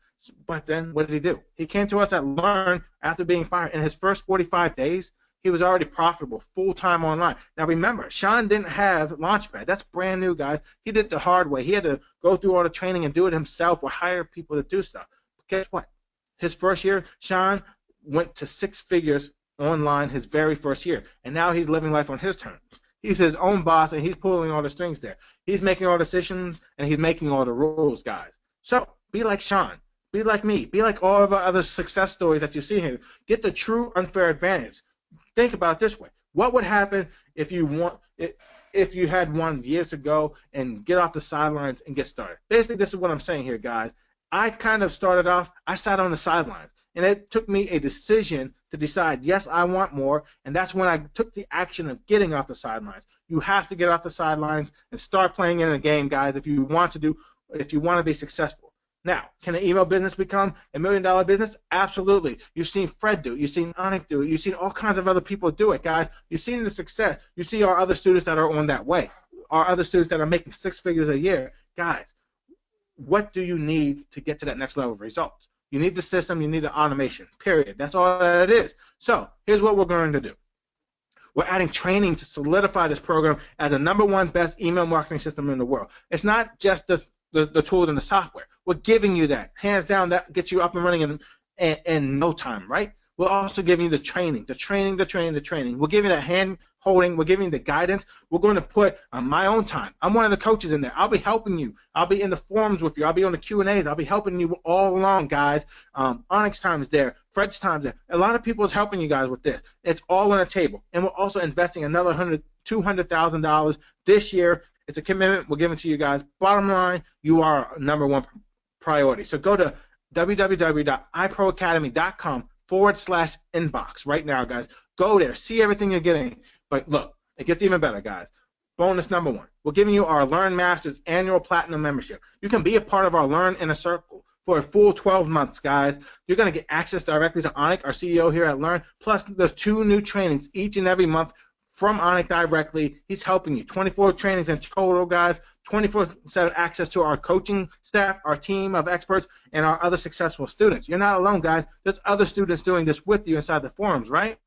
But then what did he do? He came to us at Learn after being fired. In his first 45 days, he was already profitable, full-time online. Now remember, Sean didn't have Launchpad. That's brand new, guys. He did it the hard way. He had to go through all the training and do it himself or hire people to do stuff. But guess what? His first year, Sean went to 6 figures online his very first year, and now he's living life on his terms. He's his own boss, and he's pulling all the strings there. He's making all the decisions, and he's making all the rules, guys. So be like Sean. Be like me. Be like all of our other success stories that you see here. Get the true unfair advantage. Think about it this way. What would happen if you had won years ago and get off the sidelines and get started? Basically, this is what I'm saying here, guys. I kind of started off, I sat on the sidelines. And it took me a decision to decide, yes, I want more, and that's when I took the action of getting off the sidelines. You have to get off the sidelines and start playing in a game, guys, if you want to be successful. Now, can an email business become a $1 million business? Absolutely. You've seen Fred do it. You've seen Onik do it. You've seen all kinds of other people do it, guys. You've seen the success. You see our other students that are on that way, our other students that are making 6 figures a year. Guys, what do you need to get to that next level of results? You need the system. You need the automation, period. That's all that it is. So here's what we're going to do. We're adding training to solidify this program as the #1 best email marketing system in the world. It's not just the tools and the software. We're giving you that. Hands down, that gets you up and running in no time, right? We're also giving you the training. We'll give you that holding. We're giving you the guidance. We're going to put on my own time. I'm one of the coaches in there. I'll be helping you. I'll be in the forums with you. I'll be on the Q&As. I'll be helping you all along, guys. Onyx time is there. Fred's time is there. A lot of people is helping you guys with this. It's all on the table. And we're also investing another $200,000 this year. It's a commitment we're giving to you guys. Bottom line, you are our number one priority. So go to www.iproacademy.com/inbox right now, guys. Go there. See everything you're getting. But look, it gets even better, guys. Bonus number one. We're giving you our Learn Masters annual platinum membership. You can be a part of our Learn Inner Circle for a full 12 months, guys. You're going to get access directly to Onik, our CEO here at Learn. Plus, there's 2 new trainings each and every month from Onik directly. He's helping you. 24 trainings in total, guys. 24/7 access to our coaching staff, our team of experts, and our other successful students. You're not alone, guys. There's other students doing this with you inside the forums, right?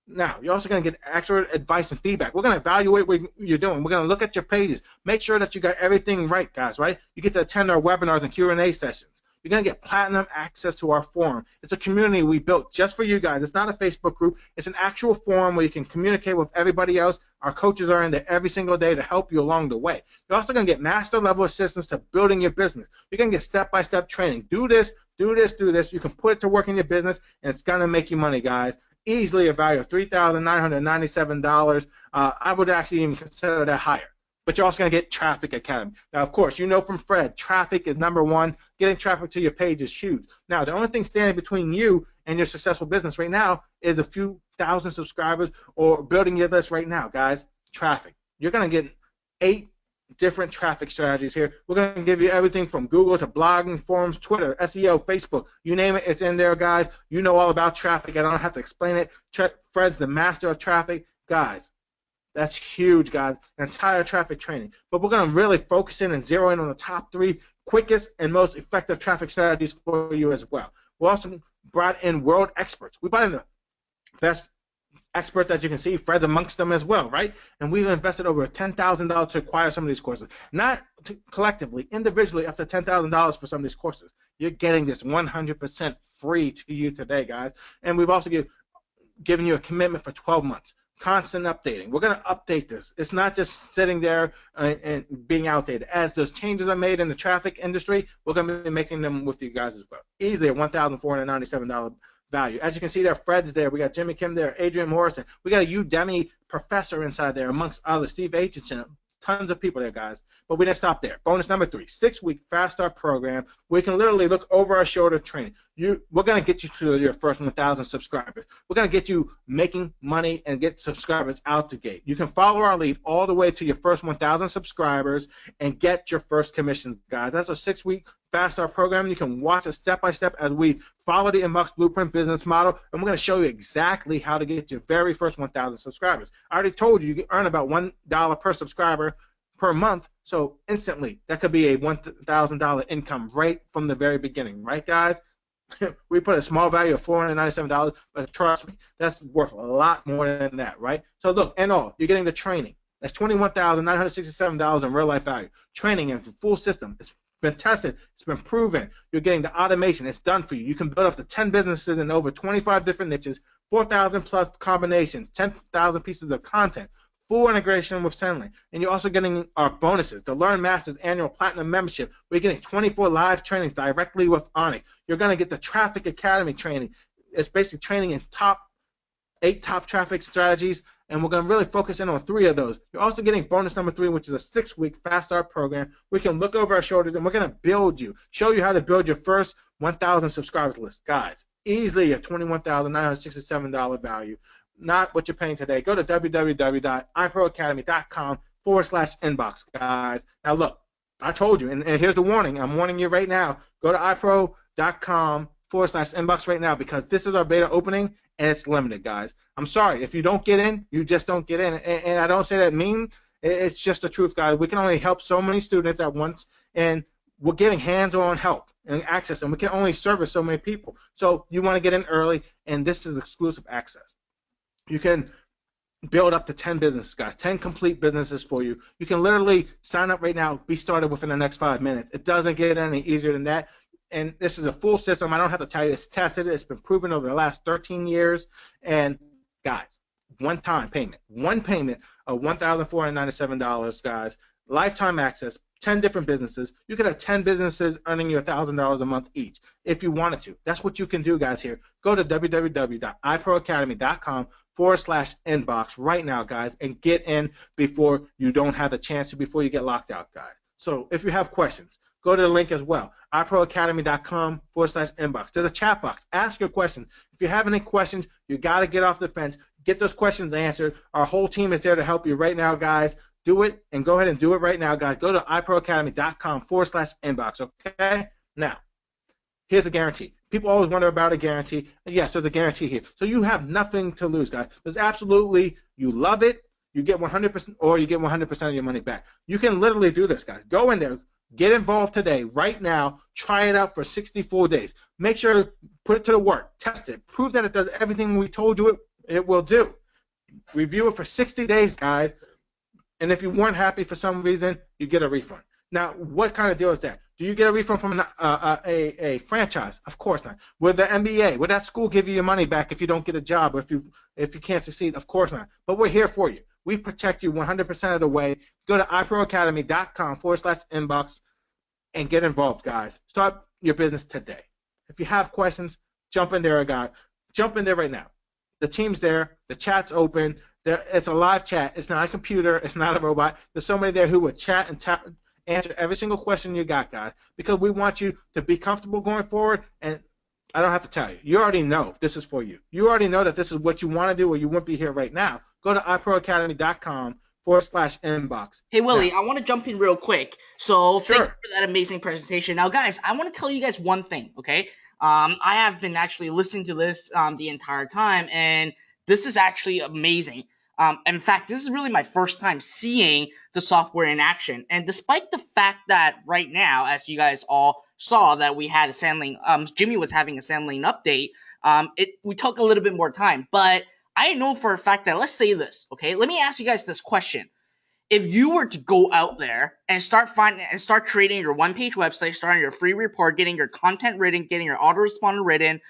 Now, you're also going to get expert advice and feedback. We're going to evaluate what you're doing. We're going to look at your pages. Make sure that you got everything right, guys, right? You get to attend our webinars and Q&A sessions. You're going to get platinum access to our forum. It's a community we built just for you guys. It's not a Facebook group. It's an actual forum where you can communicate with everybody else. Our coaches are in there every single day to help you along the way. You're also going to get master level assistance to building your business. You're going to get step-by-step training. Do this, do this, do this. You can put it to work in your business, and it's going to make you money, guys. Easily a value of $3,997. I would actually even consider that higher. But you're also going to get Traffic Academy. Now, of course, you know from Fred, traffic is number one. Getting traffic to your page is huge. Now, the only thing standing between you and your successful business right now is a few thousand subscribers or building your list right now, guys. Traffic. You're going to get 8 different traffic strategies here. We're going to give you everything from Google to blogging, forums, Twitter, SEO, Facebook. You name it, it's in there, guys. You know all about traffic. I don't have to explain it. Fred's the master of traffic. Guys, that's huge, guys. An entire traffic training. But we're going to really focus in and zero in on the top 3 quickest and most effective traffic strategies for you as well. We also brought in world experts. We brought in the best experts, as you can see. Fred's amongst them as well, right? And we've invested over $10,000 to acquire some of these courses. Not collectively, individually, up to $10,000 for some of these courses. You're getting this 100% free to you today, guys. And we've also given you a commitment for 12 months. Constant updating. We're going to update this. It's not just sitting there and being outdated. As those changes are made in the traffic industry, we're going to be making them with you guys as well. Easily a $1,497 value. As you can see there, Fred's there. We got Jimmy Kim there, Adrian Morrison. We got a Udemy professor inside there, amongst others, Steve Aitchison. Tons of people there, guys. But we didn't stop there. Bonus number 3, 6-week fast start program where you can literally look over our shoulder training. We're going to get you to your first 1,000 subscribers. We're going to get you making money and get subscribers out the gate. You can follow our lead all the way to your first 1,000 subscribers and get your first commissions, guys. That's a 6-week fast start program. You can watch it step by step as we follow the Inbox Blueprint business model, and we're going to show you exactly how to get your very first 1,000 subscribers. I already told you you can earn about $1 per subscriber per month, so instantly that could be a $1,000 income right from the very beginning, right, guys? We put a small value of $497, but trust me, that's worth a lot more than that, right? So look, in all, you're getting the training. That's $21,967 in real life value. Training in full system. It's been tested. It's been proven. You're getting the automation. It's done for you. You can build up to 10 businesses in over 25 different niches, 4,000 plus combinations, 10,000 pieces of content, full integration with Sendly. And you're also getting our bonuses, the Learn Masters annual platinum membership. We're getting 24 live trainings directly with Onik. You're going to get the Traffic Academy training. It's basically training in 8 top traffic strategies, and we're going to really focus in on 3 of those. You're also getting bonus number 3, which is a 6-week fast start program. We can look over our shoulders, and we're going to build you, show you how to build your first 1,000 subscribers list. Guys, easily a $21,967 value. Not what you're paying today. Go to www.iproacademy.com/inbox, guys. Now, look, I told you, and here's the warning. I'm warning you right now. Go to ipro.com/inbox right now because this is our beta opening, and it's limited, guys. I'm sorry. If you don't get in, you just don't get in. And I don't say that mean. It's just the truth, guys. We can only help so many students at once, and we're giving hands-on help and access, and we can only service so many people. So you want to get in early, and this is exclusive access. You can build up to 10 businesses, guys, 10 complete businesses for you. You can literally sign up right now, be started within the next 5 minutes. It doesn't get any easier than that. And this is a full system. I don't have to tell you, it's tested. It's been proven over the last 13 years. And, guys, one-time payment. One payment of $1,497, guys. Lifetime access, 10 different businesses. You could have 10 businesses earning you $1,000 a month each if you wanted to. That's what you can do, guys, here. Go to www.iproacademy.com/inbox right now, guys, and get in before you don't have the chance to, before you get locked out, guys. So if you have questions, go to the link as well, iproacademy.com/inbox. There's a chat box. Ask your questions. If you have any questions, you got to get off the fence. Get those questions answered. Our whole team is there to help you right now, guys. Do it, and go ahead and do it right now, guys. Go to iproacademy.com/inbox, okay? Now, here's a guarantee. People always wonder about a guarantee. Yes, there's a guarantee here. So you have nothing to lose, guys. There's absolutely, you love it, you get 100%, or you get 100% of your money back. You can literally do this, guys. Go in there. Get involved today, right now. Try it out for 64 days. Make sure, put it to the work. Test it. Prove that it does everything we told you it will do. Review it for 60 days, guys. And if you weren't happy for some reason, you get a refund. Now, what kind of deal is that? Do you get a refund from a franchise? Of course not. Would the NBA, would that school give you your money back if you don't get a job or if you can't succeed? Of course not. But we're here for you. We protect you 100% of the way. Go to iproacademy.com/inbox and get involved, guys. Start your business today. If you have questions, jump in there, guys. Jump in there right now. The team's there. The chat's open. It's a live chat. It's not a computer. It's not a robot. There's somebody there who will chat and answer every single question you got, guys, because we want you to be comfortable going forward. And I don't have to tell you. You already know this is for you. You already know that this is what you want to do, or you wouldn't be here right now. Go to iproacademy.com/inbox. Hey, Willie, I want to jump in real quick. So Sure. thank you for that amazing presentation. Now, guys, I want to tell you guys one thing, okay? I have been actually listening to this the entire time, and this is actually amazing. In fact, this is really my first time seeing the software in action. And despite the fact that right now, as you guys all saw, that we had a Sandlane, Jimmy was having a Sandlane update, we took a little bit more time. But I know for a fact that, let's say this, okay? Let me ask you guys this question. If you were to go out there and start creating your one-page website, starting your free report, getting your content written, getting your autoresponder written,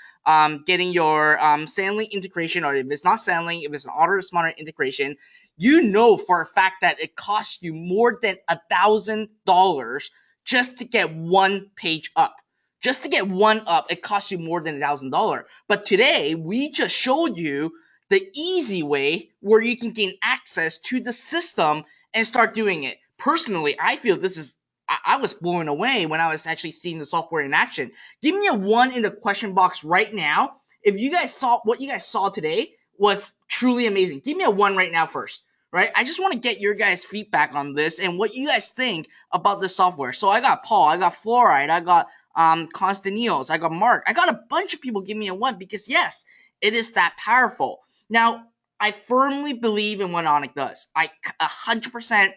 getting your Sandlane integration, or if it's not Sandlane, if it's an autoresponder integration, you know for a fact that it costs you more than $1,000 just to get one page up. Just to get one up, it costs you more than $1,000. But today, we just showed you the easy way where you can gain access to the system and start doing it. Personally, I feel this is, I was blown away when I was actually seeing the software in action. Give me a 1 in the question box right now. If you guys saw, what you guys saw today was truly amazing. Give me a 1 right now first, right? I just want to get your guys' feedback on this and what you guys think about this software. So I got Paul, I got Fluoride, I got Constantinios, I got Mark. I got a bunch of people give me a 1 because yes, it is that powerful. Now, I firmly believe in what Onyx does. I 100%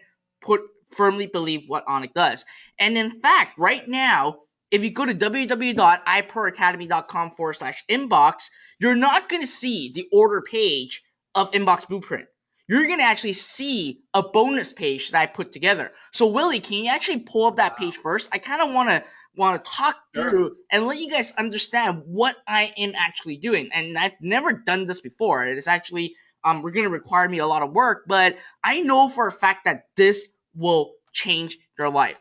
firmly believe what Onyx does. And in fact, right now, if you go to www.iproacademy.com/inbox, you're not going to see the order page of Inbox Blueprint. You're going to actually see a bonus page that I put together. So, Willie, can you actually pull up that page first? I kind of want to talk through and let you guys understand what I am actually doing. And I've never done this before. It is actually we're going to require me a lot of work, but I know for a fact that this will change your life.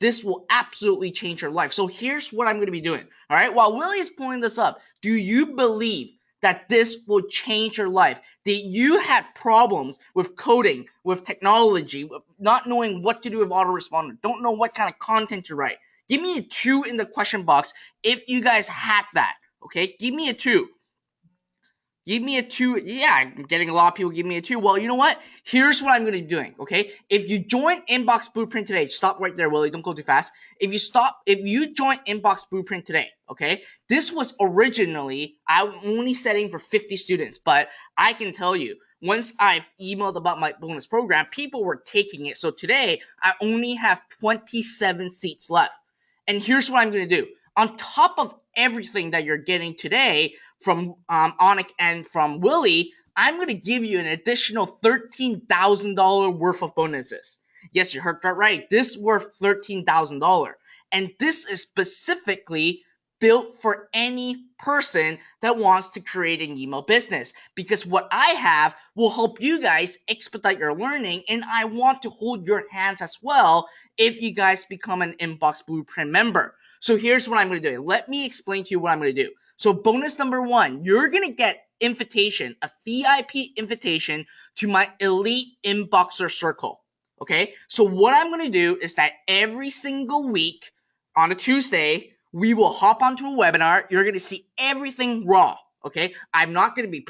This will absolutely change your life. So here's what I'm going to be doing. All right. While Willie is pulling this up, do you believe that this will change your life? That you had problems with coding, with technology, with not knowing what to do with Autoresponder, don't know what kind of content to write? Give me a 2 in the question box if you guys had that. Okay. Give me a 2. Give me a 2. Yeah, I'm getting a lot of people give me a 2. Well, you know what? Here's what I'm going to be doing, okay? If you join Inbox Blueprint today, stop right there, Willie. Don't go too fast. If you join Inbox Blueprint today, okay? This was originally, I'm only setting for 50 students, but I can tell you, once I've emailed about my bonus program, people were taking it. So today, I only have 27 seats left. And here's what I'm going to do. On top of everything that you're getting today from Onyx and from Willie, I'm going to give you an additional $13,000 worth of bonuses. Yes, you heard that right. This is worth $13,000. And this is specifically built for any person that wants to create an email business, because what I have will help you guys expedite your learning, and I want to hold your hands as well if you guys become an Inbox Blueprint member. So here's what I'm going to do. Let me explain to you what I'm going to do. So bonus number 1, you're going to get a VIP invitation to my elite inboxer circle. Okay, so what I'm going to do is that every single week on a Tuesday, we will hop onto a webinar. You're going to see everything raw. Okay, I'm not going to be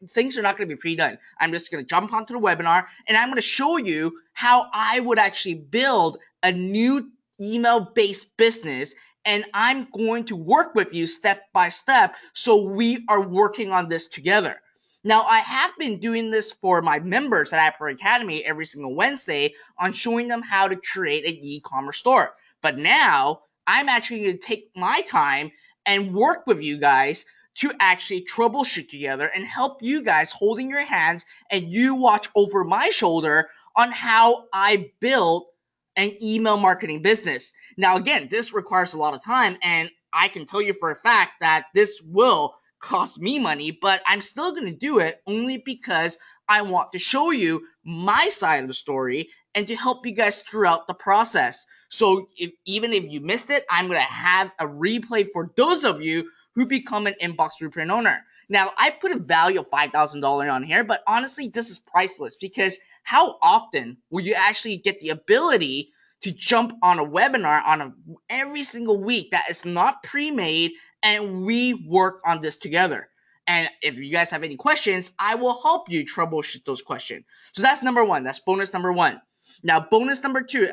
things are not going to be pre-done. I'm just going to jump onto the webinar and I'm going to show you how I would actually build a new email-based business, and I'm going to work with you step by step, so we are working on this together. Now, I have been doing this for my members at iPro Academy every single Wednesday on showing them how to create an e-commerce store. But now I'm actually going to take my time and work with you guys to actually troubleshoot together and help you guys holding your hands, and you watch over my shoulder on how I build an email marketing business. Now, again, this requires a lot of time, and I can tell you for a fact that this will cost me money, but I'm still going to do it only because I want to show you my side of the story and to help you guys throughout the process. So even if you missed it, I'm going to have a replay for those of you who become an Inbox Blueprint owner. Now, I put a value of $5,000 on here, but honestly, this is priceless, because how often will you actually get the ability to jump on a webinar every single week that is not pre-made, and we work on this together? And if you guys have any questions, I will help you troubleshoot those questions. So that's number 1. That's bonus number 1. Now, bonus number 2,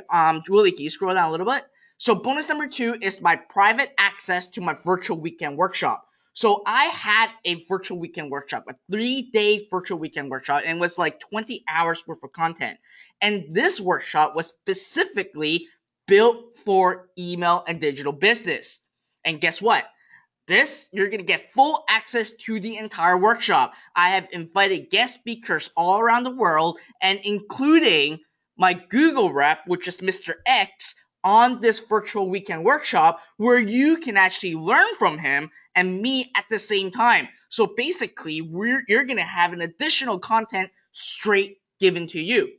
Willie, can you scroll down a little bit? So bonus number 2 is my private access to my virtual weekend workshop. So I had a virtual weekend workshop, a 3-day virtual weekend workshop, and it was like 20 hours worth of content. And this workshop was specifically built for email and digital business. And guess what? You're going to get full access to the entire workshop. I have invited guest speakers all around the world, and including my Google rep, which is Mr. X, on this virtual weekend workshop, where you can actually learn from him and me at the same time. So basically, you're going to have an additional content straight given to you.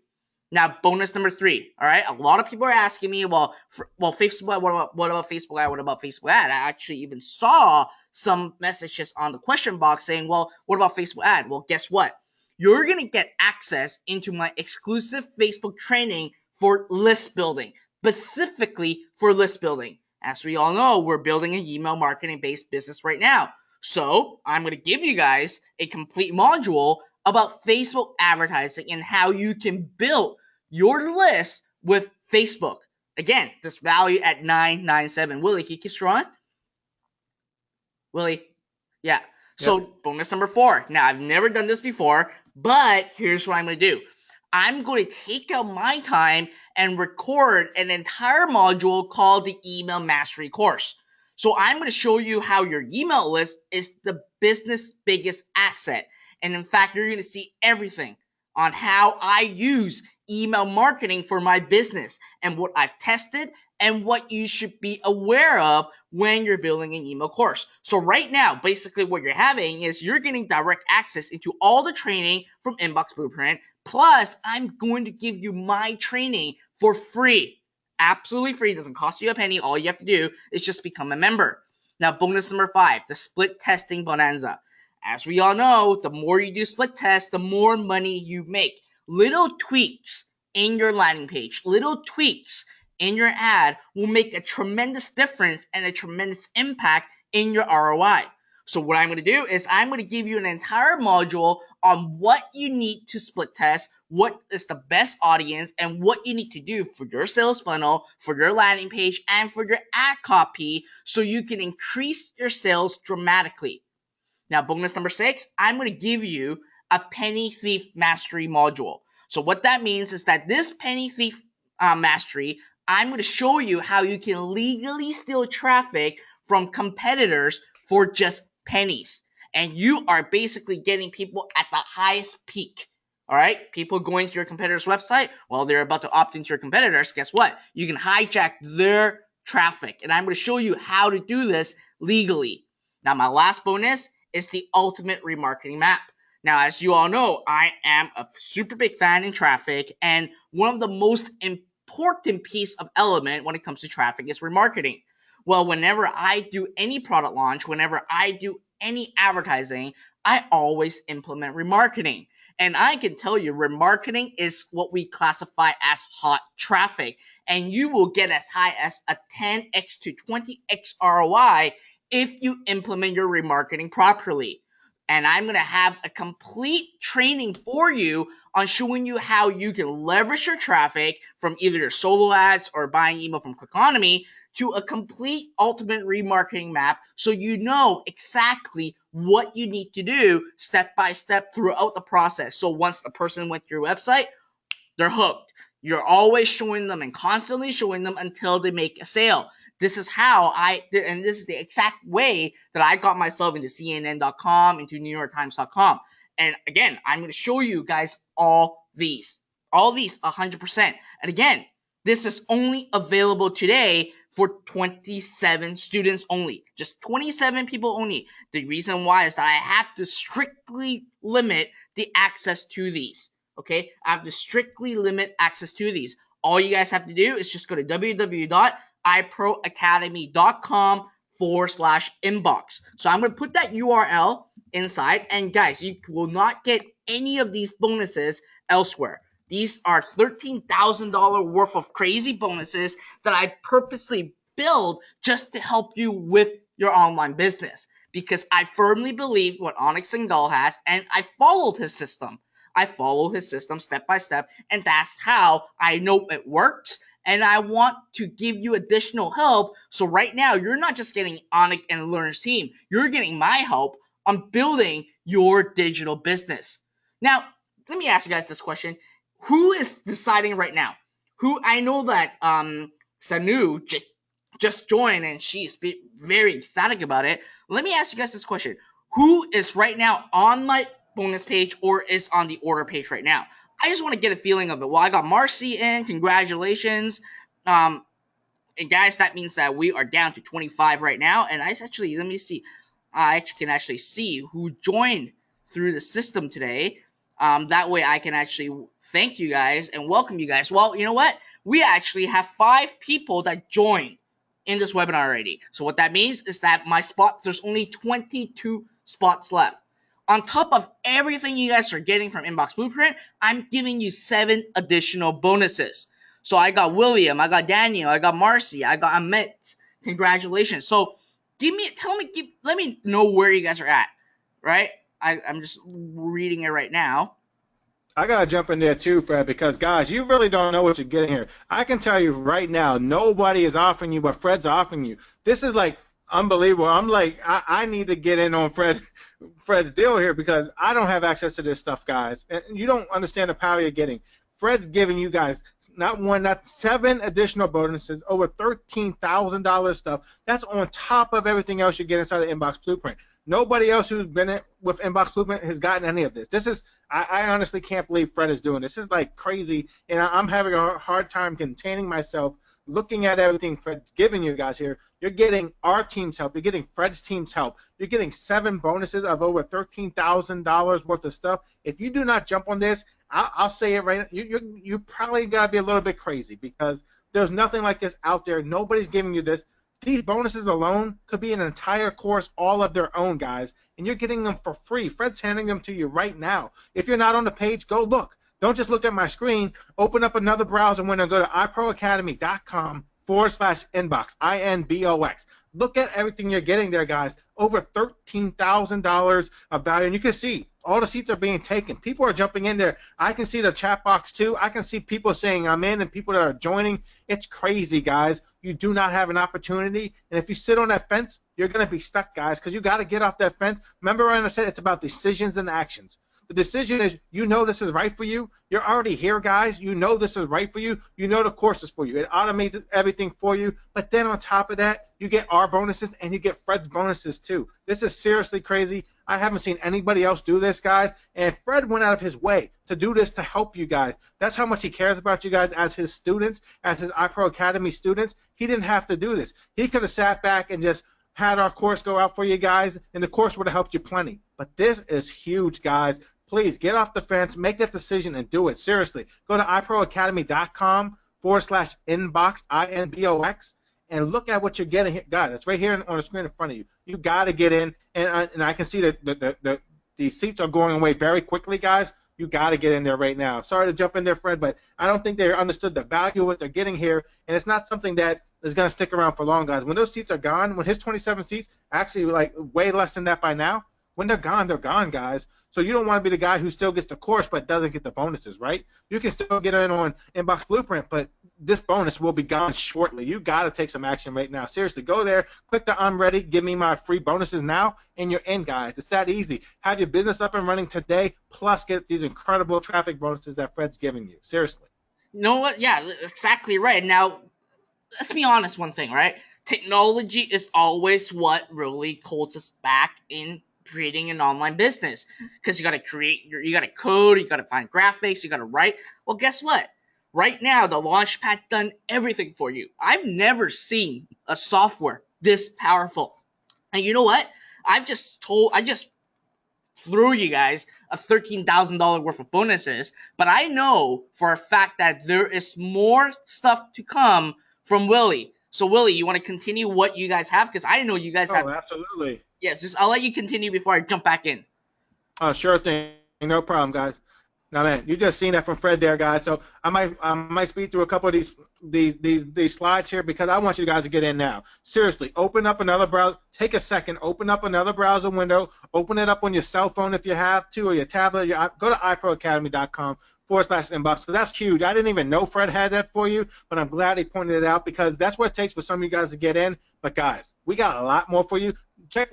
Now, bonus number 3. All right, a lot of people are asking me, Facebook. What about Facebook ad? What about Facebook ad? I actually even saw some messages on the question box saying, well, what about Facebook ad? Well, guess what? You're gonna get access into my exclusive Facebook training for list building, specifically for list building. As we all know, we're building an email marketing based business right now. So I'm going to give you guys a complete module about Facebook advertising and how you can build your list with Facebook. Again, this value at $997. Willie, can you keep scrolling? Willie? Yeah. So bonus number 4. Now, I've never done this before, but here's what I'm going to do. I'm going to take out my time and record an entire module called the Email Mastery course. So I'm going to show you how your email list is the business biggest asset. And in fact, you're going to see everything on how I use email marketing for my business and what I've tested and what you should be aware of when you're building an email course. So right now, basically what you're having is you're getting direct access into all the training from Inbox Blueprint. Plus, I'm going to give you my training for free. Absolutely free. It doesn't cost you a penny. All you have to do is just become a member. Now, bonus number 5, the split testing bonanza. As we all know, the more you do split tests, the more money you make. Little tweaks in your landing page, little tweaks in your ad will make a tremendous difference and a tremendous impact in your ROI. So what I'm going to do is I'm going to give you an entire module on what you need to split test, what is the best audience, and what you need to do for your sales funnel, for your landing page, and for your ad copy so you can increase your sales dramatically. Now, bonus number 6, I'm going to give you a penny thief mastery module. So what that means is that this penny thief mastery, I'm going to show you how you can legally steal traffic from competitors for just pennies. And you are basically getting people at the highest peak. All right, people going to your competitor's website, well, they're about to opt into your competitors. Guess what? You can hijack their traffic. And I'm going to show you how to do this legally. Now, my last bonus is the ultimate remarketing map. Now, as you all know, I am a super big fan in traffic, and one of the most important piece of element when it comes to traffic is remarketing. Well, whenever I do any product launch, whenever I do any advertising, I always implement remarketing. And I can tell you, remarketing is what we classify as hot traffic. And you will get as high as a 10x to 20x ROI if you implement your remarketing properly. And I'm going to have a complete training for you on showing you how you can leverage your traffic from either your solo ads or buying email from Clickonomy to a complete ultimate remarketing map, so you know exactly what you need to do step by step throughout the process. So once the person went to your website, they're hooked. You're always showing them and constantly showing them until they make a sale. This is how and this is the exact way that I got myself into CNN.com, into NewYorkTimes.com. And again, I'm going to show you guys all these 100%. And again, this is only available today for 27 students only. Just 27 people only. The reason why is that I have to strictly limit the access to these. Okay? I have to strictly limit access to these. All you guys have to do is just go to www.iproacademy.com/inbox. So I'm going to put that URL inside. And guys, you will not get any of these bonuses elsewhere. These are $13,000 worth of crazy bonuses that I purposely build just to help you with your online business. Because I firmly believe what Onyx Singal has, and I followed his system. I follow his system step by step, and that's how I know it works. And I want to give you additional help. So right now, you're not just getting Onyx and Learner's team. You're getting my help on building your digital business. Now, let me ask you guys this question. Who is deciding right now? Who I know that Sanu just joined and she's very ecstatic about it. Let me ask you guys this question. Who is right now on my bonus page or is on the order page right now? I just want to get a feeling of it. Well, I got Marcy in. Congratulations. And guys, that means that we are down to 25 right now. And let me see. I can actually see who joined through the system today. That way I can actually thank you guys and welcome you guys. Well, you know what? We actually have 5 people that joined in this webinar already. So what that means is that there's only 22 spots left. On top of everything you guys are getting from Inbox Blueprint, I'm giving you 7 additional bonuses. So I got William, I got Daniel, I got Marcy, I got Amit. Congratulations. So let me know where you guys are at, right? I'm just reading it right now. I got to jump in there too, Fred, because guys, you really don't know what you're getting here. I can tell you right now, nobody is offering you what Fred's offering you. This is like unbelievable. I'm like, I need to get in on Fred's deal here because I don't have access to this stuff, guys. And you don't understand the power you're getting. Fred's giving you guys not 1, not 7 additional bonuses, over $13,000 stuff. That's on top of everything else you get inside of Inbox Blueprint. Nobody else who's been with Inbox Blueprint has gotten any of this. This is, I honestly can't believe Fred is doing this. This is like crazy, and I'm having a hard time containing myself looking at everything Fred's giving you guys here. You're getting our team's help. You're getting Fred's team's help. You're getting 7 bonuses of over $13,000 worth of stuff. If you do not jump on this, I'll say it right now, you probably got to be a little bit crazy because there's nothing like this out there. Nobody's giving you this. These bonuses alone could be an entire course all of their own, guys, and you're getting them for free. Fred's handing them to you right now. If you're not on the page, go look. Don't just look at my screen. Open up another browser window and go to iproacademy.com/inbox, INBOX. Look at everything you're getting there, guys. Over $13,000 of value, and you can see all the seats are being taken. People are jumping in there. I can see the chat box too. I can see people saying I'm in and people that are joining. It's crazy, guys. You do not have an opportunity, and if you sit on that fence, you're going to be stuck, guys, because you got to get off that fence. Remember when I said it's about decisions and actions. The decision is you know this is right for you. You're already here, guys. You know this is right for you. You know the course is for you. It automates everything for you. But then on top of that, you get our bonuses and you get Fred's bonuses too. This is seriously crazy. I haven't seen anybody else do this, guys. And Fred went out of his way to do this to help you guys. That's how much he cares about you guys as his students, as his iPro Academy students. He didn't have to do this. He could have sat back and just had our course go out for you guys, and the course would have helped you plenty. But this is huge, guys. Please get off the fence, make that decision, and do it. Seriously. Go to iproacademy.com/inbox, INBOX, and look at what you're getting here. Guys, it's right here on the screen in front of you. You got to get in, and I can see that the seats are going away very quickly, guys. You got to get in there right now. Sorry to jump in there, Fred, but I don't think they understood the value of what they're getting here, and it's not something that is going to stick around for long, guys. When those seats are gone, when his 27 seats, actually like way less than that by now, when they're gone, guys. So you don't want to be the guy who still gets the course but doesn't get the bonuses, right? You can still get in on Inbox Blueprint, but this bonus will be gone shortly. You got to take some action right now. Seriously, go there, click the I'm ready, give me my free bonuses now, and you're in, guys. It's that easy. Have your business up and running today, plus get these incredible traffic bonuses that Fred's giving you. Seriously. You know what? Yeah, exactly right. Now, let's be honest one thing, right? Technology is always what really holds us back in creating an online business, because you got to you got to code, you got to find graphics, you got to write. Well, guess what? Right now, the Launchpad done everything for you. I've never seen a software this powerful. And you know what? I just threw you guys a $13,000 worth of bonuses, but I know for a fact that there is more stuff to come from Willie. So Willie, you want to continue what you guys have? Because I know you guys have. Oh, absolutely. Yes, I'll let you continue before I jump back in. Sure thing. No problem, guys. Now, man, you just seen that from Fred there, guys. So I might speed through a couple of these slides here because I want you guys to get in now. Seriously, open up another browser. Take a second. Open up another browser window. Open it up on your cell phone if you have to, or your tablet. Go to iproacademy.com/inbox. So that's huge. I didn't even know Fred had that for you, but I'm glad he pointed it out because that's what it takes for some of you guys to get in. But guys, we got a lot more for you. Check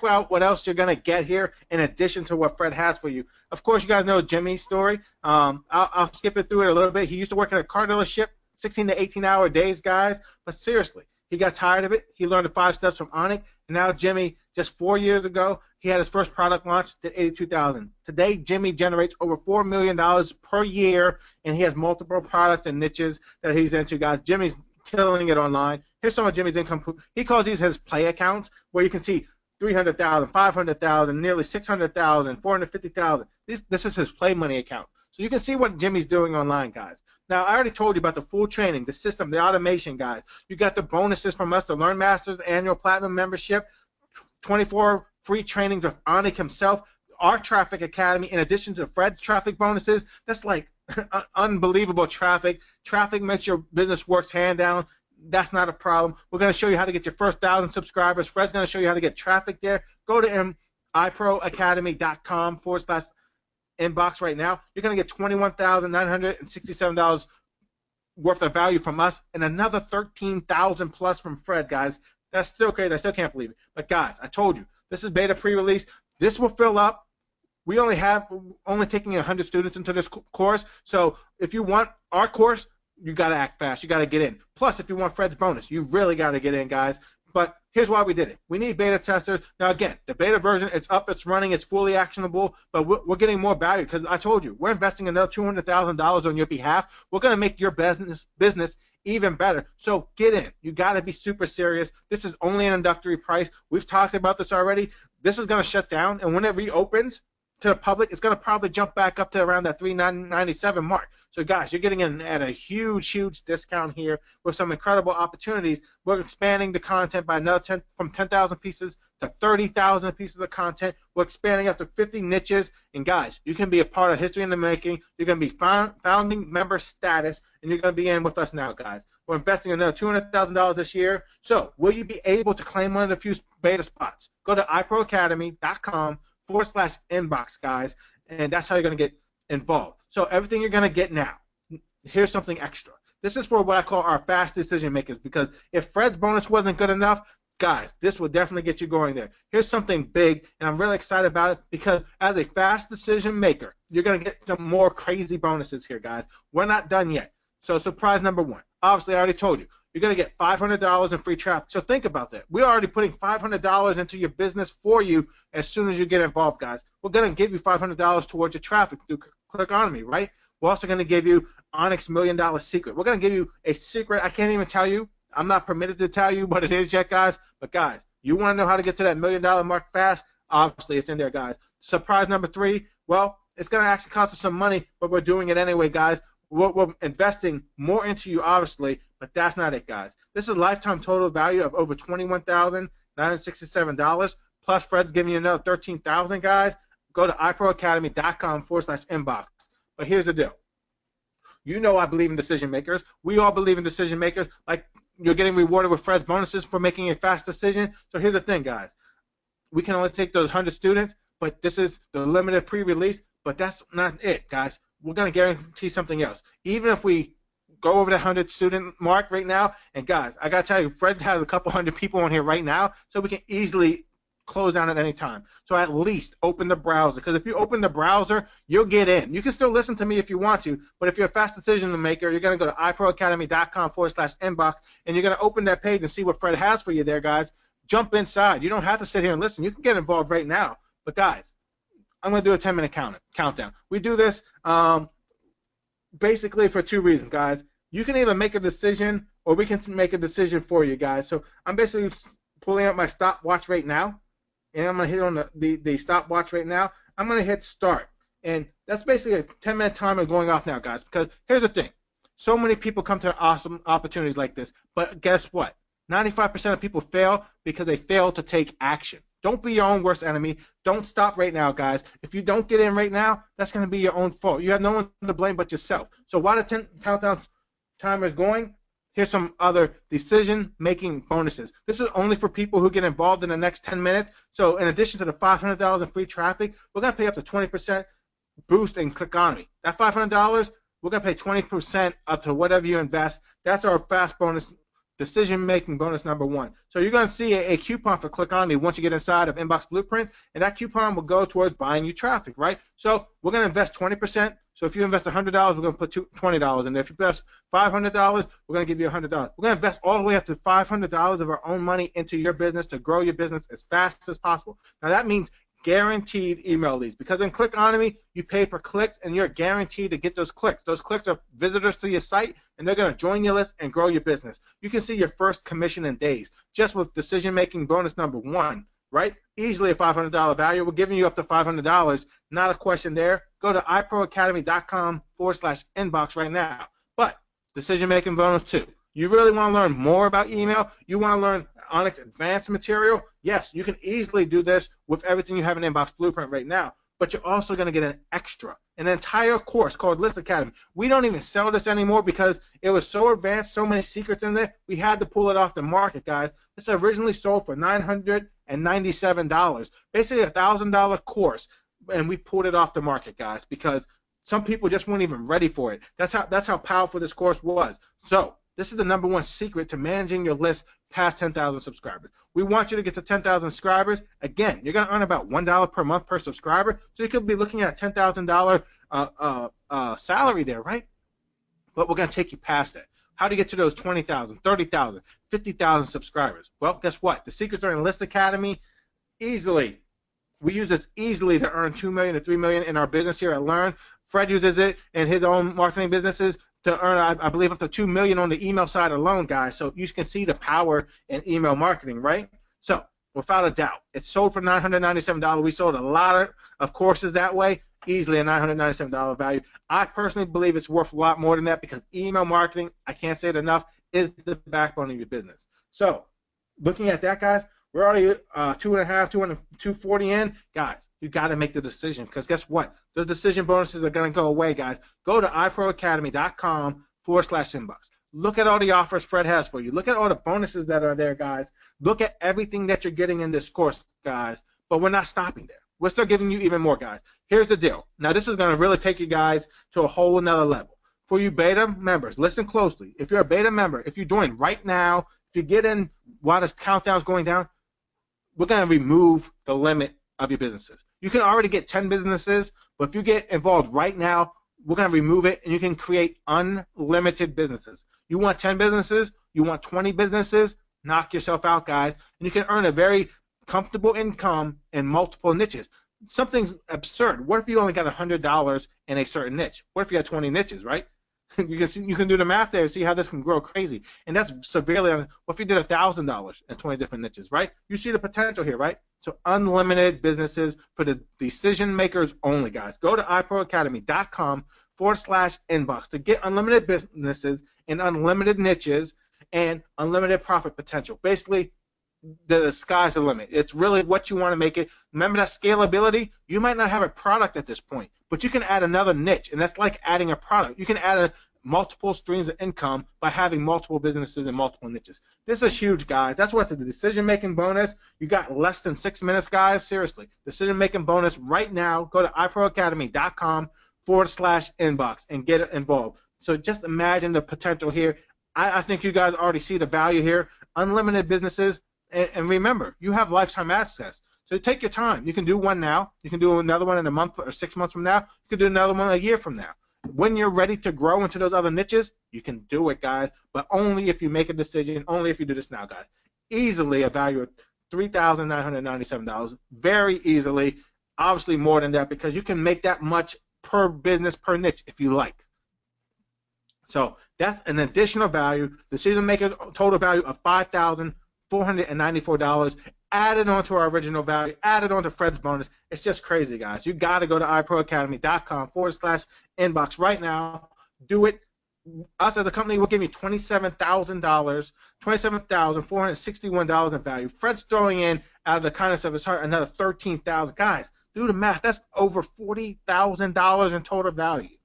out what else you're going to get here in addition to what Fred has for you. Of course, you guys know Jimmy's story. I'll skip it through it a little bit. He used to work at a car dealership, 16 to 18-hour days, guys. But seriously, he got tired of it. He learned the 5 steps from Onic. And now Jimmy, just 4 years ago, he had his first product launch, did $82,000. Today, Jimmy generates over $4 million per year, and he has multiple products and niches that he's into, guys. Jimmy's killing it online. Here's some of Jimmy's income. He calls these his play accounts, where you can see 300,000, 500,000, nearly 600,000, 450,000. This is his play money account. So you can see what Jimmy's doing online, guys. Now, I already told you about the full training, the system, the automation, guys. You got the bonuses from us, the Learn Masters annual platinum membership, 24 free trainings of Onic himself, our Traffic Academy, in addition to Fred's traffic bonuses. That's like unbelievable traffic. Traffic makes your business works hand down. That's not a problem. We're going to show you how to get your first 1,000 subscribers. Fred's going to show you how to get traffic there. Go to iproacademy.com/inbox right now. You're going to get $21,967 worth of value from us and another $13,000 plus from Fred, guys. That's still crazy. I still can't believe it. But, guys, I told you, this is beta pre-release. This will fill up. We only taking 100 students into this course. So if you want our course, you got to act fast. You got to get in. Plus, if you want Fred's bonus, you really got to get in, guys. But here's why we did it. We need beta testers. Now, again, the beta version, it's up, it's running, it's fully actionable, but we're getting more value because I told you, we're investing another $200,000 on your behalf. We're going to make your business even better. So get in. You got to be super serious. This is only an introductory price. We've talked about this already. This is going to shut down, and when it reopens to the public, it's going to probably jump back up to around that $397 mark. So, guys, you're getting in at a huge, huge discount here with some incredible opportunities. We're expanding the content by another from 10,000 pieces to 30,000 pieces of content. We're expanding up to 50 niches. And, guys, you can be a part of history in the making. You're going to be founding member status, and you're going to be in with us now, guys. We're investing another $200,000 this year. So, will you be able to claim one of the few beta spots? Go to iproacademy.com/inbox, guys, and that's how you're going to get involved. So everything you're going to get now, here's something extra. This is for what I call our fast decision makers, because if Fred's bonus wasn't good enough, guys, this will definitely get you going there. Here's something big, and I'm really excited about it because as a fast decision maker, you're going to get some more crazy bonuses here, guys. We're not done yet. So surprise number 1. Obviously, I already told you. you're going to get $500 in free traffic. So think about that. We're already putting $500 into your business for you as soon as you get involved, guys. We're going to give you $500 towards your traffic through Clickonomy, right? We're also going to give you Onyx $1 Million Secret. We're going to give you a secret. I can't even tell you. I'm not permitted to tell you what it is yet, guys. But, guys, you want to know how to get to that $1 million mark fast? Obviously, it's in there, guys. Surprise number 3, well, it's going to actually cost us some money, but we're doing it anyway, guys. We're investing more into you, obviously, but that's not it, guys. This is lifetime total value of over $21,967, plus Fred's giving you another $13,000, guys. Go to iproacademy.com/inbox. But here's the deal. You know I believe in decision makers. We all believe in decision makers. Like, you're getting rewarded with Fred's bonuses for making a fast decision. So here's the thing, guys. We can only take those 100 students, but this is the limited pre-release. But that's not it, guys. We're going to guarantee something else. Even if we go over the 100 student mark right now, and guys, I got to tell you, Fred has a couple hundred people on here right now, so we can easily close down at any time. So at least open the browser, because if you open the browser, you'll get in. You can still listen to me if you want to, but if you're a fast decision maker, you're going to go to iproacademy.com/inbox, and you're going to open that page and see what Fred has for you there, guys. Jump inside. You don't have to sit here and listen. You can get involved right now. But guys, I'm going to do a 10-minute countdown. We do this basically for 2 reasons, guys. You can either make a decision or we can make a decision for you, guys. So I'm basically pulling up my stopwatch right now, and I'm going to hit on the stopwatch right now. I'm going to hit start. And that's basically a 10-minute timer going off now, guys, because here's the thing. So many people come to awesome opportunities like this, but guess what? 95% of people fail because they fail to take action. Don't be your own worst enemy. Don't stop right now, guys. If you don't get in right now, that's going to be your own fault. You have no one to blame but yourself. So while the 10 countdown timer is going, here's some other decision-making bonuses. This is only for people who get involved in the next 10 minutes. So in addition to the $500 in free traffic, we're going to pay up to 20% boost in Clickonomy. That $500, we're going to pay 20% up to whatever you invest. That's our fast bonus. Decision-making bonus number 1. So you're going to see a coupon for Clickonomy once you get inside of Inbox Blueprint, and that coupon will go towards buying you traffic, right? So we're going to invest 20%. So if you invest $100, we're going to put $20 in there. If you invest $500, we're going to give you $100. We're going to invest all the way up to $500 of our own money into your business to grow your business as fast as possible. Now that means guaranteed email leads, because in Clickonomy you pay per clicks and you're guaranteed to get those clicks. Those clicks are visitors to your site and they're going to join your list and grow your business. You can see your first commission in days just with decision making bonus number 1, right? Easily a $500 value. We're giving you up to $500. Not a question there. Go to iproacademy.com/inbox right now. But decision making bonus 2. You really want to learn more about email? You want to learn Onyx advanced material? Yes, you can easily do this with everything you have in Inbox Blueprint right now. But you're also going to get an entire course called List Academy. We don't even sell this anymore because it was so advanced, so many secrets in there, we had to pull it off the market, guys. This originally sold for $997, basically a $1,000 course, and we pulled it off the market, guys, because some people just weren't even ready for it. That's how powerful this course was. So this is the number 1 secret to managing your list past 10,000 subscribers. We want you to get to 10,000 subscribers. Again, you're going to earn about $1 per month per subscriber, so you could be looking at a $10,000 salary there, right? But we're going to take you past that. How do you get to those 20,000, 30,000, 50,000 subscribers? Well, guess what? The secrets are in List Academy. Easily. We use this easily to earn $2 million to $3 million in our business here at Learn. Fred uses it in his own marketing businesses to earn, I believe, up to $2 million on the email side alone, guys. So you can see the power in email marketing, right? So without a doubt, it's sold for $997. We sold a lot of courses that way, easily a $997 value. I personally believe it's worth a lot more than that because email marketing, I can't say it enough, is the backbone of your business. So looking at that, guys, we're already 240 in. Guys, you got to make the decision because guess what? The decision bonuses are going to go away, guys. Go to iproacademy.com/inbox. Look at all the offers Fred has for you. Look at all the bonuses that are there, guys. Look at everything that you're getting in this course, guys. But we're not stopping there. We're still giving you even more, guys. Here's the deal. Now, this is going to really take you guys to a whole another level. For you beta members, listen closely. If you're a beta member, if you join right now, if you get in while this countdown is going down, we're going to remove the limit of your businesses. You can already get 10 businesses, but if you get involved right now, we're going to remove it, and you can create unlimited businesses. You want 10 businesses? You want 20 businesses? Knock yourself out, guys. And you can earn a very comfortable income in multiple niches. Something's absurd. What if you only got $100 in a certain niche? What if you had 20 niches, right? You can do the math there and see how this can grow crazy. And that's severely on. What if you did $1,000 in 20 different niches, right? You see the potential here, right? So unlimited businesses for the decision makers only, guys. Go to iproacademy.com/inbox to get unlimited businesses in unlimited niches and unlimited profit potential. Basically, the sky's the limit. It's really what you want to make it. Remember that scalability? You might not have a product at this point, but you can add another niche, and that's like adding a product. You can add multiple streams of income by having multiple businesses and multiple niches. This is huge, guys. That's what's the decision-making bonus. You got less than 6 minutes, guys. Seriously, decision-making bonus right now. Go to iproacademy.com/inbox and get involved. So just imagine the potential here. I think you guys already see the value here. Unlimited businesses. And remember, you have lifetime access. So take your time. You can do one now. You can do another one in a month or 6 months from now. You can do another one a year from now. When you're ready to grow into those other niches, you can do it, guys, but only if you make a decision, only if you do this now, guys. Easily a value of $3,997. Very easily. Obviously more than that because you can make that much per business, per niche if you like. So that's an additional value. Decision makers total value of $5,494 added on to our original value, added on to Fred's bonus. It's just crazy, guys. You got to go to iproacademy.com/inbox right now. Do it. Us as a company will give you $27,000, $27,461 in value. Fred's throwing in, out of the kindness of his heart, another $13,000. Guys, do the math. That's over $40,000 in total value.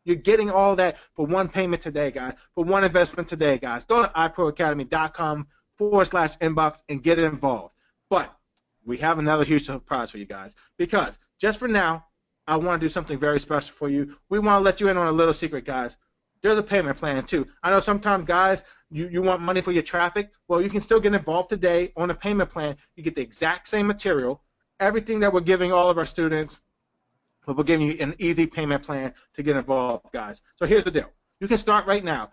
You're getting all that for one payment today, guys, for one investment today, guys. Go to iproacademy.com/inbox and get involved. But we have another huge surprise for you guys because just for now, I want to do something very special for you. We want to let you in on a little secret, guys. There's a payment plan, too. I know sometimes, guys, you want money for your traffic. Well, you can still get involved today on a payment plan. You get the exact same material, everything that we're giving all of our students, but we're giving you an easy payment plan to get involved, guys. So here's the deal. You can start right now.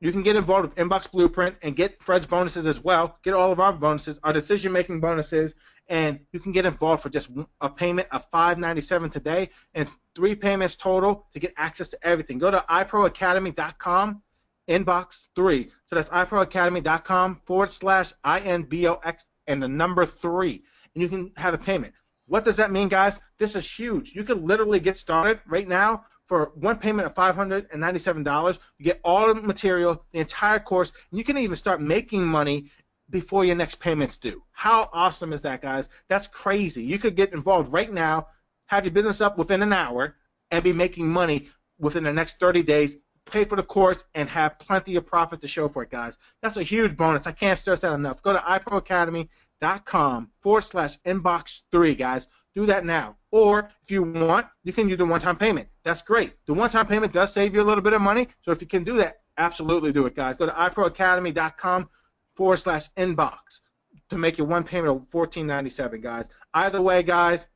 You can get involved with Inbox Blueprint and get Fred's bonuses as well. Get all of our bonuses, our decision-making bonuses, and you can get involved for just a payment of $597 today and 3 payments total to get access to everything. Go to iproacademy.com, inbox 3. So that's iproacademy.com/INBOX and the number 3, and you can have a payment. What does that mean, guys? This is huge. You can literally get started right now for one payment of $597. You get all the material, the entire course, and you can even start making money before your next payment's due. How awesome is that, guys? That's crazy. You could get involved right now, have your business up within an hour, and be making money within the next 30 days, pay for the course, and have plenty of profit to show for it, guys. That's a huge bonus. I can't stress that enough. Go to iproacademy.com/inbox 3, guys. Do that now. Or if you want, you can use the one-time payment. That's great. The one-time payment does save you a little bit of money. So if you can do that, absolutely do it, guys. Go to iproacademy.com/inbox to make your one payment of $14.97, guys. Either way, guys,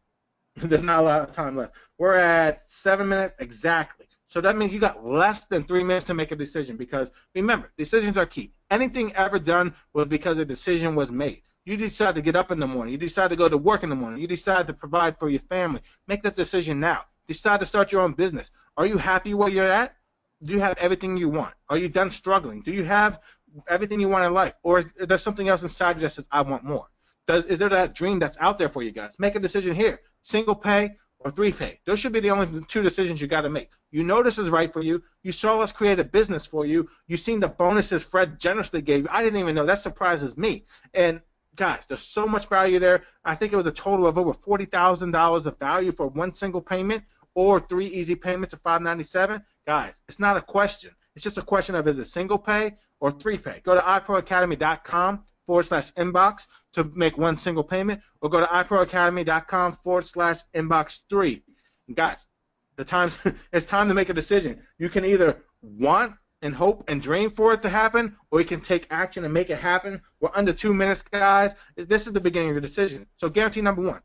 there's not a lot of time left. We're at 7 minutes exactly. So that means you got less than 3 minutes to make a decision because, remember, decisions are key. Anything ever done was because a decision was made. You decide to get up in the morning. You decide to go to work in the morning. You decide to provide for your family. Make that decision now. Decide to start your own business. Are you happy where you're at? Do you have everything you want? Are you done struggling? Do you have everything you want in life? Or is there something else inside you that says, I want more? Is there that dream that's out there for you guys? Make a decision here. Single pay or 3 pay. Those should be the only 2 decisions you got to make. You know this is right for you. You saw us create a business for you. You've seen the bonuses Fred generously gave you. I didn't even know. That surprises me. And guys, there's so much value there. I think it was a total of over $40,000 of value for one single payment or 3 easy payments of $597. Guys, it's not a question. It's just a question of is it single pay or 3 pay. Go to iproacademy.com/inbox to make one single payment, or go to iproacademy.com/inbox 3. And guys, it's time to make a decision. You can either want and hope and dream for it to happen, or you can take action and make it happen. We're under 2 minutes, guys. This is the beginning of your decision. So guarantee number 1,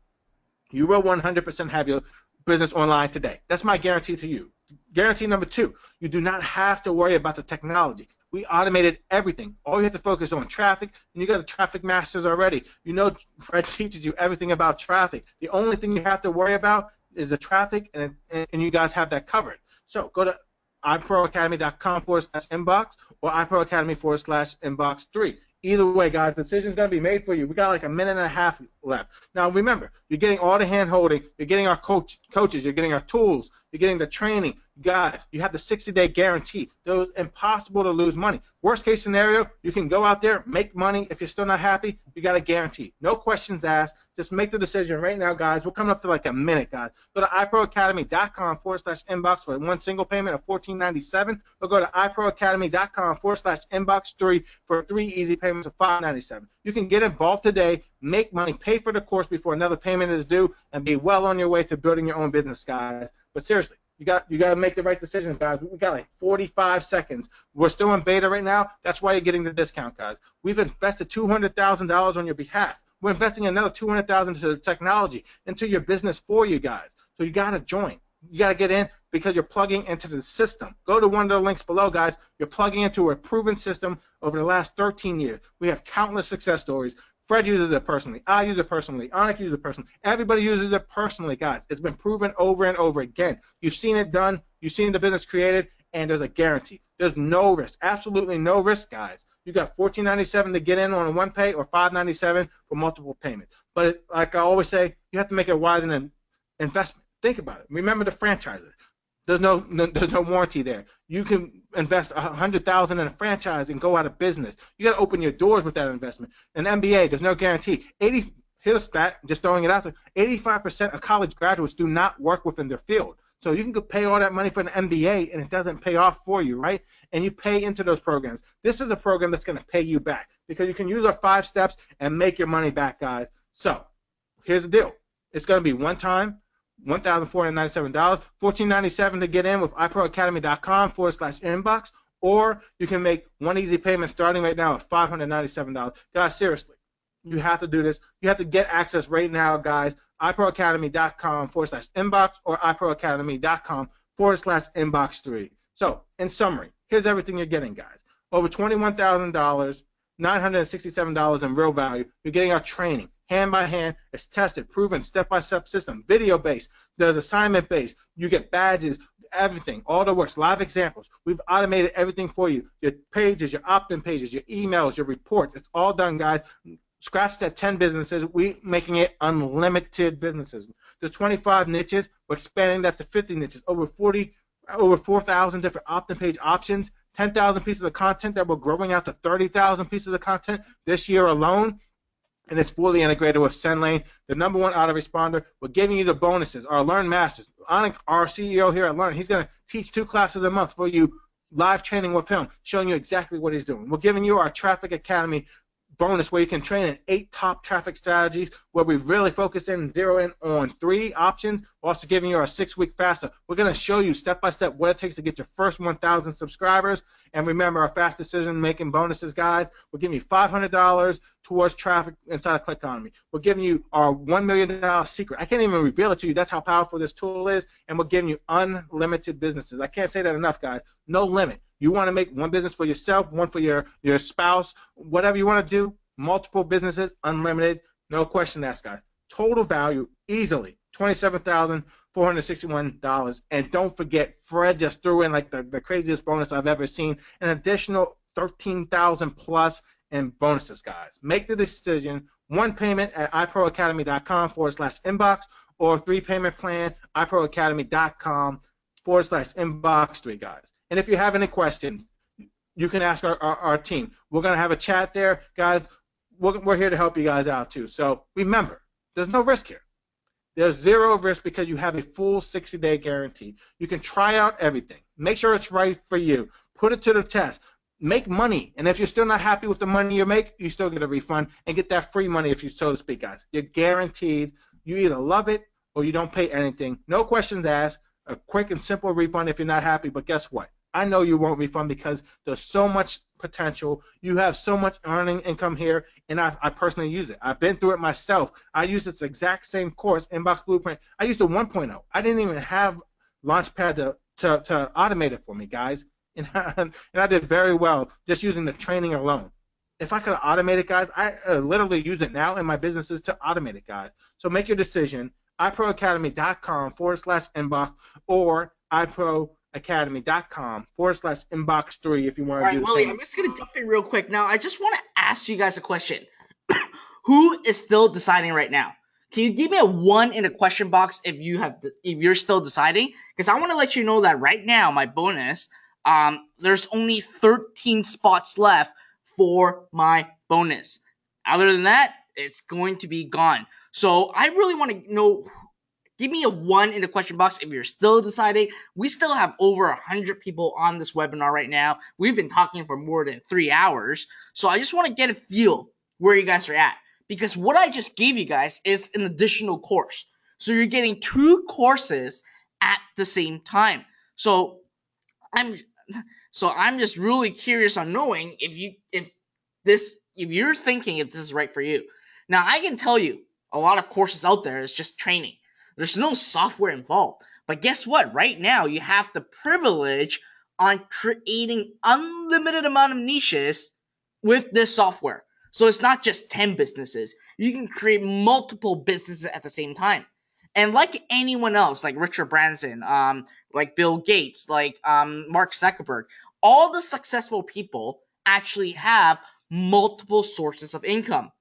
you will 100% have your business online today. That's my guarantee to you. Guarantee number 2, you do not have to worry about the technology. We automated everything. All you have to focus on traffic, and you got the traffic masters already. You know, Fred teaches you everything about traffic. The only thing you have to worry about is the traffic, and you guys have that covered. So go to iProAcademy.com/inbox or iProAcademy/inbox3. Either way, guys, the decision's going to be made for you. We got like a minute and a half left. Now, remember, you're getting all the hand-holding. You're getting our coaches. You're getting our tools. You're getting the training. Guys, you have the 60-day guarantee. It was impossible to lose money. Worst case scenario, you can go out there, make money. If you're still not happy, you got a guarantee. No questions asked. Just make the decision right now, guys. We're coming up to like a minute, guys. Go to iProAcademy.com/inbox for one single payment of $14.97, or go to iProAcademy.com/inbox3 for 3 easy payments of $5.97. You can get involved today, make money, pay for the course before another payment is due, and be well on your way to building your own business, guys. But seriously, you got to make the right decisions, guys. We got like 45 seconds. We're still in beta right now. That's why you're getting the discount, guys. We've invested $200,000 on your behalf. We're investing another $200,000 into the technology, into your business for you guys. So you got to join. You got to get in because you're plugging into the system. Go to one of the links below, guys. You're plugging into a proven system over the last 13 years. We have countless success stories. Fred uses it personally. I use it personally. Anik uses it personally. Everybody uses it personally, guys. It's been proven over and over again. You've seen it done. You've seen the business created, and there's a guarantee. There's no risk. Absolutely no risk, guys. You got $14.97 to get in on a one pay or $5.97 for multiple payments. But like I always say, you have to make it wise and investment. Think about it. Remember the franchiser. There's no warranty there. You can invest $100,000 in a franchise and go out of business. You got to open your doors with that investment. An MBA, there's no guarantee. Here's a stat, just throwing it out there. 85% of college graduates do not work within their field. So you can go pay all that money for an MBA and it doesn't pay off for you, right? And you pay into those programs. This is a program that's going to pay you back because you can use our 5 steps and make your money back, guys. So here's the deal. It's going to be one time. $1,497, $14.97 to get in with iProAcademy.com/inbox, or you can make one easy payment starting right now at $597. Guys, seriously, you have to do this. You have to get access right now, guys. iProAcademy.com/inbox or iProAcademy.com/inbox3. So, in summary, here's everything you're getting, guys. Over $21,000, $967 in real value. You're getting our training. Hand by hand, it's tested, proven, step-by-step system, video-based, there's assignment-based, you get badges, everything, all the works, live examples. We've automated everything for you. Your pages, your opt-in pages, your emails, your reports, it's all done, guys. Scratch that 10 businesses, we're making it unlimited businesses. There's 25 niches, we're expanding that to 50 niches, over 4,000 different opt-in page options, 10,000 pieces of content that we're growing out to 30,000 pieces of content this year alone. And it's fully integrated with SendLane, the #1 autoresponder. We're giving you the bonuses, our Learn Masters. Anik, our CEO here at Learn, he's going to teach 2 classes a month for you, live training with him, showing you exactly what he's doing. We're giving you our Traffic Academy bonus where you can train in 8 top traffic strategies where we really focus in and zero in on 3 options. We're also giving you our 6-week faster. We're going to show you step-by-step what it takes to get your first 1,000 subscribers. And remember our fast decision-making bonuses, guys. We're giving you $500 towards traffic inside of Clickonomy. We're giving you our $1 million secret. I can't even reveal it to you. That's how powerful this tool is. And we're giving you unlimited businesses. I can't say that enough, guys. No limit. You want to make one business for yourself, one for your spouse, whatever you want to do, multiple businesses, unlimited, no question asked, guys. Total value, easily, $27,461. And don't forget, Fred just threw in like the craziest bonus I've ever seen, an additional $13,000 plus in bonuses, guys. Make the decision, one payment at iProAcademy.com/inbox or 3-payment plan, iProAcademy.com/inbox3, guys. And if you have any questions, you can ask our team. We're going to have a chat there. Guys, we're here to help you guys out too. So remember, there's no risk here. There's 0 risk because you have a full 60-day guarantee. You can try out everything. Make sure it's right for you. Put it to the test. Make money. And if you're still not happy with the money you make, you still get a refund and get that free money if you so to speak, guys. You're guaranteed. You either love it or you don't pay anything. No questions asked. A quick and simple refund if you're not happy. But guess what? I know you won't refund because there's so much potential. You have so much earning income here, and I personally use it. I've been through it myself. I used this exact same course, Inbox Blueprint. I used a 1.0. I didn't even have Launchpad to automate it for me, guys. and I did very well just using the training alone. If I could automate it, guys, I literally use it now in my businesses to automate it, guys. So make your decision. iProAcademy.com/inbox or iProAcademy.com/inbox3 if you want All to do right, the Willie, I'm payment. just gonna jump in real quick. Now, I just want to ask you guys a question. Who is still deciding right now? Can you give me a 1 in the question box if you're still deciding? Because I want to let you know that right now, my bonus, there's only 13 spots left for my bonus. Other than that, it's going to be gone. So I really want to know. Give me a 1 in the question box if you're still deciding. We still have over 100 people on this webinar right now. We've been talking for more than 3 hours. So I just want to get a feel where you guys are at. Because what I just gave you guys is an additional course. So you're getting 2 courses at the same time. So I'm just really curious on knowing if you're thinking if this is right for you. Now I can tell you a lot of courses out there is just training. There's no software involved. But guess what? Right now you have the privilege on creating unlimited amount of niches with this software. So it's not just 10 businesses. You can create multiple businesses at the same time. And like anyone else, like Richard Branson, like Bill Gates, like Mark Zuckerberg, all the successful people actually have multiple sources of income.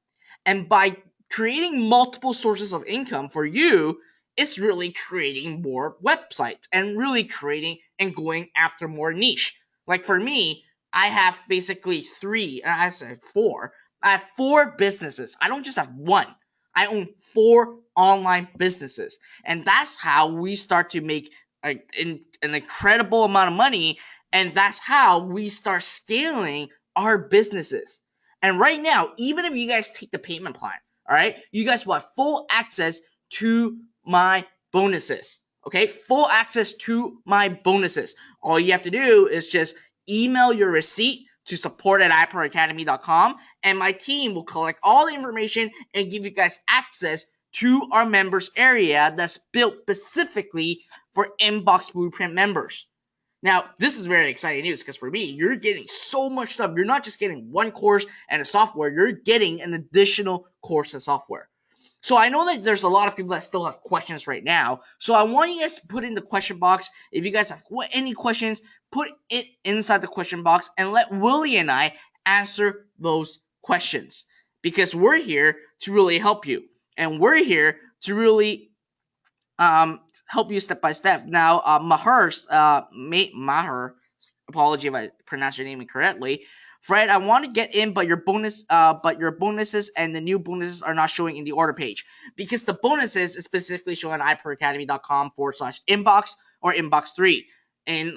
And by creating multiple sources of income for you, it's really creating more websites and really creating and going after more niche. Like for me, I have basically 3, and I said 4. I have 4 businesses. I don't just have 1. I own 4 online businesses. And that's how we start to make an incredible amount of money. And that's how we start scaling our businesses. And right now, even if you guys take the payment plan, all right, you guys will have full access to my bonuses. Okay, full access to my bonuses. All you have to do is just email your receipt to support@iproacademy.com, and my team will collect all the information and give you guys access to our members area that's built specifically for Inbox Blueprint members. Now, this is very exciting news because for me, you're getting so much stuff. You're not just getting 1 course and a software, you're getting an additional course and software. So I know that there's a lot of people that still have questions right now. So I want you guys to put in the question box. If you guys have any questions, put it inside the question box and let Willie and I answer those questions. Because we're here to really help you. And we're here to really help you step by step. Now, Maher, apology if I pronounced your name incorrectly. Fred, I want to get in, but your bonuses and the new bonuses are not showing in the order page because the bonuses is specifically showing on iProAcademy.com/inbox or inbox3. In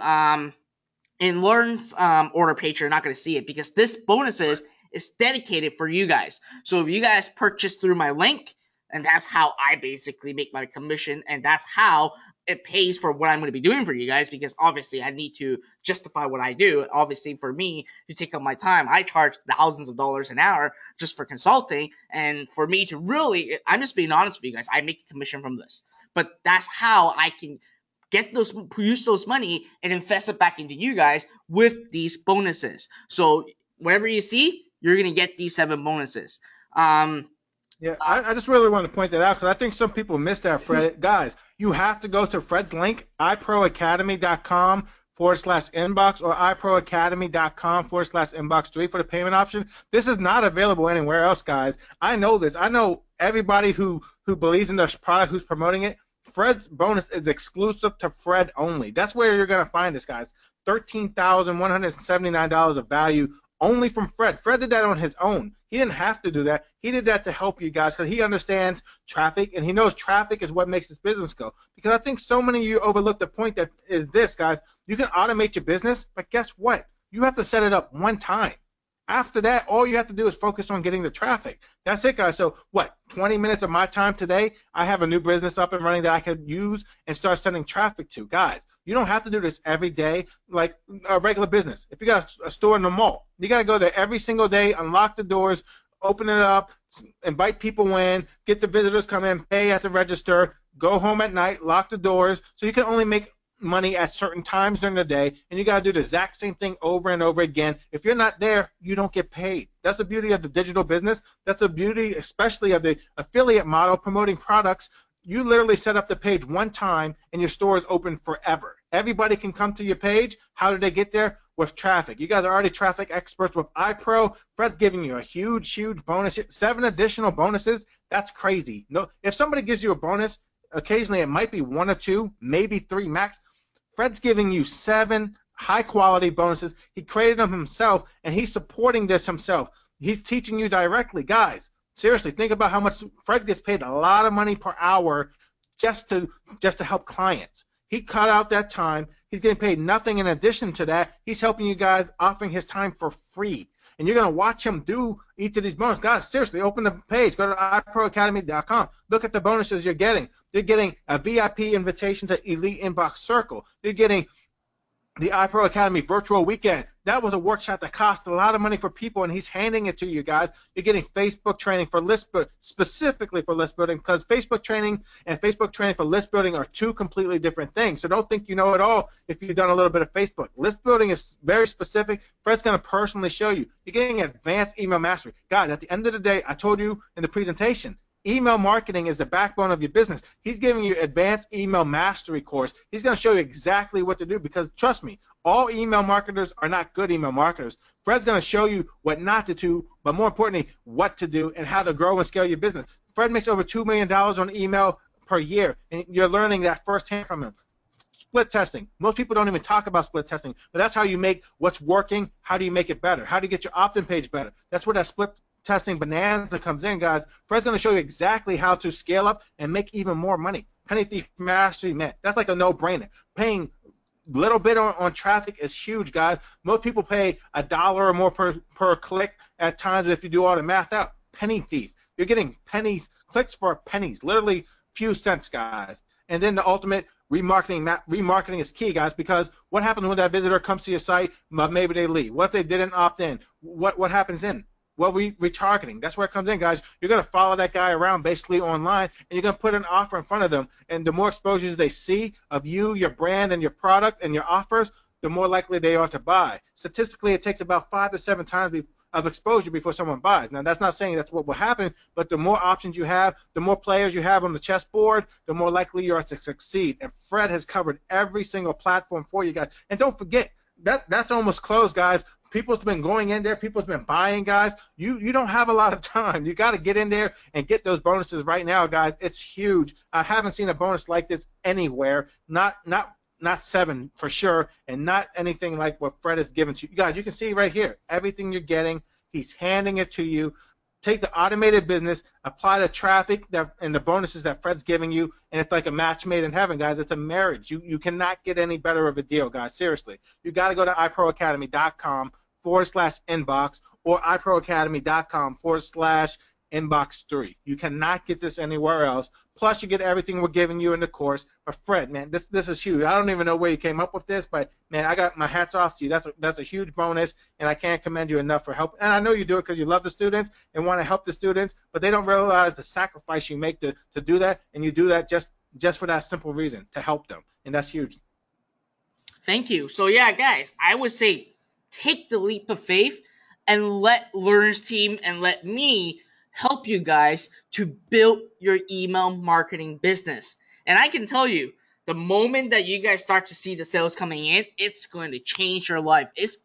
Learn's order page, you're not going to see it because this bonuses is dedicated for you guys. So if you guys purchase through my link, and that's how I basically make my commission, and that's how it pays for what I'm going to be doing for you guys, because obviously I need to justify what I do. Obviously, for me to take up my time, I charge thousands of dollars an hour just for consulting, and for me to really, I'm just being honest with you guys, I make a commission from this. But that's how I can use those money and invest it back into you guys with these bonuses. So whatever you see, you're going to get these 7 bonuses. Yeah, I just really want to point that out because I think some people miss that, Fred. Guys, you have to go to Fred's link, iproacademy.com/inbox or iproacademy.com/inbox3 for the payment option. This is not available anywhere else, guys. I know this. I know everybody who believes in this product, who's promoting it. Fred's bonus is exclusive to Fred only. That's where you're going to find this, guys. $13,179 of value only from Fred. Fred did that on his own. He didn't have to do that. He did that to help you guys because he understands traffic, and he knows traffic is what makes this business go. Because I think so many of you overlook the point that is this, guys. You can automate your business, but guess what? You have to set it up one time. After that, all you have to do is focus on getting the traffic. That's it, guys. So what, 20 minutes of my time today, I have a new business up and running that I could use and start sending traffic to. Guys, you don't have to do this every day like a regular business. If you got a store in the mall, you got to go there every single day, unlock the doors, open it up, invite people in, get the visitors come in, pay at the register, go home at night, lock the doors. So you can only make money at certain times during the day, and you got to do the exact same thing over and over again. If you're not there, you don't get paid. That's the beauty of the digital business. That's the beauty, especially of the affiliate model, promoting products. You literally set up the page one time and your store is open forever. Everybody can come to your page. How do they get there? With traffic. You guys are already traffic experts with iPro. Fred's giving you a huge bonus. 7 additional bonuses. That's crazy. No, if somebody gives you a bonus, occasionally it might be 1 or 2, maybe 3 max. Fred's giving you 7 high-quality bonuses. He created them himself, and he's supporting this himself. He's teaching you directly. Guys, seriously, think about how much Fred gets paid. A lot of money per hour just to help clients. He cut out that time. He's getting paid nothing in addition to that. He's helping you guys, offering his time for free. And you're going to watch him do each of these bonuses. Guys, seriously, open the page. Go to iProAcademy.com. Look at the bonuses you're getting. You're getting a VIP invitation to Elite Inbox Circle. You're getting the iPro Academy virtual weekend. That was a workshop that cost a lot of money for people, and he's handing it to you guys. You're getting Facebook training for list building, specifically for list building, because Facebook training and Facebook training for list building are 2 completely different things. So don't think you know it all if you've done a little bit of Facebook. List building is very specific. Fred's going to personally show you. You're getting advanced email mastery. Guys, at the end of the day, I told you in the presentation, email marketing is the backbone of your business. He's giving you advanced email mastery course. He's going to show you exactly what to do because, trust me, all email marketers are not good email marketers. Fred's going to show you what not to do, but more importantly, what to do and how to grow and scale your business. Fred makes over $2 million on email per year, and you're learning that firsthand from him. Split testing. Most people don't even talk about split testing, but that's how you make what's working. How do you make it better? How do you get your opt-in page better? That's where that split testing bonanza comes in, guys. Fred's going to show you exactly how to scale up and make even more money. Penny Thief Mastery, man, that's like a no-brainer. Paying a little bit on traffic is huge, guys. Most people pay $1 or more per click at times if you do all the math out. Penny Thief. You're getting pennies, clicks for pennies, literally few cents, guys. And then the ultimate remarketing is key, guys, because what happens when that visitor comes to your site, but maybe they leave? What if they didn't opt in? What happens then? Well, retargeting. That's where it comes in, guys. You're going to follow that guy around basically online, and you're going to put an offer in front of them. And the more exposures they see of you, your brand, and your product and your offers, the more likely they are to buy. Statistically, it takes about 5 to 7 times of exposure before someone buys. Now, that's not saying that's what will happen, but the more options you have, the more players you have on the chessboard, the more likely you are to succeed. And Fred has covered every single platform for you guys. And don't forget, that's almost closed, guys. People's been going in there. People's been buying, guys. You don't have a lot of time. You got to get in there and get those bonuses right now, guys. It's huge. I haven't seen a bonus like this anywhere. Not 7 for sure, and not anything like what Fred has given to you. Guys, you can see right here, everything you're getting, he's handing it to you. Take the automated business, apply the traffic and the bonuses that Fred's giving you, and it's like a match made in heaven, guys. It's a marriage. You cannot get any better of a deal, guys. Seriously. You got to go to iProAcademy.com/inbox or iProAcademy.com/inbox3. You cannot get this anywhere else. Plus, you get everything we're giving you in the course. But Fred, man, this is huge. I don't even know where you came up with this, but man, I got my hats off to you. That's a huge bonus, and I can't commend you enough for help. And I know you do it because you love the students and want to help the students, but they don't realize the sacrifice you make to do that, and you do that just for that simple reason, to help them, and that's huge. Thank you. So yeah, guys, I would say take the leap of faith and let Learner's Team and let me help you guys to build your email marketing business. And I can tell you, the moment that you guys start to see the sales coming in, it's going to change your life. It's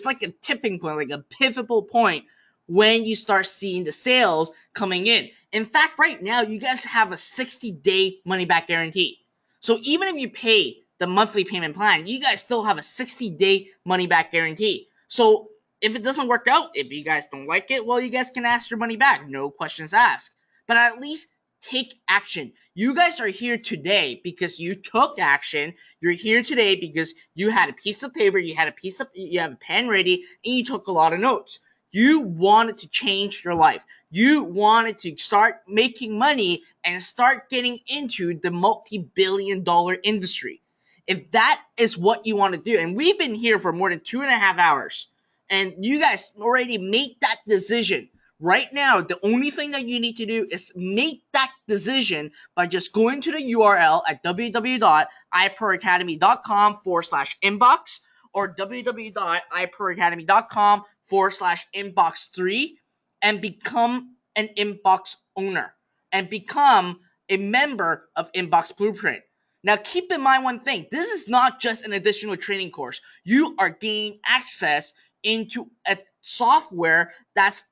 like a tipping point, like a pivotal point when you start seeing the sales coming in. In fact, right now, you guys have a 60-day money-back guarantee. So even if you pay the monthly payment plan, you guys still have a 60-day money-back guarantee. So if it doesn't work out, if you guys don't like it, well, you guys can ask your money back. No questions asked. But at least take action. You guys are here today because you took action. You're here today because you had a piece of paper, you have a pen ready, and you took a lot of notes. You wanted to change your life. You wanted to start making money and start getting into the multi-billion-dollar industry. If that is what you want to do, and we've been here for more than 2.5 hours, and you guys already made that decision Right now, the only thing that you need to do is make that decision by just going to the URL at www.iproacademy.com/inbox or www.iproacademy.com/inbox3 and become an inbox owner and become a member of Inbox Blueprint. Now, keep in mind one thing. This is not just an additional training course. You are gaining access into a software that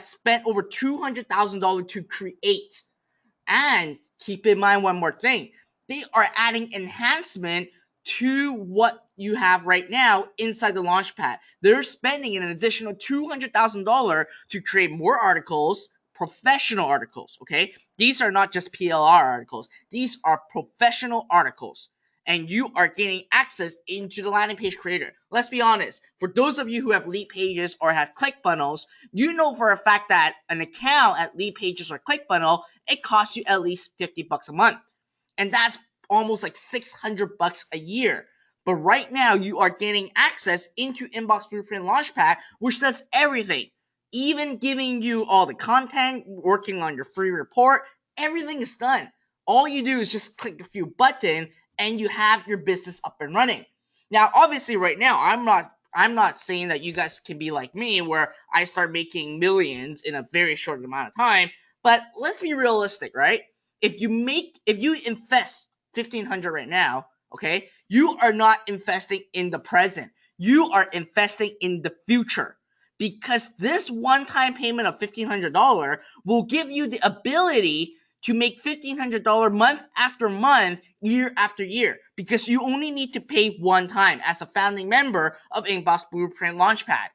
spent over $200,000 to create. And keep in mind one more thing. They are adding enhancement to what you have right now inside the Launchpad. They're spending an additional $200,000 to create more articles, professional articles, okay? These are not just PLR articles. These are professional articles. And you are gaining access into the landing page creator. Let's be honest. For those of you who have lead pages or have ClickFunnels, you know for a fact that an account at lead pages or ClickFunnels, it costs you at least $50 a month. And that's almost like $600 a year. But right now, you are gaining access into Inbox Blueprint Launchpad, which does everything. Even giving you all the content, working on your free report, everything is done. All you do is just click a few buttons and you have your business up and running. Now, obviously right now, I'm not saying that you guys can be like me where I start making millions in a very short amount of time, but let's be realistic, right? If you invest 1,500 right now, okay, you are not investing in the present. You are investing in the future because this one-time payment of $1,500 will give you the ability to make $1,500 month after month, year after year, because you only need to pay one time as a founding member of Inbox Blueprint Launchpad.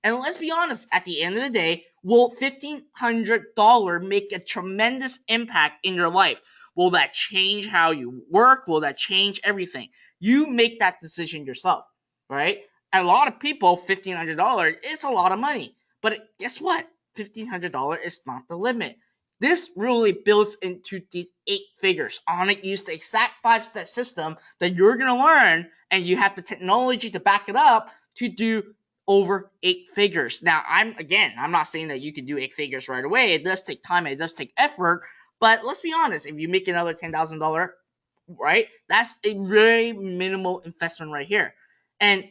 And let's be honest, at the end of the day, will $1,500 make a tremendous impact in your life? Will that change how you work? Will that change everything? You make that decision yourself, right? And a lot of people, $1,500 is a lot of money. But guess what? $1,500 is not the limit. This really builds into these 8 figures. On it, use the exact 5-step system that you're going to learn, and you have the technology to back it up to do over 8 figures. Now, I'm not saying that you can do 8 figures right away. It does take time, it does take effort, but let's be honest, if you make another $10,000, right, that's a very minimal investment right here. And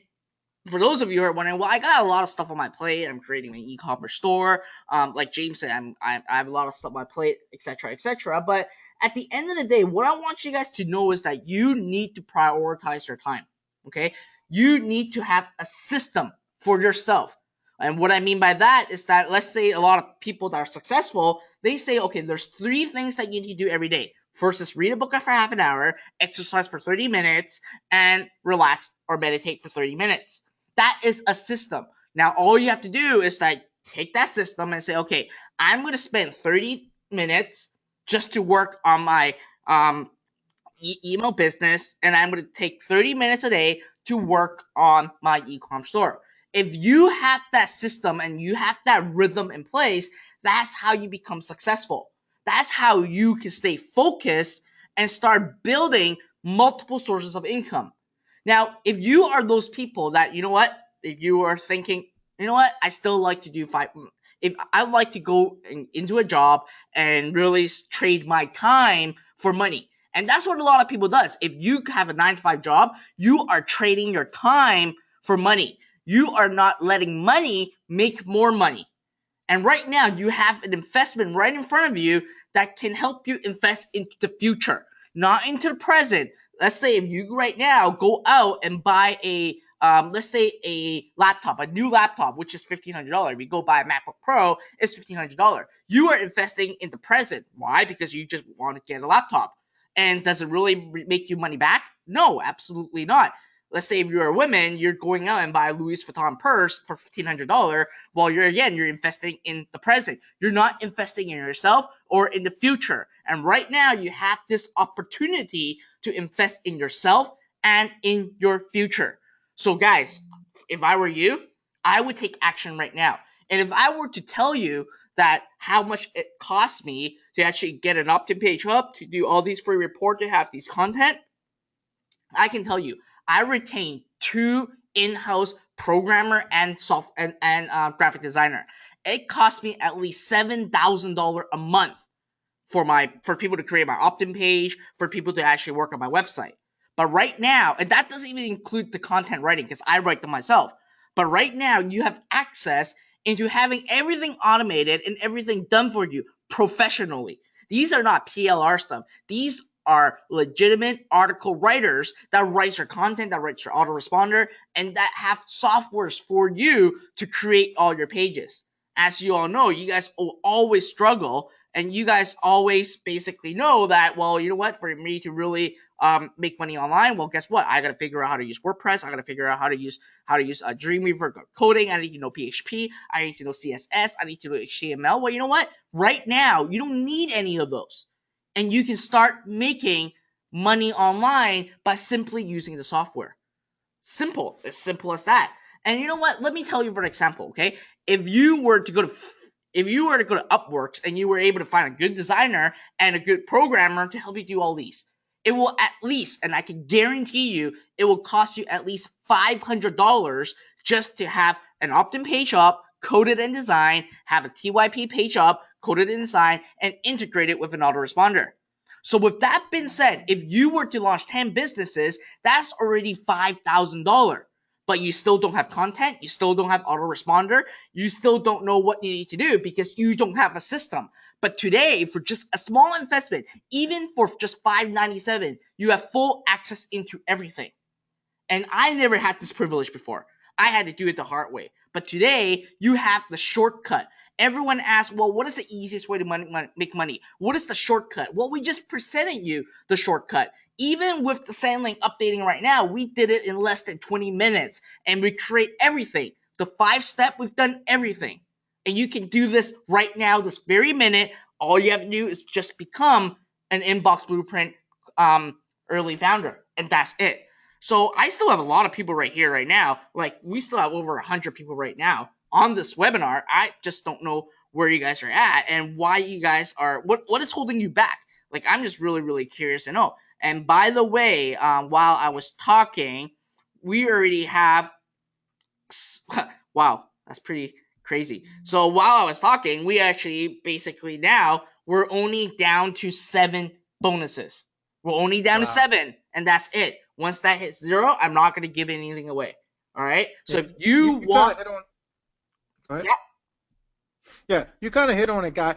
for those of you who are wondering, well, I got a lot of stuff on my plate. I'm creating my e-commerce store. Like James said, I have a lot of stuff on my plate, etc., etc. But at the end of the day, what I want you guys to know is that you need to prioritize your time. Okay, you need to have a system for yourself. And what I mean by that is that, let's say a lot of people that are successful, they say, okay, there's 3 things that you need to do every day. First is read a book for half an hour, exercise for 30 minutes, and relax or meditate for 30 minutes. That is a system. Now, all you have to do is like take that system and say, okay, I'm going to spend 30 minutes just to work on my email business, and I'm going to take 30 minutes a day to work on my e-com store. If you have that system and you have that rhythm in place, that's how you become successful. That's how you can stay focused and start building multiple sources of income. Now, if you are those people that, you know what, if you are thinking, you know what, I still like to do if I like to go into a job and really trade my time for money. And that's what a lot of people does. If you have a 9-to-5 job, you are trading your time for money. You are not letting money make more money. And right now, you have an investment right in front of you that can help you invest into the future, not into the present. Let's say if you right now go out and buy let's say a laptop, a new laptop, which is $1,500. We go buy a MacBook Pro, it's $1,500. You are investing in the present. Why? Because you just want to get a laptop. And does it really make you money back? No, absolutely not. Let's say if you're a woman, you're going out and buy a Louis Vuitton purse for $1,500, while you're investing in the present. You're not investing in yourself or in the future. And right now, you have this opportunity to invest in yourself and in your future. So guys, if I were you, I would take action right now. And if I were to tell you that how much it costs me to actually get an opt-in page up, to do all these free reports, to have these content, I can tell you, I retain 2 in-house programmer and graphic designer. it cost me at least $7,000 a month for people to create my opt-in page, for people to actually work on my website. But right now, and that doesn't even include the content writing because I write them myself. But right now, you have access into having everything automated and everything done for you professionally. These are not PLR stuff. These are legitimate article writers that writes your content, that writes your autoresponder, and that have softwares for you to create all your pages. As you all know, you guys will always struggle, and you guys always basically know that, well, you know what, for me to really make money online, well, guess what? I got to figure out how to use WordPress. I got to figure out how to use Dreamweaver for coding. I need to know PHP. I need to know CSS. I need to know HTML. Well, you know what? Right now, you don't need any of those. And you can start making money online by simply using the software. Simple. As simple as that. And you know what? Let me tell you for an example, okay? If you were to go to Upworks and you were able to find a good designer and a good programmer to help you do all these, it will at least, and I can guarantee you, it will cost you at least $500 just to have an opt-in page up, coded and designed, have a TYP page up, coded and designed, and integrate it with an autoresponder. So with that being said, if you were to launch 10 businesses, that's already $5,000. But you still don't have content, you still don't have autoresponder, you still don't know what you need to do because you don't have a system. But today, for just a small investment, even for just $5.97, you have full access into everything. And I never had this privilege before. I had to do it the hard way. But today, you have the shortcut. Everyone asks, well, what is the easiest way to make money? What is the shortcut? Well, we just presented you the shortcut. Even with the Sandlink updating right now, we did it in less than 20 minutes and we create everything. The 5-step, we've done everything. And you can do this right now, this very minute. All you have to do is just become an Inbox Blueprint early founder. And that's it. So I still have a lot of people right here right now. Like, we still have over 100 people right now on this webinar. I just don't know where you guys are at and why you guys are, what is holding you back? Like, I'm just really, really curious to know. And by the way, while I was talking, we already have, wow, that's pretty crazy. So while I was talking, we actually basically now, we're only down to 7 bonuses. We're only down to 7, and that's it. Once that hits 0, I'm not going to give anything away. All right? So if you want... Yeah, you kind of hit on it, guy,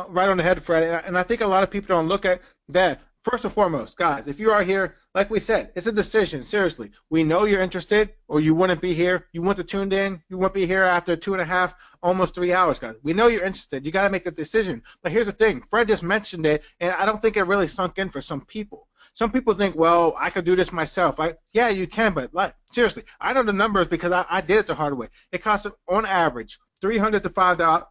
right on the head, Fred. And I think a lot of people don't look at that. First and foremost, guys, if you are here, like we said, it's a decision. Seriously, we know you're interested, or you wouldn't be here. You wouldn't have tuned in. You wouldn't be here after 2.5, almost 3 hours, guys. We know you're interested. You got to make the decision. But here's the thing: Fred just mentioned it, and I don't think it really sunk in for some people. Some people think, well, I could do this myself. Yeah, you can, but like seriously, I know the numbers because I did it the hard way. It costs on average $300 to $500.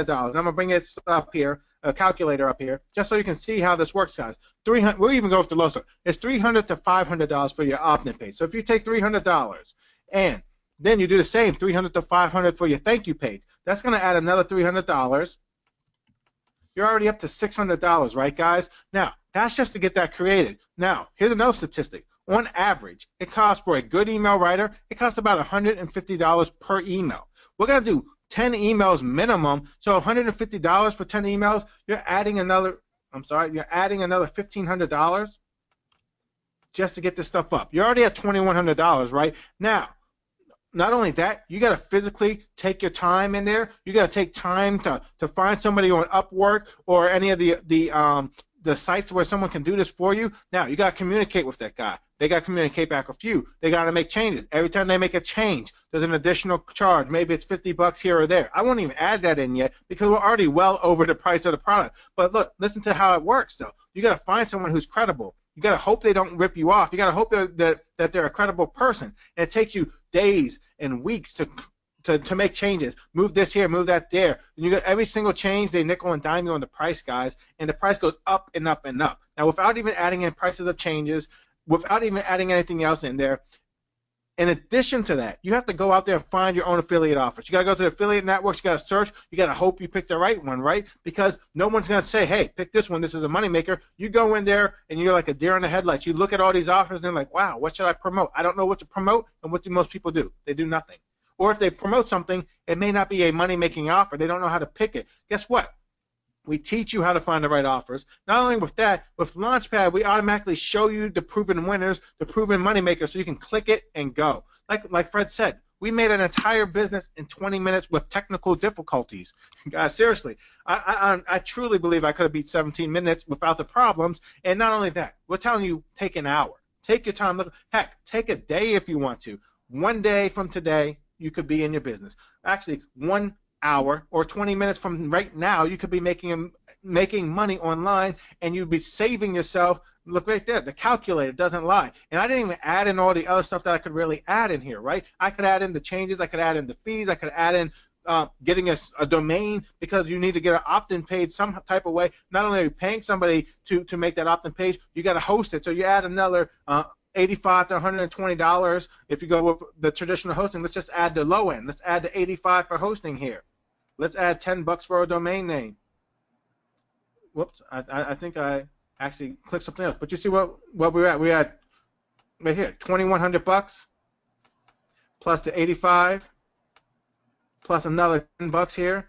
I'm gonna bring it up here, a calculator up here, just so you can see how this works, guys. We'll even go with the lowest. It's $300 to $500 for your opt-in page. So if you take $300 and then you do the same, $300 to $500 for your thank you page, that's gonna add another $300. You're already up to $600, right, guys? Now, that's just to get that created. Now, here's another statistic. On average, it costs for a good email writer, it costs about $150 per email. We're going to do 10 emails minimum, so $150 for 10 emails, you're adding another $1,500 just to get this stuff up. You're already at $2,100, right? Now, not only that, you got to physically take your time in there. You got to take time to find somebody on Upwork or any of the sites where someone can do this for you. Now, you got to communicate with that guy. They got to communicate back with you. They got to make changes. Every time they make a change, there's an additional charge. Maybe it's $50 here or there. I won't even add that in yet because we're already well over the price of the product. But look, listen to how it works, though. You got to find someone who's credible. You got to hope they don't rip you off. You got to hope that they're a credible person. And it takes you days and weeks to make changes. Move this here, move that there. And you got every single change, they nickel and dime you on the price, guys. And the price goes up and up and up. Now, without even adding in prices of changes, without even adding anything else in there, in addition to that, you have to go out there and find your own affiliate offers. You got to go to the affiliate networks. You got to search. You got to hope you pick the right one, right? Because no one's going to say, hey, pick this one. This is a moneymaker. You go in there, and you're like a deer in the headlights. You look at all these offers, and they're like, wow, what should I promote? I don't know what to promote, and what do most people do? They do nothing. Or if they promote something, it may not be a money-making offer. They don't know how to pick it. Guess what? We teach you how to find the right offers. Not only with that, with Launchpad, we automatically show you the proven winners, the proven moneymakers, so you can click it and go. Like Fred said, we made an entire business in 20 minutes with technical difficulties. Guys, seriously, I truly believe I could have beat 17 minutes without the problems. And not only that, we're telling you, take an hour. Take your time. Look, heck, take a day if you want to. One day from today, you could be in your business. Actually, 1 hour or 20 minutes from right now, you could be making money online, and you'd be saving yourself. Look right there, the calculator doesn't lie. And I didn't even add in all the other stuff that I could really add in here, right? I could add in the changes, I could add in the fees, I could add in getting a domain, because you need to get an opt-in page some type of way. Not only are you paying somebody to make that opt-in page, you got to host it. So you add another $85 to $120 if you go with the traditional hosting. Let's just add the low end. Let's add the $85 for hosting here. Let's add $10 for a domain name. Whoops, I think I actually clicked something else. But you see what we're at? We're at right here, $2,100 plus the 85 plus another $10 here.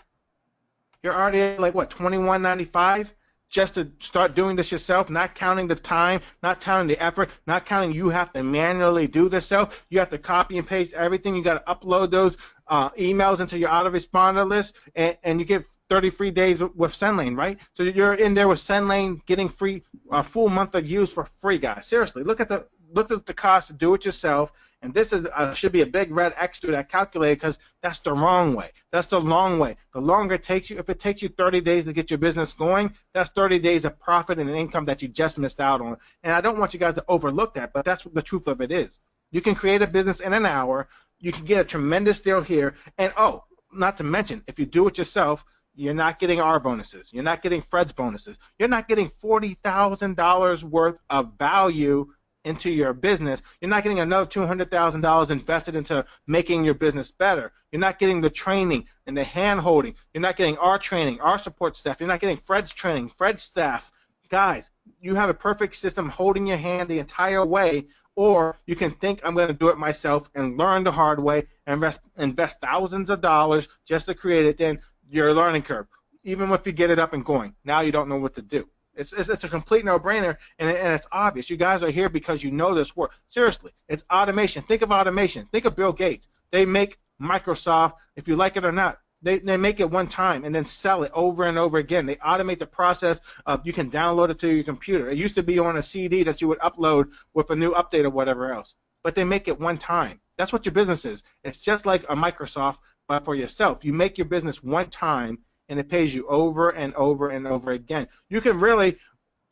You're already at like what, $21.95 just to start doing this yourself, not counting the time, not counting the effort, not counting you have to manually do this yourself. You have to copy and paste everything. You got to upload those emails into your autoresponder list, and you get 30 free days with SendLane, right? So you're in there with SendLane getting free, a full month of use for free, guys. Seriously, look at the cost to do it yourself, and this is should be a big red X to that calculator, because that's the wrong way. That's the long way. The longer it takes you, if it takes you 30 days to get your business going, that's 30 days of profit and income that you just missed out on. And I don't want you guys to overlook that, but that's what the truth of it is. You can create a business in an hour. You can get a tremendous deal here, and oh, not to mention, if you do it yourself, you're not getting our bonuses. You're not getting Fred's bonuses. You're not getting $40,000 worth of value into your business. You're not getting another $200,000 invested into making your business better. You're not getting the training and the hand-holding. You're not getting our training, our support staff. You're not getting Fred's training, Fred's staff. Guys, you have a perfect system holding your hand the entire way, or you can think, I'm going to do it myself and learn the hard way and invest thousands of dollars just to create it. Then your learning curve, even if you get it up and going, now you don't know what to do. It's a complete no-brainer, and it's obvious. You guys are here because you know this work. Seriously, it's automation. Think of automation. Think of Bill Gates. They make Microsoft, if you like it or not, they make it one time and then sell it over and over again. They automate the process of you can download it to your computer. It used to be on a CD that you would upload with a new update or whatever else, but they make it one time. That's what your business is. It's just like a Microsoft, but for yourself. You make your business one time, and it pays you over and over and over again. You can really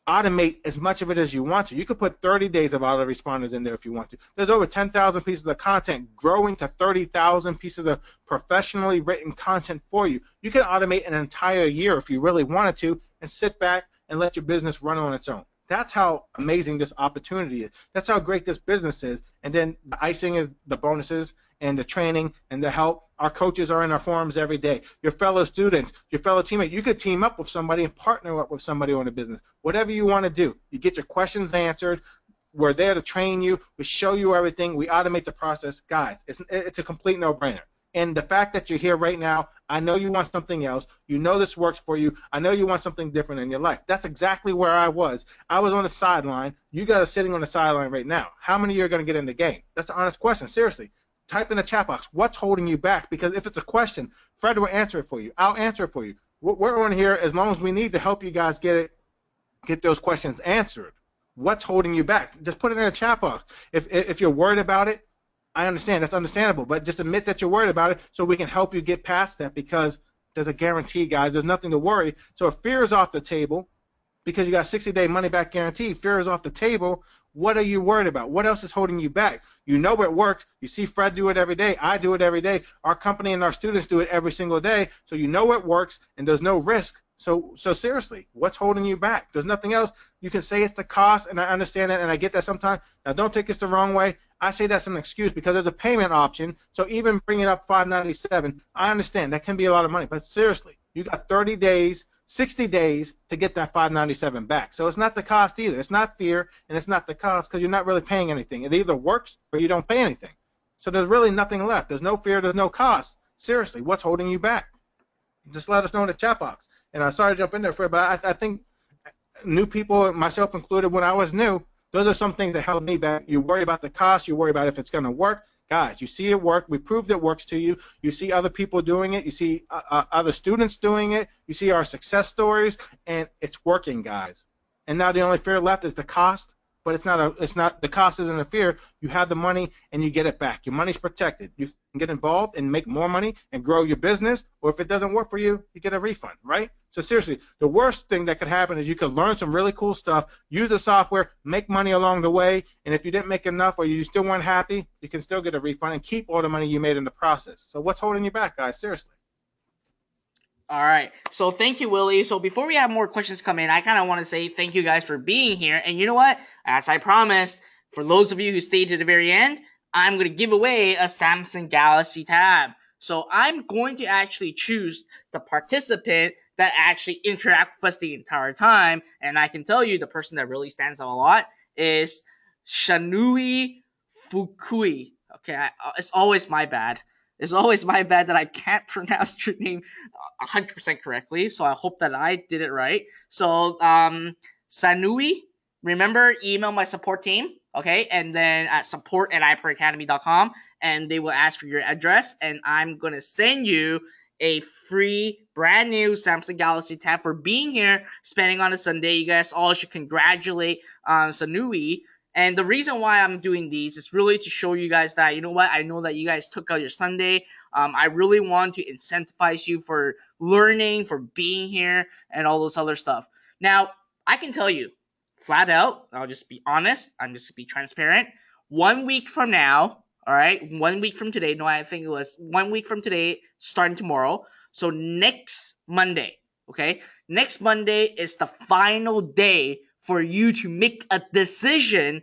automate as much of it as you want to. You could put 30 days of autoresponders in there if you want to. There's over 10,000 pieces of content growing to 30,000 pieces of professionally written content for you. You can automate an entire year if you really wanted to and sit back and let your business run on its own. That's how amazing this opportunity is. That's how great this business is. And then the icing is the bonuses and the training and the help. Our coaches are in our forums every day. Your fellow students, your fellow teammates, you could team up with somebody and partner up with somebody on a business. Whatever you want to do. You get your questions answered. We're there to train you. We show you everything. We automate the process. Guys, it's a complete no-brainer. And the fact that you're here right now, I know you want something else. You know this works for you. I know you want something different in your life. That's exactly where I was. I was on the sideline. You guys are sitting on the sideline right now. How many of you are going to get in the game? That's the honest question. Seriously. Type in the chat box, what's holding you back? Because if it's a question, Fred will answer it for you. I'll answer it for you. We're on here as long as we need to help you guys get those questions answered. What's holding you back? Just put it in the chat box. If you're worried about it, I understand. That's understandable. But just admit that you're worried about it so we can help you get past that, because there's a guarantee, guys. There's nothing to worry. So if fear is off the table, because you got 60-day money-back guarantee, fear is off the table. What are you worried about? What else is holding you back? You know it works. You see Fred do it every day. I do it every day. Our company and our students do it every single day. So you know it works, and there's no risk. So seriously, what's holding you back? There's nothing else. You can say it's the cost, and I understand that, and I get that sometimes. Now, don't take this the wrong way. I say that's an excuse because there's a payment option. So even bringing up $597, I understand that can be a lot of money. But seriously, you got 30 days, 60 days to get that $597 back. So it's not the cost either. It's not fear, and it's not the cost, because you're not really paying anything. It either works or you don't pay anything. So there's really nothing left. There's no fear. There's no cost. Seriously, what's holding you back? Just let us know in the chat box. And I sorry to jump in there, Fred, but I think new people, myself included, when I was new, those are some things that held me back. You worry about the cost. You worry about if it's going to work. Guys, you see it work. We proved it works to you. You see other people doing it. You see other students doing it. You see our success stories, and it's working, guys. And now the only fear left is the cost. But it's not the cost isn't a fear. You have the money and you get it back. Your money's protected. You can get involved and make more money and grow your business. Or if it doesn't work for you, you get a refund, right? So seriously, the worst thing that could happen is you could learn some really cool stuff, use the software, make money along the way, and if you didn't make enough or you still weren't happy, you can still get a refund and keep all the money you made in the process. So what's holding you back, guys? Seriously. All right. So thank you, Willie. So before we have more questions come in, I kind of want to say thank you guys for being here. And you know what? As I promised, for those of you who stayed to the very end, I'm going to give away a Samsung Galaxy Tab. So I'm going to actually choose the participant that actually interact with us the entire time. And I can tell you the person that really stands out a lot is Shanui Fukui. Okay, it's always my bad. It's always my bad that I can't pronounce your name 100% correctly. So I hope that I did it right. So, Sanui, remember, email my support team, okay? And then at support@iproacademy.com, and they will ask for your address. And I'm going to send you a free, brand new Samsung Galaxy Tab for being here, spending on a Sunday. You guys all should congratulate Sanui. And the reason why I'm doing these is really to show you guys that, you know what, I know that you guys took out your Sunday. I really want to incentivize you for learning, for being here, and all those other stuff. Now, I can tell you, flat out, I'll just be honest, I'm just going to be transparent. 1 week from now, all right, 1 week from today, no, I think it was 1 week from today, starting tomorrow. So next Monday, okay, next Monday is the final day for you to make a decision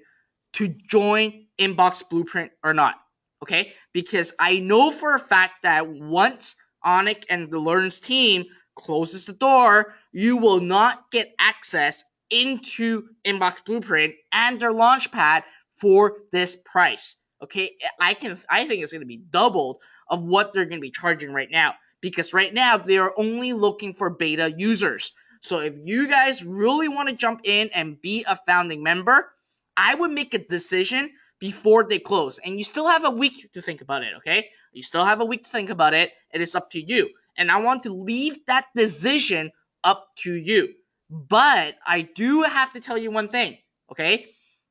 to join Inbox Blueprint or not, okay? Because I know for a fact that once Onik and the Learns team closes the door, you will not get access into Inbox Blueprint and their Launchpad for this price, okay? I think it's going to be doubled of what they're going to be charging right now, because right now they are only looking for beta users. So if you guys really want to jump in and be a founding member, I would make a decision before they close. And you still have a week to think about it, okay? You still have a week to think about it. It is up to you. And I want to leave that decision up to you. But I do have to tell you one thing, okay?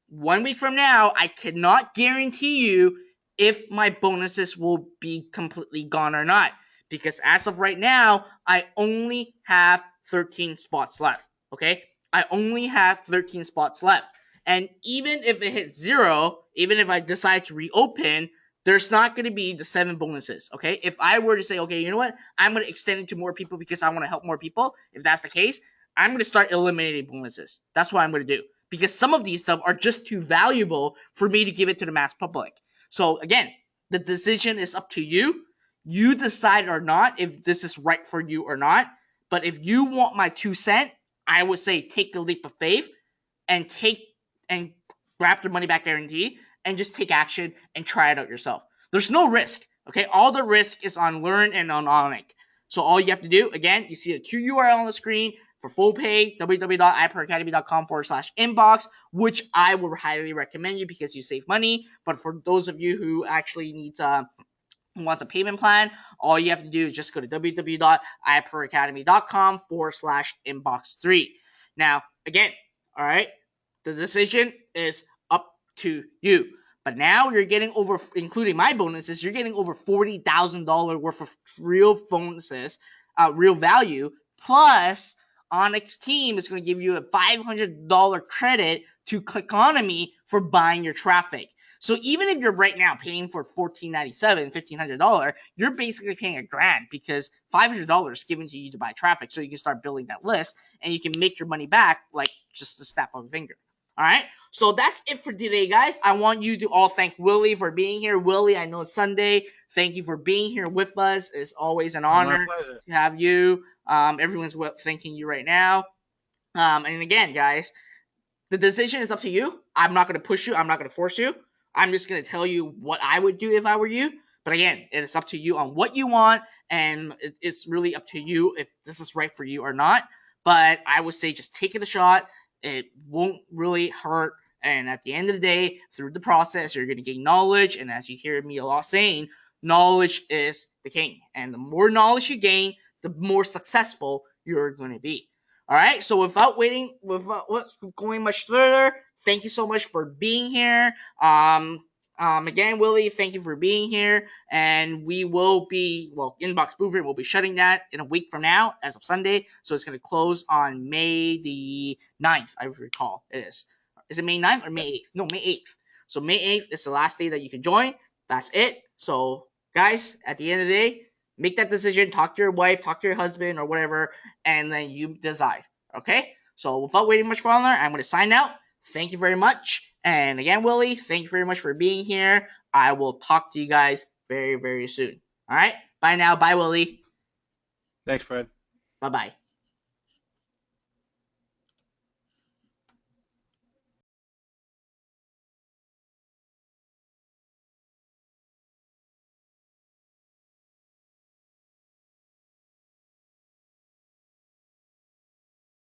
1 week from now, I cannot guarantee you if my bonuses will be completely gone or not. Because as of right now, I only have 13 spots left, okay? I only have 13 spots left. And even if it hits 0, even if I decide to reopen, there's not going to be the 7 bonuses, okay? If I were to say, okay, you know what? I'm going to extend it to more people because I want to help more people. If that's the case, I'm going to start eliminating bonuses. That's what I'm going to do. Because some of these stuff are just too valuable for me to give it to the mass public. So again, the decision is up to you. You decide or not if this is right for you or not. But if you want my 2 cents, I would say take the leap of faith and grab the money back guarantee and just take action and try it out yourself. There's no risk, okay? All the risk is on Learn and on Onik. So all you have to do, again, you see the 2 URL on the screen for full pay, www.iproacademy.com/inbox, which I would highly recommend you because you save money. But for those of you who actually need to wants a payment plan, all you have to do is just go to www.iproacademy.com/inbox3. Now, again, all right, the decision is up to you. But now you're getting over, including my bonuses, you're getting over $40,000 worth of real bonuses, real value. Plus, Onyx team is going to give you a $500 credit to Clickonomy for buying your traffic. So even if you're right now paying for $1,497, $1,500, you're basically paying $1,000 because $500 is given to you to buy traffic, so you can start building that list and you can make your money back like just a snap of a finger. All right, so that's it for today, guys. I want you to all thank Willie for being here. Willie, I know it's Sunday. Thank you for being here with us. It's always an honor to have you. Everyone's thanking you right now. And again, guys, the decision is up to you. I'm not going to push you. I'm not going to force you. I'm just going to tell you what I would do if I were you. But again, it is up to you on what you want, and it's really up to you if this is right for you or not. But I would say just take it a shot. It won't really hurt. And at the end of the day, through the process, you're going to gain knowledge. And as you hear me a lot saying, knowledge is the king. And the more knowledge you gain, the more successful you're going to be. All right. So without going much further, thank you so much for being here. Again, Willie, thank you for being here. And we will be, Inbox Blueprint will be shutting that in a week from now, as of Sunday. So it's going to close on May the 9th, I recall. It is. Is it May 9th or May 8th? No, May 8th. So May 8th is the last day that you can join. That's it. So, guys, at the end of the day, make that decision. Talk to your wife, talk to your husband, or whatever, and then you decide. Okay? So, without waiting much longer, I'm going to sign out. Thank you very much. And again, Willie, thank you very much for being here. I will talk to you guys very, very soon. All right? Bye now. Bye, Willie. Thanks, Fred. Bye-bye.